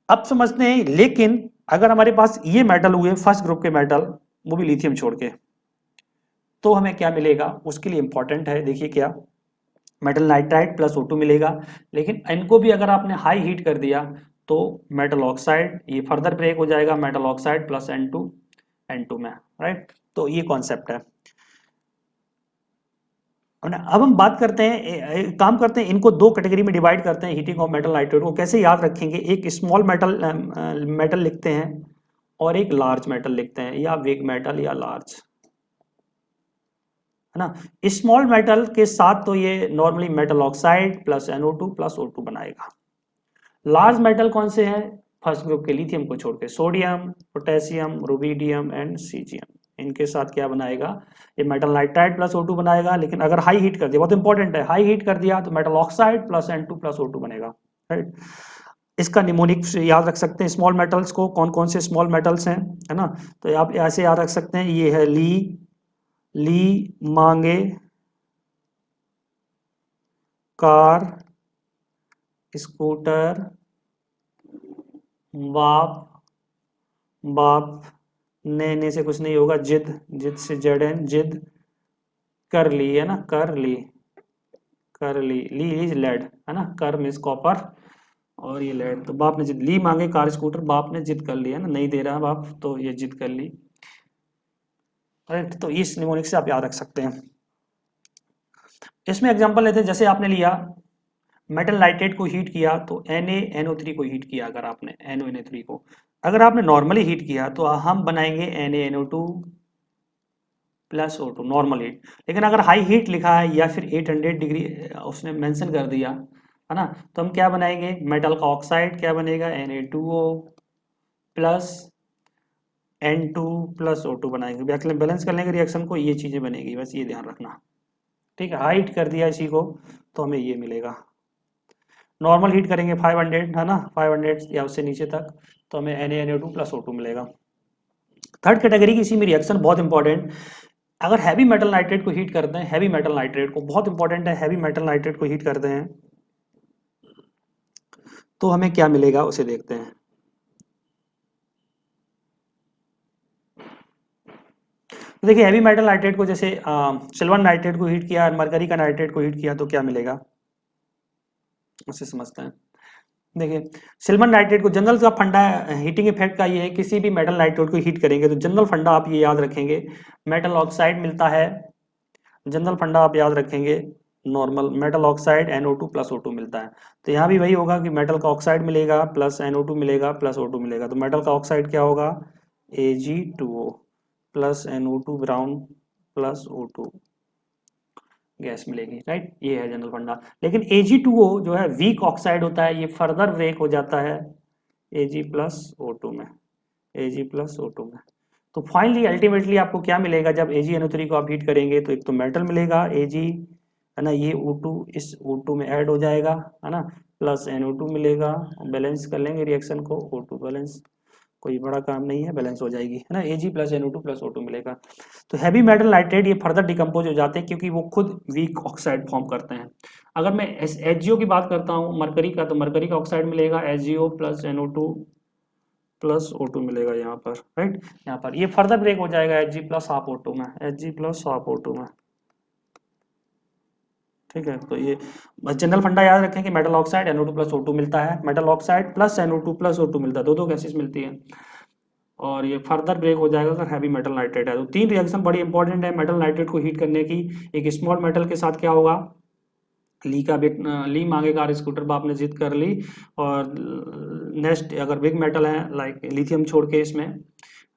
अब समझते हैं, लेकिन अगर हमारे पास ये मेटल हुए फर्स्ट ग्रुप के मेटल, वो भी लिथियम छोड़ के, तो हमें क्या मिलेगा, उसके लिए इंपॉर्टेंट है, देखिए क्या, मेटल नाइट्राइड प्लस O2 मिलेगा। लेकिन इनको भी अगर आपने हाई हीट कर दिया तो मेटल ऑक्साइड ये फर्दर ब्रेक हो जाएगा, मेटल ऑक्साइड प्लस N2 में, राइट। तो ये कॉन्सेप्ट है। अब हम बात करते हैं, काम करते हैं, इनको 2 कैटेगरी में डिवाइड करते हैं, हीटिंग ऑफ मेटल नाइट्रेट को कैसे याद रखेंगे, एक स्मॉल मेटल मेटल लिखते हैं और एक लार्ज मेटल लिखते हैं, या बिग मेटल या लार्ज, है ना। स्मॉल मेटल के साथ तो ये normally metal oxide plus NO2 plus O2 बनाएगा। लार्ज मेटल कौन से हैं, फर्स्ट ग्रुप के लिथियम को छोड़ के, sodium, potassium, rubidium and caesium, इनके साथ क्या बनाएगा, ये मेटल नाइट्राइड प्लस O2 बनाएगा। लेकिन अगर हाई हीट कर दिया, बहुत इंपॉर्टेंट है, हाई हीट कर दिया तो metal oxide plus N2 plus O2 बनेगा, राइट। इसका निमोनिक याद रख सकते हैं, स्मॉल मेटल्स को, कौन कौन से स्मॉल मेटल्स हैं, है ना, तो आप ऐसे याद रख सकते हैं, ये है ली मांगे, कार, स्कूटर, बाप, बाप, ने से कुछ नहीं होगा, जिद, जिद से जेड जिद, कर ली, है ना, कर ली, कर ली इज लेड, है ना, कर मीन्स कॉपर और ये लेड, तो बाप ने जिद ली मांगे कार स्कूटर, बाप ने जिद कर ली, है ना, नहीं दे रहा बाप तो ये जिद कर ली, राइट। तो इस निमोनिक से आप याद रख सकते हैं। इसमें एग्जांपल लेते हैं, जैसे आपने लिया मेटल नाइट्रेट को हीट किया तो NaNO3 को हीट किया, अगर आपने NaNO3 को, अगर आपने नॉर्मली हीट किया तो हम बनाएंगे NaNO2 plus O2 normal heat. लेकिन अगर हाई हीट लिखा है या फिर 800 डिग्री उसने मेंशन कर दिया है ना, तो हम क्या बनाएंगे, मेटल का ऑक्साइड क्या बनेगा, Na2O plus N2 plus O2 बनाएंगे। बैलेंस कर लेंगे रिएक्शन को, ये चीजें बनेगी, बस ये ध्यान रखना। ठीक है, हाइट कर दिया इसी को तो हमें ये मिलेगा। नॉर्मल हीट करेंगे 500 है ना, 500 या उससे नीचे तक, तो हमें NaNO2 प्लस O2 मिलेगा। थर्ड कैटेगरी की इसी में रिएक्शन बहुत इंपॉर्टेंट, अगर हैवी मेटल नाइट्रेट को हीट करते हैं, हैवी मेटल नाइट्रेट को, बहुत इंपॉर्टेंट है, हैवी मेटल नाइट्रेट को हीट करते हैं तो हमें क्या मिलेगा उसे देखते हैं। तो देखिए हैवी मेटल नाइट्रेट को, जैसे सिल्वर नाइट्रेट को हीट किया, मरकरी का नाइट्रेट को हीट किया तो क्या मिलेगा उसे समझते हैं। देखिए सिल्वर नाइट्रेट को, जनरल का फंडा हीटिंग इफेक्ट का ये है, किसी भी मेटल नाइट्रेट को हीट करेंगे तो जनरल फंडा आप ये याद रखेंगे, मेटल ऑक्साइड मिलता है, जनरल फंडा आप याद रखेंगे, normal metal oxide NO2 plus O2 मिलता है। तो यहाँ भी वही होगा कि मेटल का ऑक्साइड मिलेगा प्लस NO2 मिलेगा प्लस O2 मिलेगा, तो मेटल का ऑक्साइड क्या होगा, Ag2O plus NO2 brown plus O2 gas मिलेगी, राइट, ये है जनरल फंडा। लेकिन Ag2O जो है वीक ऑक्साइड होता है, ये फर्दर ब्रेक हो जाता है Ag प्लस O2 में, Ag प्लस O2 में। तो फाइनली अल्टीमेटली आपको क्या मिलेगा, जब AgNO3 को आप हीट करेंगे तो एक तो मेटल मिलेगा Ag है ना, ये O2 इस O2 में ऐड हो जाएगा है ना, प्लस NO2 मिलेगा, बैलेंस कर लेंगे रिएक्शन को, O2 बैलेंस, कोई बड़ा काम नहीं है, बैलेंस हो जाएगी है ना, Ag plus NO2 plus O2 मिलेगा। तो हैवी मेटल नाइट्रेट ये फर्दर डिकम्पोज हो जाते हैं क्योंकि वो खुद वीक ऑक्साइड फॉर्म करते हैं। अगर मैं HgO की बात करता हूँ मरकरी का, तो मरकरी का ऑक्साइड मिलेगा HgO plus NO2 plus O2 मिलेगा यहाँ पर, राइट, यहाँ पर ये फर्दर ब्रेक हो जाएगा Hg प्लस हाफ O2 में, Hg प्लस हाफ O2 में। ठीक है, तो ये जनरल फंडा याद रखें कि metal oxide NO2 plus O2 मिलता है, metal oxide plus NO2 plus O2 मिलता है, दो दो गैसेस मिलती है, और ये फर्दर ब्रेक हो जाएगा अगर हैवी मेटल नाइट्रेट है। तो तीन रिएक्शन बड़ी इंपॉर्टेंट है मेटल नाइट्रेट को हीट करने की। एक स्मॉल मेटल के साथ क्या होगा, ली का बिट, ली मांगेगा और स्कूटर पर आपने जिद कर ली, और नेक्स्ट अगर बिग मेटल है लाइक लिथियम छोड़ के इसमें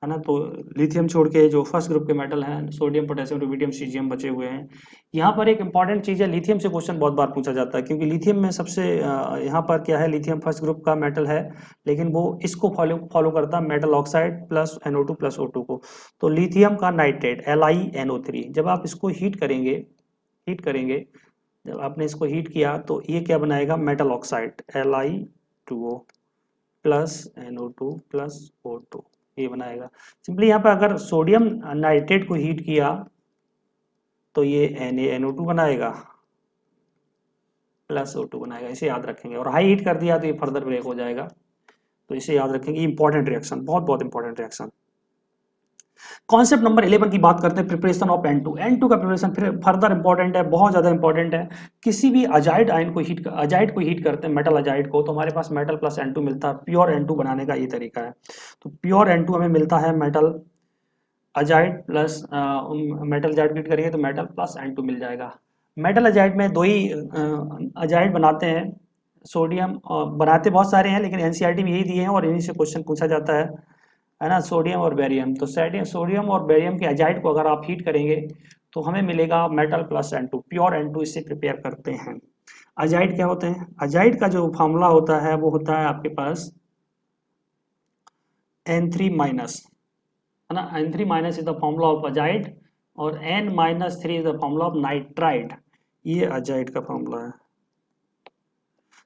है ना, तो लिथियम छोड़ के जो फर्स्ट ग्रुप के मेटल हैं सोडियम पोटेशियम रुबिडियम सीजियम बचे हुए हैं। यहाँ पर एक इंपॉर्टेंट चीज़ है, लिथियम से क्वेश्चन बहुत बार पूछा जाता है क्योंकि लिथियम में सबसे यहाँ पर क्या है, लिथियम फर्स्ट ग्रुप का मेटल है, लेकिन वो इसको फॉलो फॉलो करता है metal oxide plus NO2 plus O2 को। तो लिथियम का नाइट्रेट LiNO3 जब आप इसको हीट करेंगे, जब आपने इसको हीट किया तो ये क्या बनाएगा, metal oxide Li2O plus NO2 plus O2 ये बनाएगा। सिंपली यहाँ पे अगर सोडियम नाइट्रेट को हीट किया तो ये NaNO2 बनाएगा प्लस O2 बनाएगा, इसे याद रखेंगे, और हाई हीट कर दिया तो ये फर्दर ब्रेक हो जाएगा, तो इसे याद रखेंगे, इंपॉर्टेंट रिएक्शन, बहुत बहुत इंपॉर्टेंट रिएक्शन। कॉन्सेप्ट नंबर 11 की बात करते हैं, प्रिपरेशन ऑफ N2 का प्रिपरेशन फिर फर्दर इंपॉर्टेंट है, बहुत ज्यादा इंपॉर्टेंट है। किसी भी अजाइड आयन को हीट करते हैं, मेटल अजाइड को, तो हमारे पास मेटल प्लस N2 मिलता है, प्योर N2 बनाने का ये तरीका है। तो प्योर N2 हमें मिलता है metal azide plus metal azide heat करेंगे तो मेटल प्लस N2 मिल जाएगा। मेटल अजाइड में दो ही अजाइड बनाते हैं, सोडियम बनाते बहुत सारे हैं लेकिन एनसीईआरटी में यही दिए हैं और इन्हीं से क्वेश्चन पूछा जाता है ना, सोडियम और बेरियम। तो सोडियम और बेरियम के अजाइड को अगर आप हीट करेंगे तो हमें मिलेगा metal plus N2, pure N2 इससे प्रिपेयर करते हैं। अजाइड क्या होते हैं, अजाइड का जो फॉर्मूला होता है वो होता है आपके पास N3 माइनस, है ना, N3 minus is the formula of azide, और N-3 is the formula of nitride, ये अजाइड का फॉर्मूला है।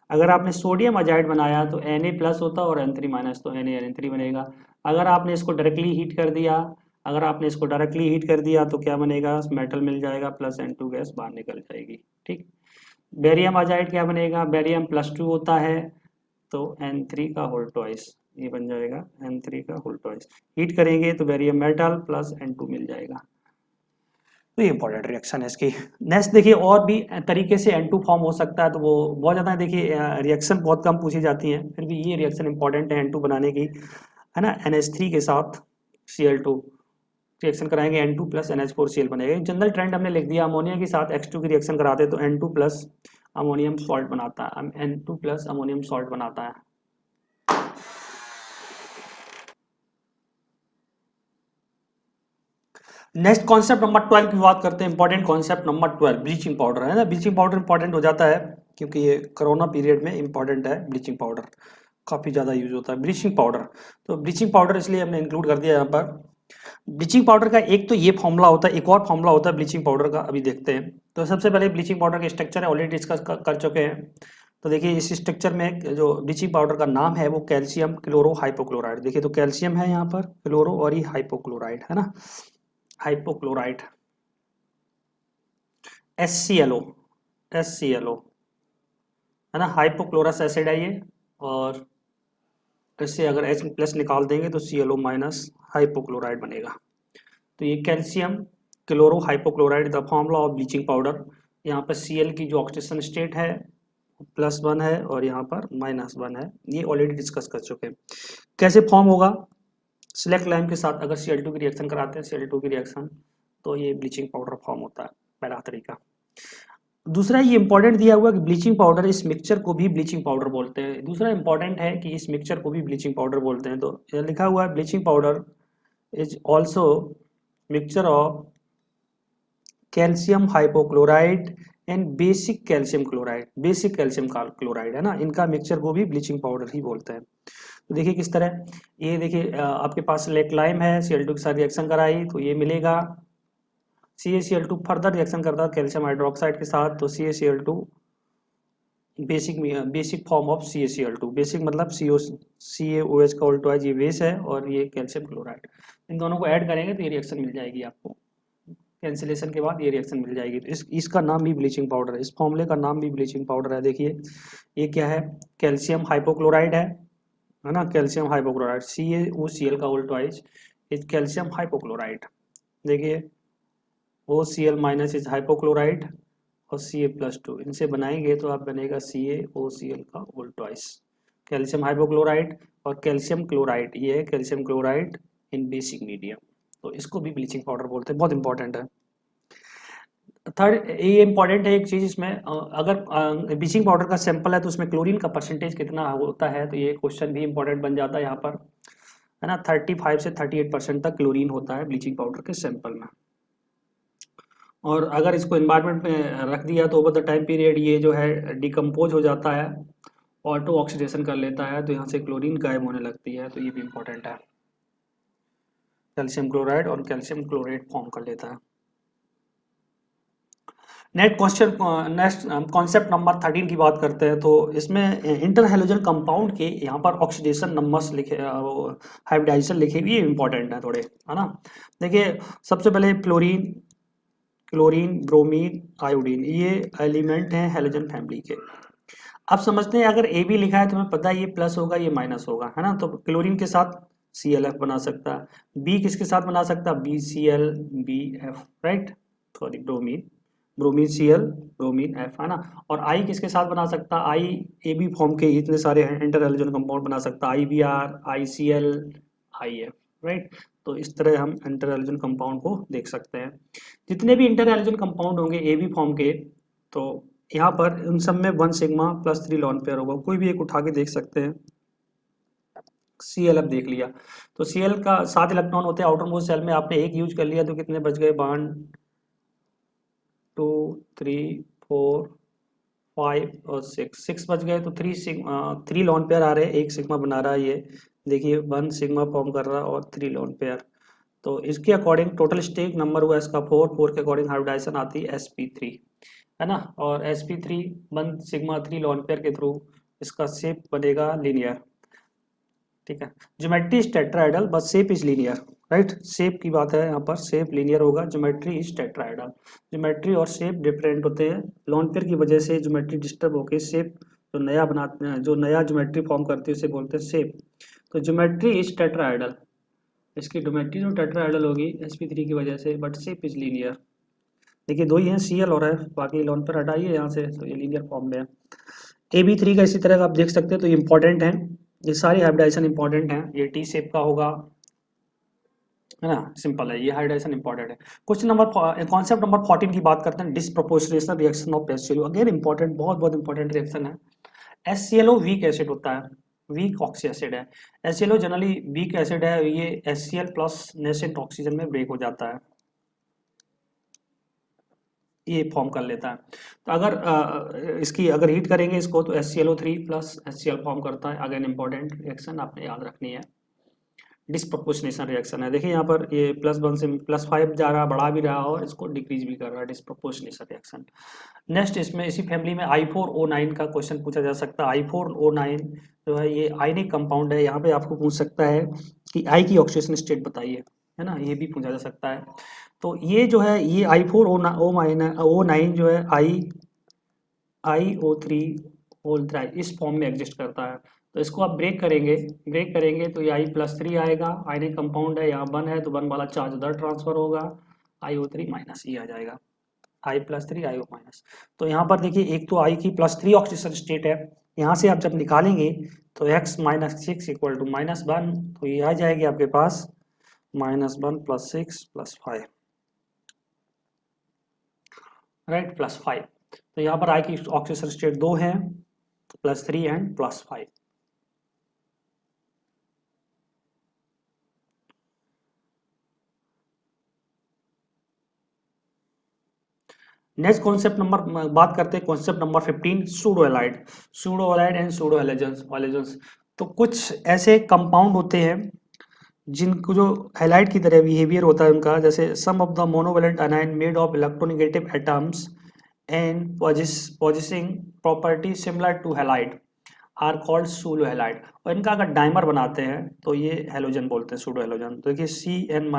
अगर आपने सोडियम अजाइड बनाया तो Na प्लस होता और N3 माइनस, तो NaNO3 बनेगा। अगर आपने इसको डायरेक्टली हीट कर दिया, तो क्या बनेगा, मेटल मिल जाएगा प्लस N2 गैस बाहर निकल जाएगी। ठीक, बेरियम अजाइड क्या बनेगा, बेरियम +2 होता है तो N3 का होल ट्वाइस, ये बन जाएगा N3 का होल ट्वाइस। हीट करेंगे तो बेरियम मेटल प्लस N2 मिल जाएगा। तो ये इंपॉर्टेंट रिएक्शन है इसकी। नेक्स्ट देखिए, और भी तरीके से N2 फॉर्म हो सकता है, तो वो बहुत ज़्यादा देखिए रिएक्शन बहुत कम पूछी जाती हैं, फिर भी ये रिएक्शन इंपॉर्टेंट है N2 बनाने की, है ना। NH3 के साथ Cl2 रिएक्शन कराएंगे, N2 प्लस NH4Cl बनेगा। जनरल ट्रेंड हमने लिख दिया, अमोनिया के साथ X2 की रिएक्शन कराते तो N2 प्लस अमोनियम सॉल्ट बनाता है, N2 प्लस अमोनियम सॉल्ट बनाता है। नेक्स्ट कॉन्सेप्ट नंबर 12 की बात करते हैं। Important concept number 12 bleaching powder है ना। ब्लीचिंग पाउडर इंपॉर्टेंट हो जाता है क्योंकि ये कोरोना पीरियड में इंपॉर्टेंट है। ब्लीचिंग पाउडर काफ़ी ज़्यादा यूज होता है। ब्लीचिंग पाउडर, तो ब्लीचिंग पाउडर इसलिए हमने इंक्लूड कर दिया यहाँ पर। ब्लीचिंग पाउडर का एक तो ये फॉर्मूला होता है, एक और फॉर्मूला होता है ब्लीचिंग पाउडर का, अभी देखते हैं। तो सबसे पहले ब्लीचिंग पाउडर का स्ट्रक्चर है, ऑलरेडी डिस्कस कर चुके हैं। तो देखिए इस स्ट्रक्चर में जो ब्लीचिंग पाउडर का नाम है वो कैल्शियम क्लोरो हाइपोक्लोराइड। देखिए तो कैल्शियम है यहाँ पर, क्लोरो और ये हाइपोक्लोराइड है ना, हाइपोक्लोराइड HClO, HClO है ना, हाइपोक्लोरस एसिड है ये। और इससे अगर H प्लस निकाल देंगे तो Cl माइनस हाइपोक्लोराइड बनेगा। तो ये calcium chloro hypochloride the formula of bleaching powder. यहाँ पर Cl की जो ऑक्सीडेशन स्टेट है +1 है और यहाँ पर -1 है, ये ऑलरेडी डिस्कस कर चुके हैं। कैसे फॉर्म होगा, सिलेक्ट लाइम के साथ अगर Cl2 की रिएक्शन कराते हैं, Cl2 की रिएक्शन, तो ये ब्लीचिंग पाउडर फॉर्म होता है, पहला तरीका। दूसरा ये इंपॉर्टेंट दिया हुआ कि ब्लीचिंग पाउडर, इस मिक्सचर को भी ब्लीचिंग पाउडर बोलते हैं। दूसरा इंपॉर्टेंट है कि इस मिक्सचर को भी ब्लीचिंग पाउडर बोलते हैं। तो ये लिखा हुआ है bleaching powder is also mixture of calcium hypochloride and basic calcium chloride. Basic calcium chloride है ना, इनका मिक्सचर को भी ब्लीचिंग पाउडर ही बोलते हैं। तो देखिए किस तरह, ये देखिए आपके पास लेक लाइम है, Cl2 के साथ रिएक्शन कराई तो ये मिलेगा। CaCl2 फर्दर रिएक्शन करता है कैल्शियम हाइड्रोक्साइड के साथ, तो CaCl2 basic form of CaCl2। Basic मतलब CaOH का उल्टा, ये बेस है और ये कैल्शियम क्लोराइड। इन दोनों को ऐड करेंगे तो ये रिएक्शन मिल जाएगी आपको, कैंसिलेशन के बाद ये रिएक्शन मिल जाएगी। तो इसका नाम भी ब्लीचिंग पाउडर है, इस फॉर्मूले का नाम भी ब्लीचिंग पाउडर है। देखिए ये क्या है, कैल्शियम हाइपोक्लोराइड है ना, कैल्शियम हाइपोक्लोराइड, CaOCl का उल्टा इज कैल्शियम हाइपोक्लोराइड। देखिए OCl माइनस इज हाइपोक्लोराइड और Ca+2 इनसे बनाएंगे तो आप बनेगा CaOCl का उल्टा, कैल्शियम हाइपोक्लोराइड और कैल्शियम क्लोराइड, ये है calcium chloride in basic medium. तो इसको भी ब्लीचिंग पाउडर बोलते हैं, बहुत इंपॉर्टेंट है। थर्ड ये इंपॉर्टेंट है एक चीज इसमें, अगर ब्लीचिंग पाउडर का सैंपल है तो उसमें क्लोरीन का परसेंटेज कितना होता है, तो ये क्वेश्चन भी इंपॉर्टेंट बन जाता है यहाँ पर, है ना। 35 से 38% तक क्लोरीन होता है ब्लीचिंग पाउडर के सैंपल में। और अगर इसको एनवायरनमेंट में रख दिया तो ओवर द टाइम पीरियड ये जो है डिकम्पोज हो जाता है, ऑटो ऑक्सीडेशन कर लेता है, तो यहाँ से क्लोरीन गायब होने लगती है। तो ये भी इंपॉर्टेंट है, कैल्शियम क्लोराइड और कैल्शियम क्लोरेट फॉर्म कर लेता है। नेक्स्ट कॉन्सेप्ट नंबर 13 की बात करते हैं। तो इसमें इंटर हैलोजन कंपाउंड के यहाँ पर ऑक्सीडेशन नंबर्स लिखे, हाइब्रिडाइजेशन लिखे हुए इंपॉर्टेंट है थोड़े, है ना। देखिए सबसे पहले फ्लोरीन, क्लोरीन, ब्रोमीन, आयोडीन, ये एलिमेंट हैं हैलोजन फैमिली के। अब समझते हैं अगर AB लिखा है तो हमें पता है ये प्लस होगा ये माइनस होगा, है ना। तो क्लोरीन के साथ ClF बना सकता है, B किसके साथ बना सकता है, BCl BF, right, sorry bromine, bromine Cl bromine F, है ना। और I किसके साथ बना सकता है, I AB फॉर्म के इतने सारे इंटर हैलोजन कंपाउंड बना सकता है, IBr ICl IF, राइट। तो इस तरह हम इंटर हैलोजन कंपाउंड को देख सकते हैं। जितने भी इंटर हैलोजन कंपाउंड होंगे AB फॉर्म के, तो यहाँ पर उन सब में 1 सिग्मा +3 लॉन पेयर होगा। कोई भी एक उठा के देख सकते हैं। ClF देख लिया, तो Cl का 7 इलेक्ट्रॉन होते हैं आउटर मोस्ट शेल में, आपने एक यूज कर लिया तो कितने बच गए, 1 2 3 4 5 और 6 बच गए। तो 3 लॉन पेयर आ रहे हैं, एक सिग्मा बना रहा है ये, देखिए 1 सिग्मा फॉर्म कर रहा है और 3 लॉन पेयर। तो इसके अकॉर्डिंग टोटल स्टेट नंबर हुआ इसका 4 के अकॉर्डिंग हाइब्रिडाइजेशन आती है sp3, है ना। और sp3 1 सिग्मा 3 लॉन पेयर के थ्रू इसका शेप बनेगा लीनियर, ठीक है। Geometry is tetrahedral but shape is linear, right. Shape की बात है यहाँ पर, शेप लीनियर होगा, ज्योमेट्री इज टेट्राहेड्रल। ज्योमेट्री और शेप डिफरेंट होते हैं, लॉन पेयर की वजह से ज्योमेट्री डिस्टर्ब होकर शेप जो नया बनाते हैं, जो नया ज्योमेट्री फॉर्म करती है उसे बोलते हैं शेप। तो ज्योमेट्री इज टेट्राहेड्रल, इसकी ज्योमेट्री जो टेट्राहेड्रल होगी sp3 की वजह से, बट शेप इज लीनियर। देखिए दो ही हैं Cl और F, बाकी लॉन पेयर हटाइए यहाँ से, तो ये लीनियर फॉर्म में है। AB3 का इसी तरह का आप देख सकते हैं, तो ये इंपॉर्टेंट है, ये सारी हाइब्रिडाइजेशन इंपॉर्टेंट हैं। ये T शेप का होगा, है ना, सिंपल है, ये हाइब्रिडाइजेशन इंपॉर्टेंट है। क्वेश्चन नंबर कॉन्सेप्ट नंबर 14 की बात करते हैं, disproportionation reaction of HCl। Again important, बहुत बहुत इंपॉर्टेंट रिएक्शन है। HClO वीक एसिड होता है, वीक ऑक्सी एसिड है। HClO जनरली वीक एसिड है, ये HCl प्लस नेसेंट ऑक्सीजन में ब्रेक हो जाता है, ये फॉर्म कर लेता है। तो अगर इसकी अगर हीट करेंगे इसको तो HClO3 प्लस HCl फॉर्म करता है। अगेन इंपॉर्टेंट रिएक्शन आपने याद रखनी है, डिसप्रोपोर्शनेशन रिएक्शन है। देखिए यहाँ पर ये +1 से +5 जा रहा है, बढ़ा भी रहा है और इसको डिक्रीज भी कर रहा है, डिसप्रोपोर्शनेशन रिएक्शन। नेक्स्ट इसमें इसी फैमिली में I4O9 का क्वेश्चन पूछा जा सकता है। I4O9 जो है ये आयनिक कंपाउंड है, यहाँ पे आपको पूछ सकता है कि आई की ऑक्सीडेशन स्टेट बताइए, है ना, ये भी पूछा जा सकता है। तो ये जो है ये I4O9 जो है IO3 इस फॉर्म में एग्जिस्ट करता है। तो इसको आप ब्रेक करेंगे तो ये I+3 आएगा, आयनिक कंपाउंड है, यहाँ 1 है तो 1 वाला चार्ज उधर ट्रांसफर होगा, IO3- ये आ जाएगा, I+3 IO-। तो यहाँ पर देखिए एक तो I की +3 ऑक्सीजन स्टेट है, यहाँ से आप जब निकालेंगे तो x-6 इक्वल टू -1, तो ये आ जाएगी आपके पास -1 + 6 + 5, राइट, +5। तो यहाँ पर I की ऑक्सीजन स्टेट 2 है, +3 एंड +5। नेक्स्ट कॉन्सेप्ट नंबर बात करते हैं, concept number 15, pseudo halide and pseudo halogens. तो कुछ ऐसे कंपाउंड होते हैं जिनको जो हैलाइड की तरह बिहेवियर होता है उनका, जैसे some of the monovalent anion made of electronegative atoms and possessing property similar to halide are called pseudo halide. और इनका अगर डाइमर बनाते हैं तो ये हेलोजन बोलते हैं, सूडो हेलोजन। तो देखिए CN-,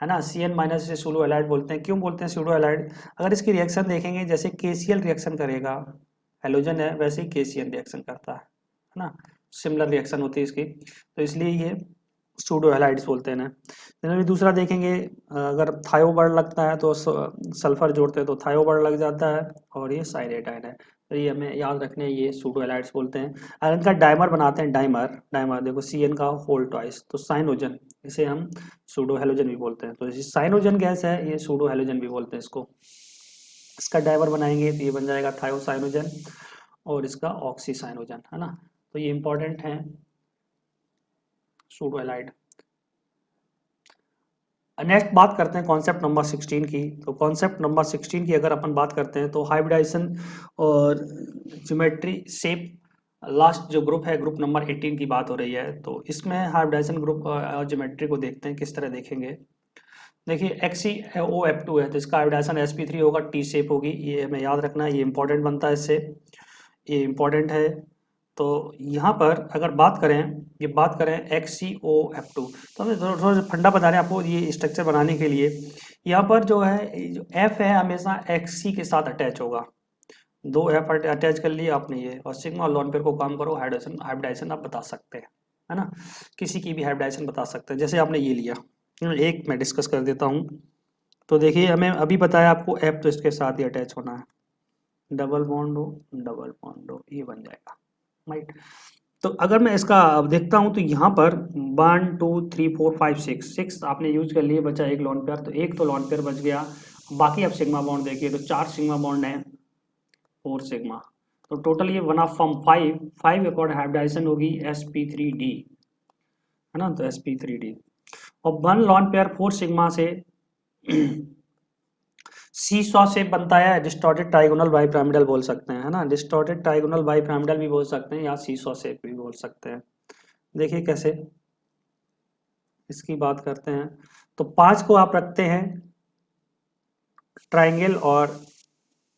है ना, CN- से सूडो हैलाइड बोलते हैं। क्यों बोलते हैं सूडो हैलाइड? अगर इसकी रिएक्शन देखेंगे, जैसे KCl रिएक्शन करेगा, हेलोजन है, वैसे ही KCN रिएक्शन करता है ना, सिमिलर रिएक्शन होती है इसकी, तो इसलिए ये सूडो हैलाइड्स बोलते हैं ना। जनरली दूसरा देखेंगे, अगर थायो वर्ड लगता है तो सल्फर जोड़ते हैं तो थायो वर्ड लग जाता है, और ये साइनेटाइड है, तो ये हमें याद रखने हैं, ये सूडो हैलाइड्स बोलते हैं। अगर इनका डाइमर बनाते हैं, डाइमर देखो CN का होल ट्वाइस, तो साइनोजन, इसे हम सूडो हैलोजन भी बोलते हैं। तो साइनोजन गैस है, ये सूडो हैलोजन भी बोलते हैं इसको। इसका डाइमर बनाएंगे तो ये बन जाएगा थायोसाइनोजन, और इसका ऑक्सीसाइनोजन, है ना। तो ये इंपॉर्टेंट है सूडो हैलाइड। नेक्स्ट बात करते हैं कॉन्सेप्ट नंबर 16 की। तो कॉन्सेप्ट नंबर 16 की अगर अपन बात करते हैं तो हाइब्रिडाइजेशन और ज्योमेट्री शेप, लास्ट जो ग्रुप है, ग्रुप नंबर 18 की बात हो रही है। तो इसमें हाइब्रिडाइजेशन ग्रुप और ज्योमेट्री को देखते हैं, किस तरह देखेंगे। देखिए XeOF2 है, तो इसका हाइब्रिडाइजेशन sp3 होगा, टी शेप होगी, ये हमें याद रखना है, ये इंपॉर्टेंट बनता है इससे, ये इंपॉर्टेंट है। तो यहाँ पर अगर बात करें XeOF2, तो हमें थोड़ा थोड़ा फंडा बता रहे हैं आपको ये स्ट्रक्चर बनाने के लिए। यहाँ पर जो है, जो F है हमेशा Xc के साथ अटैच होगा, 2 F अटैच कर लिए आपने ये, और सिग्मा लॉन पेयर को काम करो, हाइब्रिडाइजेशन आप बता सकते हैं, है ना, किसी की भी हाइब्रिडाइजेशन बता सकते हैं। जैसे आपने ये लिया, एक मैं डिस्कस कर देता हूँ। तो देखिए हमें अभी बताया आपको F तो इसके साथ ही अटैच होना है, डबल बॉन्ड हो, ये बन जाएगा, राइट। तो अगर मैं इसका अब देखता हूं तो यहाँ पर 1 2 3 4 5 6 आपने यूज कर लिए, बचा एक लॉन पेयर, तो एक तो लॉन पेयर बच गया। बाकी अब सिग्मा बॉन्ड देखिए, तो 4 सिग्मा बॉन्ड है, 4 सिग्मा, तो टोटल ये 1 फ्रॉम 5 अकॉर्ड हाइब्रिडाइजेशन होगी sp3d, है ना, तो sp3d। और 1 लॉन पेयर 4 सिग्मा से सीसॉ शेप बनता है, डिस्टॉर्टेड ट्राइगोनल बाइपिरामिडल बोल सकते हैं, है ना, डिस्टॉर्टेड ट्राइगोनल बाइपिरामिडल भी बोल सकते हैं, या सीसॉ शेप भी बोल सकते हैं। देखिए कैसे, इसकी बात करते हैं। तो 5 को आप रखते हैं ट्राइंगल और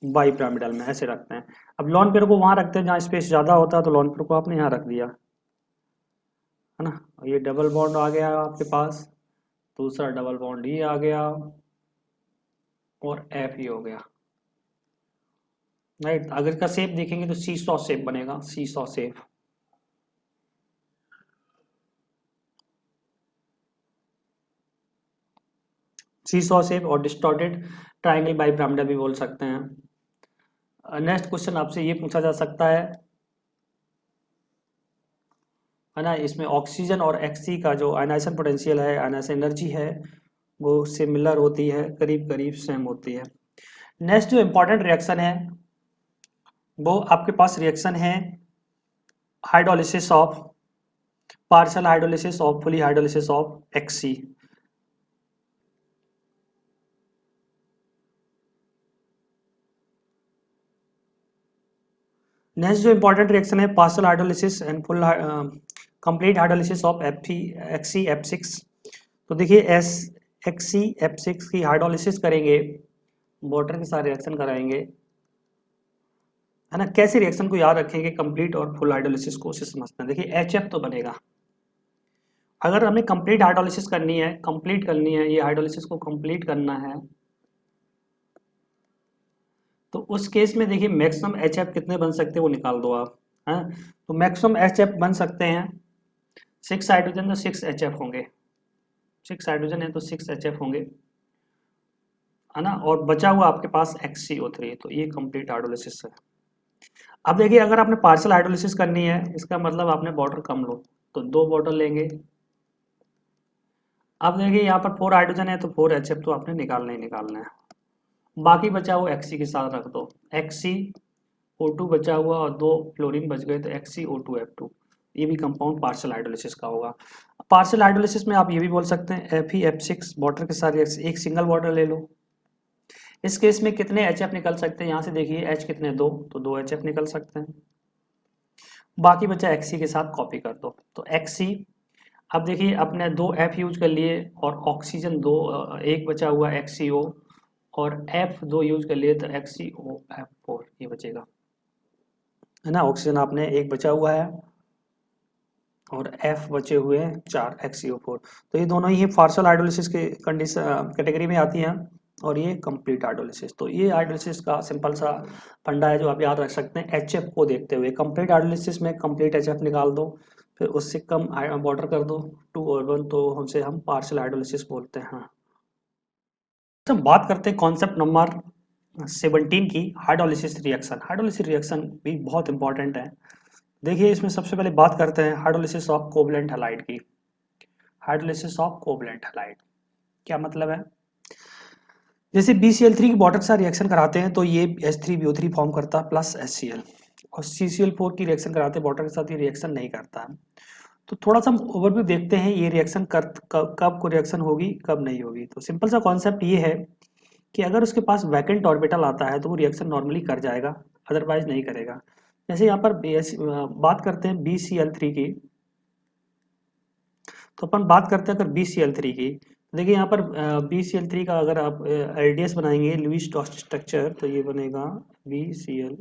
बाइपिरामिडल में, ऐसे रखते हैं। अब लॉन पेयर को वहां रखते हैं जहां स्पेस ज्यादा होता है, तो लॉन पेयर को आपने यहाँ रख दिया, है ना। ये डबल बॉन्ड आ गया आपके पास, दूसरा डबल बॉन्ड ये आ गया, और एफ ही हो गया, राइट। अगर इसका शेप देखेंगे तो सीसॉ शेप बनेगा, सीसॉ शेप। सीसॉ शेप और डिस्टॉर्टेड ट्राइंगल बाइपिरामिडल भी बोल सकते हैं। नेक्स्ट क्वेश्चन आपसे ये पूछा जा सकता है, है ना, इसमें ऑक्सीजन और Hc का जो आयनाइजेशन पोटेंशियल है, आयनाइजेशन एनर्जी है, वो सिमिलर होती है, करीब करीब सेम होती है। नेक्स्ट जो इम्पोर्टेंट रिएक्शन है वो आपके पास रिएक्शन है hydrolysis of, partial hydrolysis of, fully hydrolysis of Hc। Next जो इम्पोर्टेंट रिएक्शन है partial hydrolysis and full complete hydrolysis of Xc F6। तो देखिए एस Xc F6 की हाइड्रोलिसिस करेंगे, वाटर के साथ रिएक्शन कराएंगे, है ना। कैसे रिएक्शन को याद रखेंगे कंप्लीट और फुल हाइड्रोलिसिस को, उसे समझते हैं। देखिए HF तो बनेगा, अगर हमें कंप्लीट हाइड्रोलिसिस करनी है, कंप्लीट करनी है, ये हाइड्रोलिसिस को कंप्लीट करना है, तो उस केस में देखिए मैक्सिमम HF कितने बन सकते हैं वो निकाल दो आप, हैं। तो मैक्सिमम HF बन सकते हैं 6 हाइड्रोजन तो 6 HF होंगे, 6 हाइड्रोजन है तो 6 HF होंगे, है ना। और बचा हुआ आपके पास XCO3, तो ये कंप्लीट हाइड्रोलिसिस है। अब देखिए अगर आपने पार्शियल हाइड्रोलिसिस करनी है, इसका मतलब आपने वाटर कम लो, तो 2 बॉटल लेंगे। अब देखिए यहाँ पर 4 हाइड्रोजन है तो 4 HF तो आपने निकालना ही निकालना है, बाकी बचा हुआ Xc के साथ रख दो, XcO2 बचा हुआ और 2 फ्लोरीन बच गए तो XcO2F2, ये भी कंपाउंड पार्शियल हाइड्रोलिसिस का होगा। पार्शियल हाइड्रोलिसिस में आप ये भी बोल सकते हैं Fe F6 वाटर के साथ एक सिंगल वाटर ले लो। इस केस में कितने HF निकल सकते हैं, यहाँ से देखिए H कितने 2, तो 2 HF निकल सकते हैं, बाकी बचा Xc के साथ कॉपी कर दो, तो Xc। अब देखिए अपने 2 F यूज कर लिए और ऑक्सीजन 2, एक बचा हुआ XCO, और F 2 यूज कर लिए तो XCOF4 ये बचेगा, है ना। ऑक्सीजन आपने एक बचा हुआ है और F बचे हुए हैं 4 XCO4, तो ये दोनों ही पार्शियल हाइड्रोलिसिस के कंडीशन कैटेगरी में आती हैं, और ये कंप्लीट हाइड्रोलिसिस। तो ये हाइड्रोलिसिस का सिंपल सा फंडा है जो आप याद रख सकते हैं। HF को देखते हुए कंप्लीट हाइड्रोलिसिस में कंप्लीट HF निकाल दो, फिर उससे कम वाटर कर दो 2 और 1, तो हमसे हम पार्शियल हाइड्रोलिसिस बोलते हैं। तो हम बात करते हैं कॉन्सेप्ट नंबर 17 की, हाइड्रोलिसिस रिएक्शन। हाइड्रोलिसिस रिएक्शन भी बहुत इंपॉर्टेंट है। देखिए इसमें सबसे पहले बात करते हैं हाइड्रोलिसिस ऑफ कोवलेंट हैलाइड की। हाइड्रोलिसिस ऑफ कोवलेंट हैलाइड क्या मतलब है, जैसे BCl3 की वाटर के साथ रिएक्शन कराते हैं तो ये H3BO3 फॉर्म करता है प्लस HCl, और CCl4 की रिएक्शन कराते हैं वाटर के साथ, ये रिएक्शन नहीं करता है। तो थोड़ा सा हम ओवरव्यू देखते हैं ये रिएक्शन कब को रिएक्शन होगी कब नहीं होगी। तो सिंपल सा कॉन्सेप्ट ये है कि अगर उसके पास वैकेंट ऑर्बिटल आता है तो वो रिएक्शन नॉर्मली कर जाएगा, अदरवाइज नहीं करेगा। जैसे यहाँ पर बात करते हैं BCl3 की, तो अपन बात करते हैं अगर BCl3 की, तो देखिए यहाँ पर BCl3 का अगर आप LDS बनाएंगे, लुईस स्ट्रक्चर, तो ये बनेगा BCl,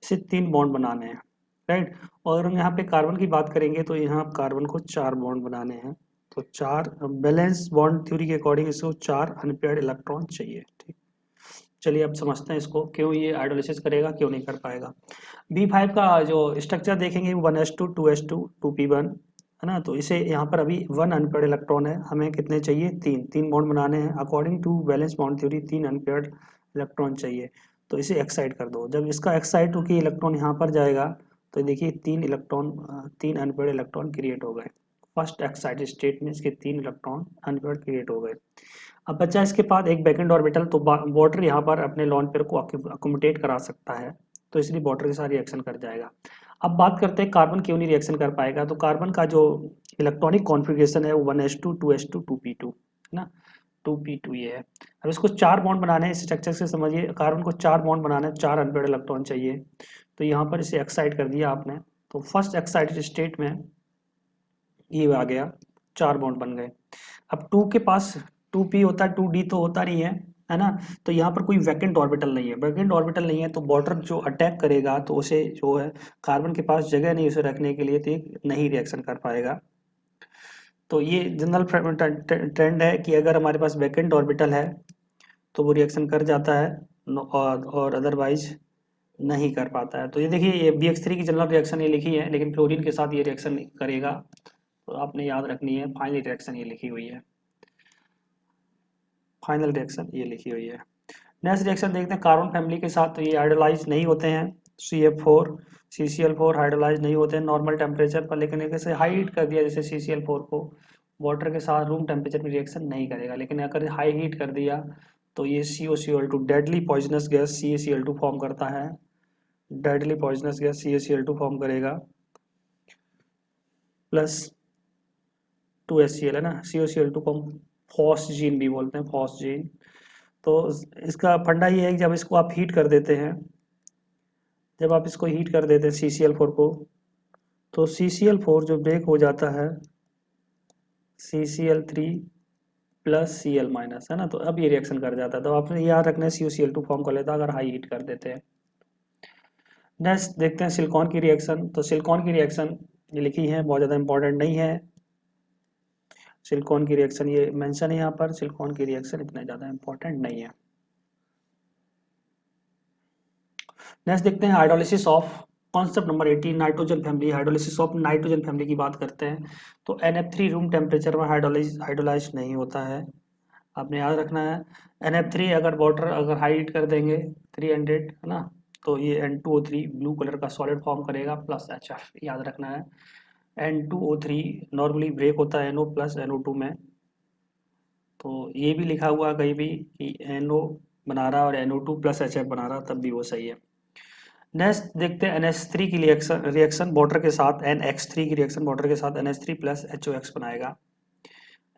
से 3 बॉन्ड बनाने हैं, राइट। और हम यहाँ पे कार्बन की बात करेंगे तो यहाँ कार्बन को 4 बॉन्ड बनाने हैं, तो 4 बैलेंस बॉन्ड थ्योरी के अकॉर्डिंग इसको 4 अनपेयर्ड इलेक्ट्रॉन चाहिए, ठीक। चलिए अब समझते हैं इसको क्यों ये हाइड्रोलिसिस करेगा, क्यों नहीं कर पाएगा। B5 का जो स्ट्रक्चर देखेंगे 1s2 2s2 2p1, है ना। तो इसे यहाँ पर अभी 1 अनपेयर्ड इलेक्ट्रॉन है, हमें कितने चाहिए, 3 बॉन्ड बनाने हैं, according to valence bond theory 3 unpaired electron चाहिए। तो इसे एक्साइड कर दो, जब इसका एक्साइड होकर इलेक्ट्रॉन यहाँ पर जाएगा तो देखिए 3 अनपेयर्ड इलेक्ट्रॉन क्रिएट हो गए। फर्स्ट एक्साइड स्टेट में इसके 3 इलेक्ट्रॉन अनपेयर्ड क्रिएट हो गए। अब बचा इसके पास एक बैकेंड ऑर्बिटल, तो वाटर यहाँ पर अपने लॉन पेयर को अकोमोडेट करा सकता है, तो इसलिए वाटर के साथ रिएक्शन कर जाएगा। अब बात करते हैं कार्बन क्यों नहीं रिएक्शन कर पाएगा। तो कार्बन का जो इलेक्ट्रॉनिक कॉन्फ़िगरेशन है वो 1s2 2s2 2p2, है ना, 2p2 ये है। अब इसको 4 बॉन्ड बनाने हैं, इस स्ट्रक्चर से समझिए कार्बन को 4 बॉन्ड बनाना है, 4 अनपेयर्ड इलेक्ट्रॉन चाहिए, तो यहाँ पर इसे एक्साइड कर दिया आपने, तो फर्स्ट एक्साइटेड स्टेट में ये आ गया, 4 बॉन्ड बन गए। अब 2 के पास 2p होता है, 2d तो होता नहीं है ना। तो यहाँ पर कोई वैकेंट ऑर्बिटल नहीं है, वैकेंट ऑर्बिटल नहीं है तो वाटर जो अटैक करेगा तो उसे जो है कार्बन के पास जगह नहीं उसे रखने के लिए, तो ये नहीं रिएक्शन कर पाएगा। तो ये जनरल ट्रेंड है कि अगर हमारे पास वैकेंट ऑर्बिटल है तो वो रिएक्शन कर जाता है, और अदरवाइज नहीं कर पाता है। तो ये देखिए ये BH3 की जनरल रिएक्शन ये लिखी है, लेकिन क्लोरीन के साथ ये रिएक्शन करेगा, तो आपने याद रखनी है फाइनल रिएक्शन ये लिखी हुई है, फाइनल रिएक्शन ये लिखी हुई है। नेक्स्ट रिएक्शन देखते हैं कार्बन फैमिली के साथ, तो ये आइडलाइज नहीं होते हैं, CF4 CCl4 हाइड्रोलाइज नहीं होते हैं नॉर्मल टेम्परेचर पर, लेकिन अगर से हाई हीट कर दिया जैसे CCl4 को, वाटर के साथ रूम टेम्परेचर में रिएक्शन नहीं करेगा, लेकिन अगर हाई हीट कर दिया तो ये COCl2 deadly poisonous gas CaCl2 form करता है, deadly poisonous gas CaCl2 form करेगा, प्लस 2HCl है ना, COCl2 को हम फॉस्जीन भी बोलते हैं, फॉस्जीन। तो इसका फंडा ये है कि जब इसको आप हीट कर देते हैं, जब आप इसको हीट कर देते हैं CCl4 को, तो CCl4 जो ब्रेक हो जाता है CCl3 प्लस Cl माइनस, है ना, तो अब ये रिएक्शन कर जाता है, तो आपने याद रखना है COCl2 फॉर्म कर लेता है अगर हाई हीट कर देते हैं। नेक्स्ट देखते हैं सिलिकॉन की रिएक्शन। तो सिलिकॉन की रिएक्शन ये लिखी है, बहुत ज़्यादा इंपॉर्टेंट नहीं है। सिलिकॉन की रिएक्शन ये मेंशन है यहाँ पर, सिलिकॉन की रिएक्शन इतना ज़्यादा इंपॉर्टेंट नहीं है। नेक्स्ट देखते हैं hydrolysis of concept number 18 nitrogen family. Hydrolysis of nitrogen family की बात करते हैं तो NF3 रूम टेम्परेचर में हाइड्रोलाइज नहीं होता है, आपने याद रखना है। NF3 अगर वाटर अगर हाई हीट कर देंगे 300 है ना, तो ये N2O3 ब्लू कलर का सॉलिड फॉर्म करेगा प्लस HF, याद रखना है। N2O3 नॉर्मली ब्रेक होता है NO प्लस NO2 में, तो ये भी लिखा हुआ है कहीं भी कि NO बना रहा है और NO2 प्लस HF बना रहा, तब भी वो सही है। नेक्स्ट देखते हैं NH3 की रिएक्शन वाटर के साथ, NX3 की रिएक्शन वाटर के साथ NH3 प्लस HOX बनाएगा।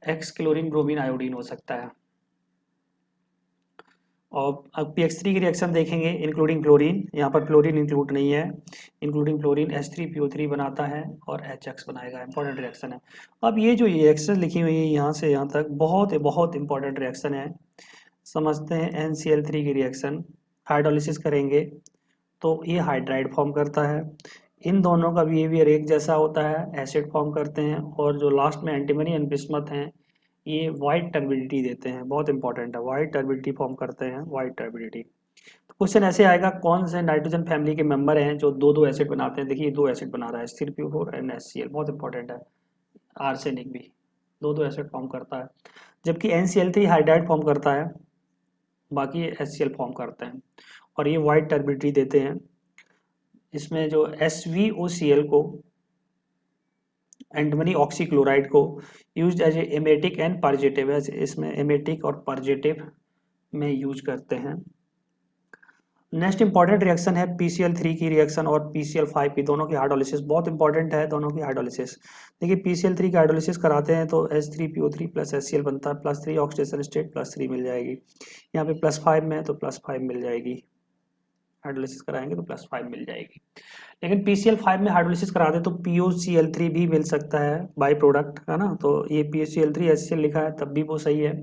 X क्लोरीन ब्रोमीन आयोडीन हो सकता है। और अब PX3 की रिएक्शन देखेंगे इंक्लूडिंग क्लोरीन, यहाँ पर क्लोरीन इंक्लूड नहीं है, इंक्लूडिंग क्लोरीन H3PO3 बनाता है और HX बनाएगा, इंपॉर्टेंट रिएक्शन है। अब ये जो रिएक्शन लिखी हुई है यहाँ से यहाँ तक बहुत बहुत इंपॉर्टेंट रिएक्शन है। समझते हैं NCl3 की रिएक्शन, हाइड्रोलिसिस करेंगे तो ये हाइड्राइड फॉर्म करता है, इन दोनों का बिहेवियर एक जैसा होता है, एसिड फॉर्म करते हैं, और जो लास्ट में एंटीमनी एंड बिस्मथ हैं ये वाइट टर्बिडिटी देते हैं, बहुत इंपॉर्टेंट है, वाइट टर्बिडिटी फॉर्म करते हैं, वाइट टर्बिडिटी। तो क्वेश्चन ऐसे आएगा, कौन से नाइट्रोजन फैमिली के मेंबर हैं जो दो दो एसिड बनाते हैं। देखिए दो एसिड बना रहा है H3PO4 एंड HCl, बहुत इंपॉर्टेंट है। आर्सेनिक भी दो दो एसिड फॉर्म करता है, जबकि NCl3 हाइड्राइड फॉर्म करता है, बाकी HCl फॉर्म करते हैं, और ये वाइट टर्बिडिटी देते हैं। इसमें जो SVOCl को, एंटीमनी ऑक्सीक्लोराइड को used as a emetic and purgative है, इसमें एमेटिक और पर्जेटिव में यूज करते हैं। नेक्स्ट इंपॉर्टेंट रिएक्शन है PCl3 की रिएक्शन और PCl5 की, दोनों की हाइड्रोलिसिस बहुत इंपॉर्टेंट है, दोनों की हाइड्रोलिसिस। देखिए PCl3 की हाइड्रोलिसिस कराते हैं तो H3PO3 प्लस HCl बनता है, +3 ऑक्सीडेशन स्टेट +3 मिल जाएगी, यहाँ पे +5 में है तो +5 मिल जाएगी, हाइड्रोलिसिस कराएंगे तो +5 मिल जाएगी। लेकिन PCl5 में हाइड्रोलिसिस कराते तो POCl3 भी मिल सकता है बाई प्रोडक्ट, है ना, तो ये PCl3 HCl लिखा है तब भी वो सही है।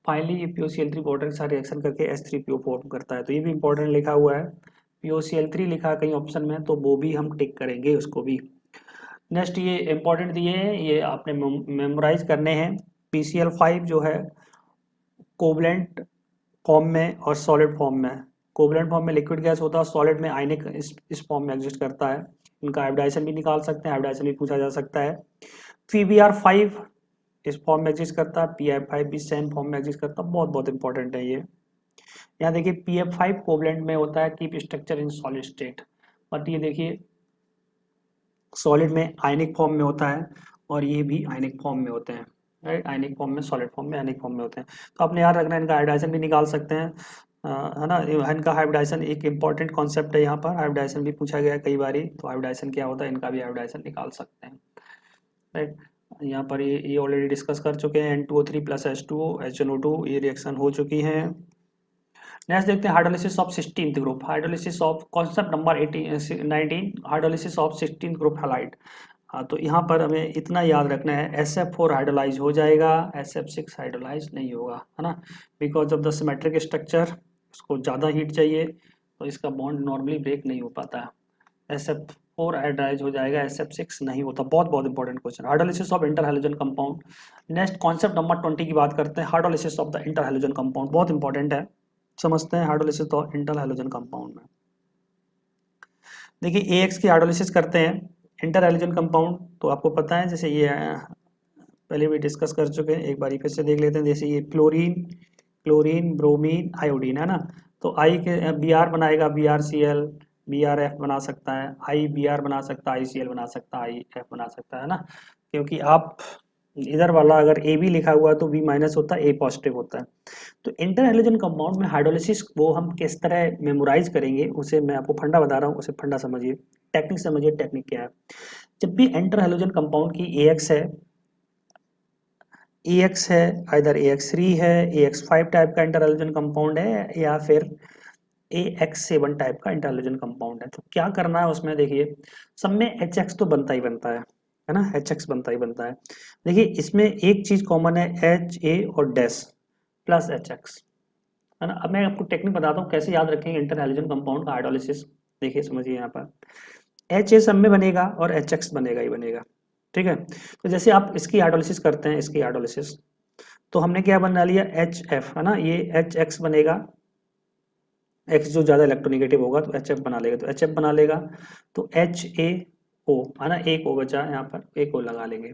फाइनली ये POCl3 वाटर के साथ रिएक्शन करके H3PO फॉर्म करता है, तो ये भी इंपॉर्टेंट लिखा हुआ है। POCl3 लिखा है कहीं ऑप्शन में तो वो भी हम टिक करेंगे उसको भी। नेक्स्ट ये इंपॉर्टेंट दिए हैं, ये आपने मेमोराइज करने हैं। PCl5 जो है कोवलेंट फॉर्म में और सॉलिड फॉर्म में, कोवलेंट फॉर्म में लिक्विड गैस होता है, सॉलिड में आयनिक इस फॉर्म में एग्जिस्ट करता है। इनका हाइब्रिडाइजेशन भी निकाल सकते हैं, हाइब्रिडाइजेशन भी पूछा जा सकता है। PBr5 इस फॉर्म में एग्जिस्ट करता है, PF5 भी सेम फॉर्म में एग्जिस्ट करता है, बहुत बहुत इंपॉर्टेंट है ये। यहाँ देखिए PF5 कोवलेंट में होता है keep structure in solid state, but ये देखिए सॉलिड में आयनिक फॉर्म में होता है और ये भी आयनिक फॉर्म में होते हैं, राइट, आयनिक फॉर्म में, सॉलिड फॉर्म में, आयनिक फॉर्म में होते हैं। तो आपने याद रखना है, इनका हाइब्रिडाइजेशन भी निकाल सकते हैं, है ना, इनका हाइब्रिडाइजेशन एक इंपॉर्टेंट कॉन्सेप्ट है, यहाँ पर हाइब्रिडाइजेशन भी पूछा गया है कई बार, तो हाइब्रिडाइजेशन क्या होता है, इनका भी हाइब्रिडाइजेशन निकाल सकते हैं, राइट। यहाँ पर ये ऑलरेडी डिस्कस कर चुके हैं, N2O3 प्लस H2O HNO2 ये रिएक्शन हो चुकी हैं। नेक्स्ट देखते हैं hydrolysis of 16th group, hydrolysis of concept number 19 hydrolysis of 16th group halide. हाँ, तो यहाँ पर हमें इतना याद रखना है, SF4 हाइड्रोलाइज हो जाएगा, SF6 हाइड्रोलाइज नहीं होगा, है ना, because of the symmetric structure, उसको ज़्यादा हीट चाहिए तो इसका बॉन्ड नॉर्मली ब्रेक नहीं हो पाता है। SF4 हाइड्रोलाइज हो जाएगा, SF6 नहीं होता, बहुत बहुत important question. Hydrolysis of inter halogen compound. Next concept number 20 की बात करते हैं, hydrolysis of the inter halogen compound, बहुत इंपॉर्टेंट है, समझते हैं hydrolysis of inter halogen compound में। देखिए AX की हाइड्रोलिसिस करते हैं इंटर हैलोजन कंपाउंड, तो आपको पता है जैसे ये पहले भी डिस्कस कर चुके हैं, एक बार फिर से देख लेते हैं। जैसे ये क्लोरीन, क्लोरीन ब्रोमीन आयोडीन, है ना, तो आई के Br बनाएगा BrCl, BRF बना सकता है, IBR बना सकता है, ICL बना सकता है, IF बना सकता है ना, क्योंकि आप इधर वाला अगर A भी लिखा हुआ है तो B माइनस होता है, A पॉजिटिव होता है। तो इंटर हैलोजन कंपाउंड में हाइड्रोलिसिस वो हम किस तरह मेमोराइज करेंगे, उसे मैं आपको फंडा बता रहा हूँ, उसे फंडा समझिए, टेक्निक समझिए, टेक्निक क्या है। जब भी इंटर हैलोजन कंपाउंड की AX है, AX है, इधर AX3 है, AX5 टाइप का इंटर हैलोजन कंपाउंड है, या फिर AX7 टाइप का इंटर हैलोजन कंपाउंड है, तो क्या करना है उसमें, देखिए सब में HX तो बनता ही बनता है ना, HX बनता ही बनता है। देखिए इसमें एक चीज कॉमन है, HA और डैश प्लस HX, है ना। अब मैं आपको टेक्निक बताता हूँ कैसे याद रखेंगे इंटर हैलोजन कंपाउंड का हाइड्रोलिसिस। देखिए समझिए, यहाँ पर HA सब में बनेगा और HX बनेगा ही बनेगा, ठीक है। तो जैसे आप इसकी हाइड्रोलिसिस करते हैं, इसकी हाइड्रोलिसिस, तो हमने क्या बना लिया, HF, है ना, ये HX बनेगा, X जो ज्यादा इलेक्ट्रोनेगेटिव होगा तो HF बना लेगा, तो HF बना लेगा, तो HAO, है ना, एक O बचा, यहाँ पर एक O लगा लेंगे।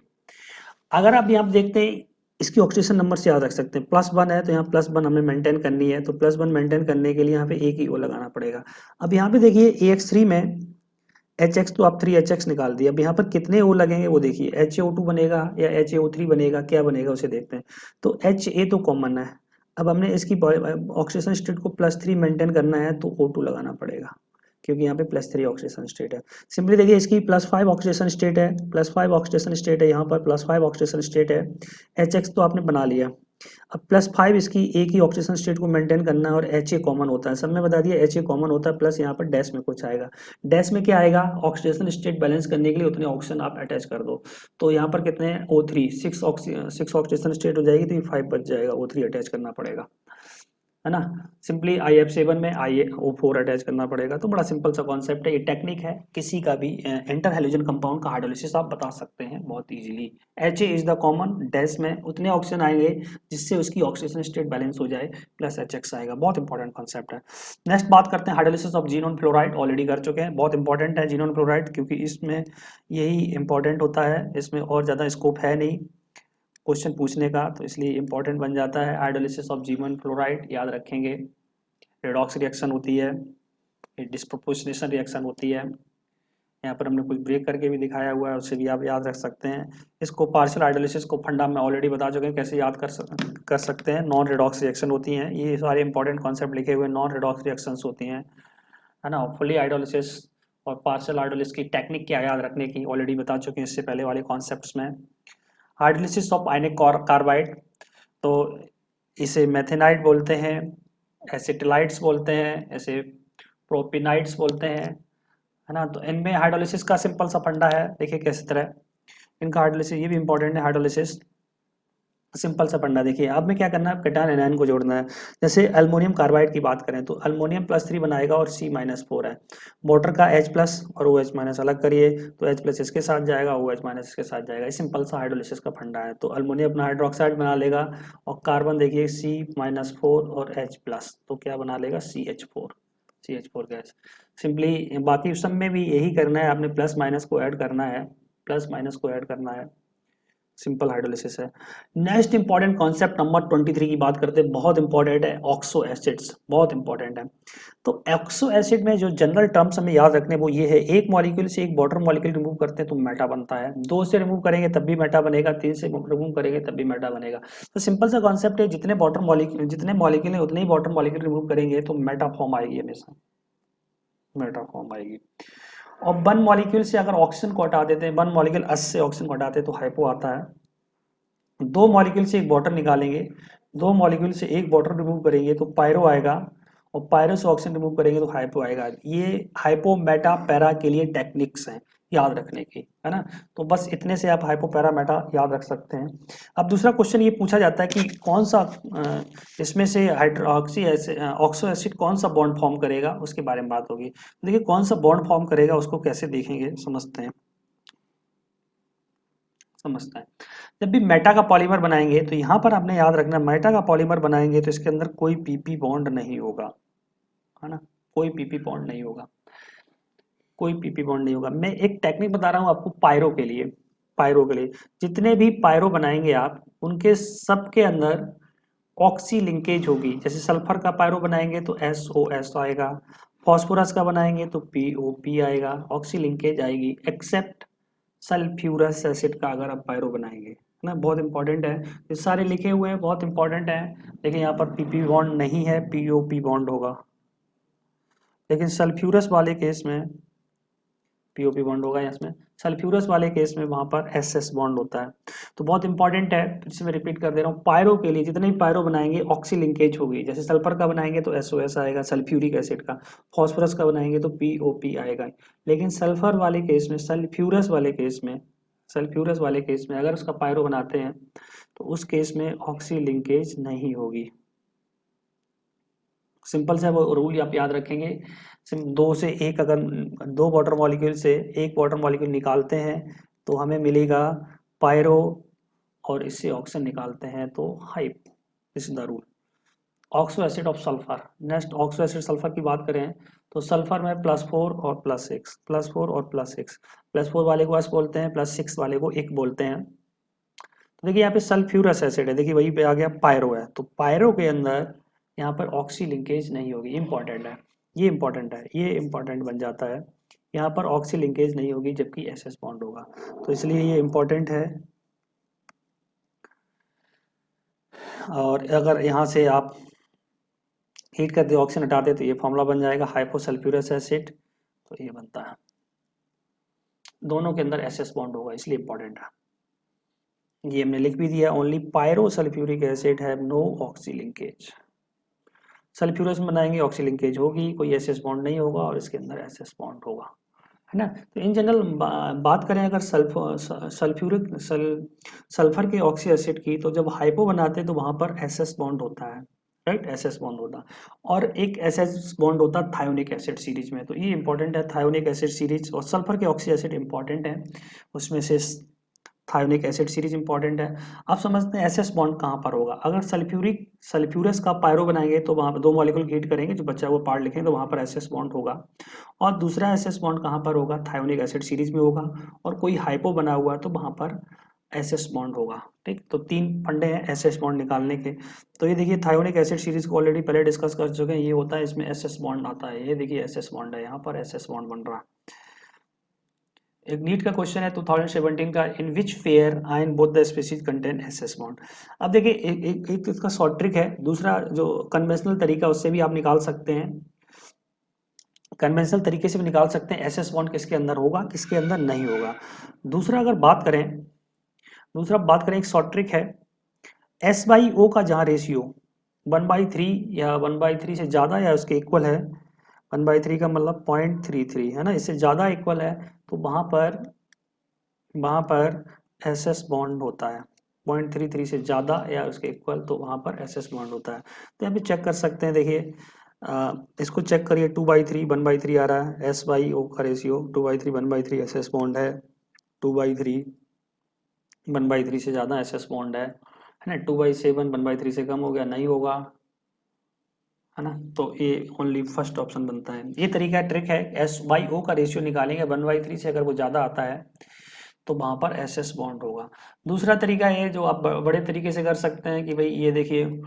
अगर आप यहाँ देखते हैं, इसकी ऑक्सीजन नंबर से याद रख सकते हैं, +1 है तो यहाँ +1 हमें मेंटेन करनी है, तो +1 मेंटेन करने के लिए यहाँ पे एक ही O लगाना पड़ेगा। अब यहाँ पे देखिए AX3 में HX तो आप 3HX निकाल दिया, अब यहाँ पर कितने O लगेंगे वो देखिए, HAO2 बनेगा या HAO3 बनेगा, क्या बनेगा उसे देखते हैं। तो HA तो कॉमन है, अब हमने इसकी ऑक्सीजन स्टेट को +3 मेंटेन करना है तो O2 लगाना पड़ेगा, क्योंकि यहाँ पे +3 ऑक्सीजन स्टेट है। सिंपली देखिए इसकी +5 ऑक्सीजन स्टेट है, +5 ऑक्सीजन स्टेट है, यहाँ पर +5 ऑक्सीजन स्टेट है, HX तो आपने बना लिया। अब +5 इसकी एक ही ऑक्सीजन स्टेट को मेंटेन करना है और HA कॉमन होता है, सब में बता दिया HA कॉमन होता है, प्लस यहाँ पर डैश में कुछ आएगा। डैश में क्या आएगा, ऑक्सीडेशन स्टेट बैलेंस करने के लिए उतने ऑक्सीजन आप अटैच कर दो, तो यहाँ पर कितने हैं, O3, 6 ऑक्सीजन स्टेट हो जाएगी, तो ये 5 बच जाएगा, O3 अटैच करना पड़ेगा, है ना। सिंपली IF7 में IaO4 अटैच करना पड़ेगा। तो बड़ा सिंपल सा कॉन्सेप्ट है, ये टेक्निक है, किसी का भी इंटर हैलोजन कंपाउंड का हाइड्रोलिसिस आप बता सकते हैं बहुत easily. HA is the common, dash में उतने ऑक्सीजन आएंगे जिससे उसकी ऑक्सीजन स्टेट बैलेंस हो जाए, प्लस HX आएगा, बहुत इंपॉर्टेंट कॉन्सेप्ट है। नेक्स्ट बात करते हैं hydrolysis of xenon fluoride, already कर चुके हैं, बहुत इंपॉर्टेंट है जीनोन फ्लोराइड, क्योंकि इसमें यही इंपॉर्टेंट होता है, इसमें और ज़्यादा स्कोप है नहीं क्वेश्चन पूछने का, तो इसलिए इंपॉर्टेंट बन जाता है। हाइड्रोलिसिस ऑफ जीनोन फ्लोराइड याद रखेंगे, रेडॉक्स रिएक्शन होती है, डिस्प्रोपोर्शनेशन रिएक्शन होती है, यहाँ पर हमने कुछ ब्रेक करके भी दिखाया हुआ है, उससे भी आप याद रख सकते हैं। इसको पार्शियल हाइड्रोलिसिस को फंडा में ऑलरेडी बता चुके हैं कैसे याद कर सकते हैं। नॉन रेडॉक्स रिएक्शन होती हैं, ये सारे इंपॉर्टेंट कॉन्सेप्ट लिखे हुए नॉन रेडॉक्स रिएक्शंस होती हैं, है ना। फुली हाइड्रोलिसिस और पार्शियल हाइड्रोलिसिस की टेक्निक क्या याद रखने की ऑलरेडी बता चुके हैं इससे पहले वाले कॉन्सेप्ट्स में। हाइड्रोलिसिस ऑफ आयनिक कार्बाइड, तो इसे मेथेनाइट बोलते हैं, एसिटिलाइट्स बोलते हैं, ऐसे प्रोपिनाइट्स बोलते हैं, है ना। तो इनमें हाइड्रोलिसिस का सिंपल सा फंडा है, देखिए किस तरह इनका हाइड्रोलिसिस, ये भी इंपॉर्टेंट है हाइड्रोलिसिस, सिंपल सा फंडा देखिए। अब में क्या करना है, कैटायन एनायन को जोड़ना है। जैसे अल्मोनियम कार्बाइड की बात करें तो अल्मोनियम +3 बनाएगा और C-4 है, वाटर का H+ और OH- अलग करिए, तो H+ इसके साथ जाएगा, OH- इसके साथ जाएगा, ये सिंपल सा हाइड्रोलिसिस का फंडा है। तो अल्मोनियम अपना हाइड्रोक्साइड बना लेगा और कार्बन देखिए C-4 और H+, तो क्या बना लेगा, CH4 गैस। सिंपली बाकी सब में भी यही करना है, आपने प्लस माइनस को ऐड करना है, प्लस माइनस को ऐड करना है, सिंपल हाइड्रोलिसिस है। नेक्स्ट इंपॉर्टेंट कॉन्सेप्ट नंबर 23 की बात करते हैं, बहुत इंपॉर्टेंट है, ऑक्सो एसिड्स, बहुत इंपॉर्टेंट है। तो ऑक्सो एसिड में जो जनरल टर्म्स हमें याद रखने वो ये है, एक मॉलिक्यूल से एक वाटर मॉलिक्यूल रिमूव करते हैं तो मेटा बनता है, 2 से रिमूव करेंगे तब भी मेटा बनेगा, 3 से रिमूव करेंगे तब भी मेटा बनेगा। तो सिंपल सा कॉन्सेप्ट है, जितने मॉलिक्यूल है उतने ही वाटर मॉलिक्यूल रिमूव करेंगे तो मेटा फॉर्म आएगी, हमेशा मेटा फॉर्म आएगी। और वन मॉलिक्यूल से अगर ऑक्सीजन को हटा देते हैं, वन मॉलिक्यूल अस से ऑक्सीजन को हटाते हैं तो हाइपो आता है। दो मॉलिक्यूल से एक वाटर निकालेंगे, दो मॉलिक्यूल से एक वाटर रिमूव करेंगे तो पायरो आएगा, और पायरो से ऑक्सीजन रिमूव करेंगे तो हाइपो आएगा। ये हाइपो मेटा पैरा के लिए टेक्निक्स हैं याद रखने की, है ना। तो बस इतने से आप हाइपो पैरा मेटा याद रख सकते हैं। अब दूसरा क्वेश्चन ये पूछा जाता है कि कौन सा इसमें से ऑक्सो एसिड कौन सा बॉन्ड फॉर्म करेगा, उसके बारे में बात होगी। देखिए कौन सा बॉन्ड फॉर्म करेगा उसको कैसे देखेंगे, समझते हैं। जब भी मेटा का पॉलीमर बनाएंगे तो यहाँ पर आपने याद रखना, मेटा का पॉलीमर बनाएंगे तो इसके अंदर कोई पीपी बॉन्ड नहीं होगा, है ना, कोई पीपी बॉन्ड नहीं होगा, कोई पीपी बॉन्ड नहीं होगा। मैं एक टेक्निक बता रहा हूँ आपको पायरो के लिए, जितने भी पायरो बनाएंगे आप उनके सबके अंदर ऑक्सी लिंकेज होगी। जैसे सल्फर का पायरो बनाएंगे तो SOS आएगा, फॉस्फोरस का बनाएंगे तो POP आएगा, ऑक्सी लिंकेज आएगी, एक्सेप्ट सल्फ्यूरस एसिड का अगर आप पायरो बनाएंगे, है ना, बहुत इंपॉर्टेंट है। ये सारे लिखे हुए हैं, बहुत इंपॉर्टेंट है। लेकिन यहाँ पर PP बॉन्ड नहीं है, POP बॉन्ड होगा। लेकिन सल्फ्यूरस वाले केस में POP बॉन्ड होगा, इसमें सल्फ्यूरस वाले केस में वहां पर SS बॉन्ड होता है। तो बहुत इंपॉर्टेंट है, फिर से मैं रिपीट कर दे रहा हूँ, पायरो के लिए जितने भी पायरो बनाएंगे ऑक्सी लिंकेज होगी। जैसे सल्फर का बनाएंगे तो SOS आएगा सल्फ्यूरिक एसिड का, फॉस्फोरस का बनाएंगे तो POP आएगा। लेकिन सल्फर वाले केस में, सल्फ्यूरस वाले केस में अगर उसका पायरो बनाते हैं तो उस केस में ऑक्सी लिंकेज नहीं होगी। सिंपल सा वो रूल आप याद रखेंगे। दो से एक, अगर दो वाटर मॉलिक्यूल से एक वाटर मॉलिक्यूल निकालते हैं तो हमें मिलेगा पायरो, और इससे ऑक्सीजन निकालते हैं तो hype. This is the rule. Oxo acid of sulphur, next oxo acid sulphur की बात करें तो सल्फर में +4 और +6, +4 और +6, +4 वाले को S बोलते हैं, +6 वाले को एक बोलते हैं। तो देखिए यहाँ पे सल्फ्यूरस एसिड है, देखिए वहीं पे आ गया पायरो है, तो पायरो के अंदर यहाँ पर ऑक्सी लिंकेज नहीं होगी। इंपॉर्टेंट है, ये इंपॉर्टेंट है, ये इंपॉर्टेंट बन जाता है। यहाँ पर ऑक्सी लिंकेज नहीं होगी जबकि SS बॉन्ड होगा, तो इसलिए ये इंपॉर्टेंट है। और अगर यहाँ से आप हीट करते ऑक्सीजन हटाते तो ये फॉर्मूला बन जाएगा हाइपोसल्फ्यूरस एसिड, तो ये बनता है। दोनों के अंदर SS बॉन्ड होगा, इसलिए इंपॉर्टेंट है। ये हमने लिख भी दिया, only pyrosulphuric acid have no oxy linkage. Sulphurous में बनाएंगे ऑक्सी लिंकेज होगी, कोई SS बॉन्ड नहीं होगा और इसके अंदर SS बॉन्ड होगा, है ना। तो इन जनरल बात करें अगर सल्फर के ऑक्सी एसिड की, तो जब हाइपो बनाते हैं तो वहां पर SS बॉन्ड होता है, राइट, SS बॉन्ड होता है। और एक SS बॉन्ड होता है थायोनिक एसिड सीरीज में, तो ये इंपॉर्टेंट है, थायोनिक एसिड सीरीज। और सल्फर के ऑक्सी एसिड इंपॉर्टेंट है, उसमें से थायोनिक एसिड सीरीज इंपॉर्टेंट है। अब समझते हैं SS बॉन्ड कहाँ पर होगा। अगर सल्फ्यूरस का पायरो बनाएंगे तो वहां पर दो मॉलिक्यूल हीट करेंगे, जो बच्चा वो पार्ट लिखेंगे, तो वहां पर SS बॉन्ड होगा। और दूसरा SS बॉन्ड कहाँ पर होगा, थायोनिक एसिड सीरीज में होगा। और कोई हाइपो बना हुआ है तो वहां पर SS बॉन्ड होगा। ठीक, तो तीन फंडे हैं SS बॉन्ड निकालने के। तो ये देखिए थायोनिक एसिड सीरीज को ऑलरेडी पहले डिस्कस कर चुके हैं, ये होता है, इसमें SS बॉन्ड आता है, ये देखिए SS बॉन्ड है, यहाँ पर SS बॉन्ड बन रहा है। एक नीट का क्वेश्चन है 2017 का, in which pair ion both the species contain SS bond. अब देखिए एक तो इसका शॉर्ट ट्रिक है, दूसरा जो कन्वेंशनल तरीका उससे भी आप निकाल सकते हैं। कन्वेंशनल तरीके से भी निकाल सकते हैं SS बॉन्ड किसके अंदर होगा, किसके अंदर नहीं होगा। दूसरा अगर बात करें एक शॉर्ट ट्रिक है, S/O का जहाँ रेशियो 1/3 या 1/3 से ज़्यादा या उसके इक्वल है, 1/3 का मतलब 0.33 है ना, इससे ज़्यादा इक्वल है, तो वहाँ पर SS बॉन्ड होता है। 0.33 से ज़्यादा या उसके इक्वल, तो वहाँ पर SS बॉन्ड होता है। तो यहाँ पे चेक कर सकते हैं, देखिए इसको चेक करिए, 2/3 1/3 आ रहा है, S/O का रेशियो 2/3 1/3 SS बॉन्ड है, 2/3 1/3 से ज़्यादा SS बॉन्ड है ना, 2/7 1/3 से कम हो गया, नहीं होगा, है ना। तो ये ओनली फर्स्ट ऑप्शन बनता है। ये तरीका ट्रिक है, S/O का रेशियो निकालेंगे, 1/3 से अगर वो ज़्यादा आता है तो वहां पर SS बॉन्ड होगा। दूसरा तरीका है जो आप बड़े तरीके से कर सकते हैं कि भाई ये देखिए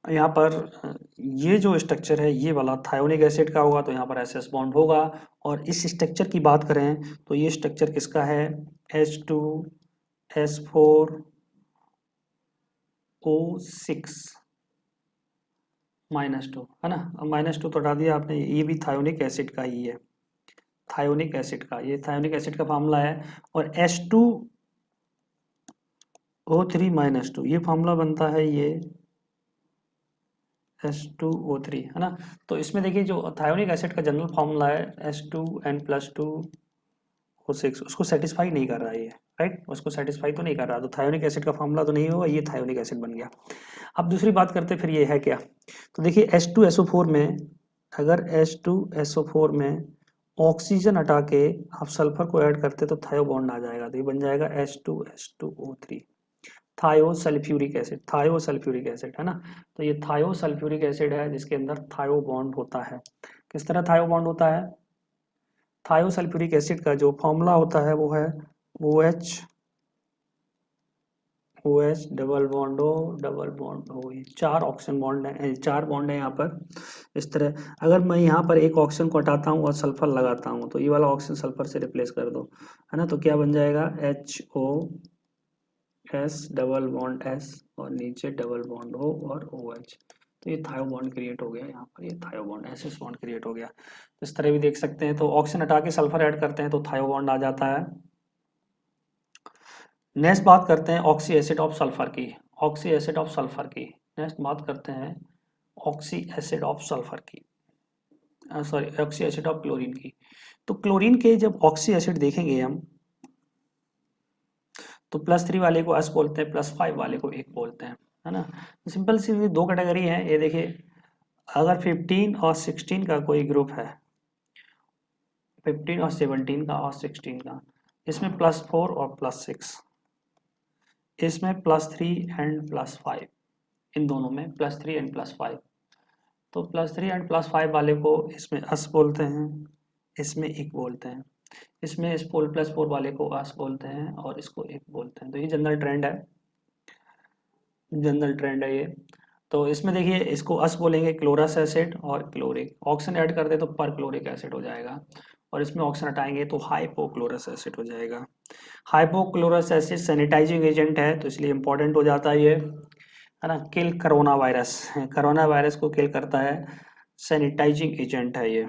यहाँ पर ये जो स्ट्रक्चर है ये वाला थायोनिक एसिड का होगा, तो यहाँ पर SS बॉन्ड होगा। और इस स्ट्रक्चर की बात करें तो ये स्ट्रक्चर किसका है, H2S4O6 -2, है ना। -2 तो हटा दिया आपने, ये भी थायोनिक एसिड का ही है, थायोनिक एसिड का, ये थायोनिक एसिड का फार्मूला है। और H2O3 -2 ये फार्मूला बनता है, ये H2O3, है ना। तो इसमें देखिए जो थायोनिक एसिड का जनरल फार्मूला है H2N+2O6, उसको सेटिस्फाई नहीं कर रहा है ये, राइट, उसको सेटिस्फाई तो नहीं कर रहा, तो थायोनिक एसिड का फार्मूला तो नहीं होगा, ये थायोनिक एसिड बन गया। अब दूसरी बात करते फिर ये है क्या, तो देखिए H2SO4 में, अगर H2SO4 में ऑक्सीजन हटा के आप सल्फर को ऐड करते तो थायो बॉन्ड आ जाएगा, तो ये बन जाएगा H2H2O3, थायोसल्फ्यूरिक एसिड, है ना। तो ये थायोसल्फ्यूरिक एसिड है जिसके अंदर थायो बॉन्ड होता है। किस तरह थायो बॉन्ड होता है, थायोसल्फ्यूरिक एसिड का जो फॉर्मूला होता है वो है OH O H double bond O double bond O, ये 4 ऑक्सीजन बॉन्ड है, 4 बॉन्ड है यहाँ पर। इस तरह अगर मैं यहाँ पर एक ऑक्सीजन को हटाता हूँ और सल्फर लगाता हूँ तो ये वाला ऑक्सीजन सल्फर से रिप्लेस कर दो, है ना, तो क्या बन जाएगा HO S double bond S और नीचे डबल बॉन्ड O और OH। तो ये थायो बॉन्ड क्रिएट हो गया यहाँ पर, ये थायो बॉन्ड एसएस बॉन्ड क्रिएट हो गया। तो इस तरह भी देख सकते हैं। तो ऑक्सीजन हटा के सल्फर ऐड करते हैं तो थायो बॉन्ड आ जाता है। नेक्स्ट बात करते हैं ऑक्सी एसिड ऑफ सल्फर की। ऑक्सी एसिड ऑफ सल्फर की नेक्स्ट बात करते हैं ऑक्सी एसिड ऑफ सल्फर की, sorry oxy acid of chlorine की। तो क्लोरीन के जब ऑक्सी एसिड देखेंगे हम तो +3 वाले को एस बोलते हैं, +5 वाले को एक बोलते हैं, है ना। सिंपल सी दो कैटेगरी है ये देखिए। अगर 15 और 16 का कोई ग्रुप है, 15 और 17 का और 16 का, इसमें +4 और +6, इसमें +3 एंड +5, इन दोनों में +3 एंड +5। तो +3 एंड +5 वाले को इसमें अस बोलते हैं, इसमें एक बोलते हैं, इसमें इस पोल +4 वाले को अस बोलते हैं और इसको एक बोलते हैं। तो ये जनरल ट्रेंड है, जनरल ट्रेंड है ये। तो इसमें देखिए इसको अस बोलेंगे क्लोरस एसिड और क्लोरिक, ऑक्सीजन ऐड कर दे तो पर क्लोरिक एसिड हो जाएगा, और इसमें ऑक्सीजन हटाएंगे तो हाइपोक्लोरस एसिड हो जाएगा। हाइपोक्लोरस एसिड सैनिटाइजिंग एजेंट है तो इसलिए इंपॉर्टेंट हो जाता है ये, है ना। Kill corona virus, corona virus को किल करता है, सैनिटाइजिंग एजेंट है ये।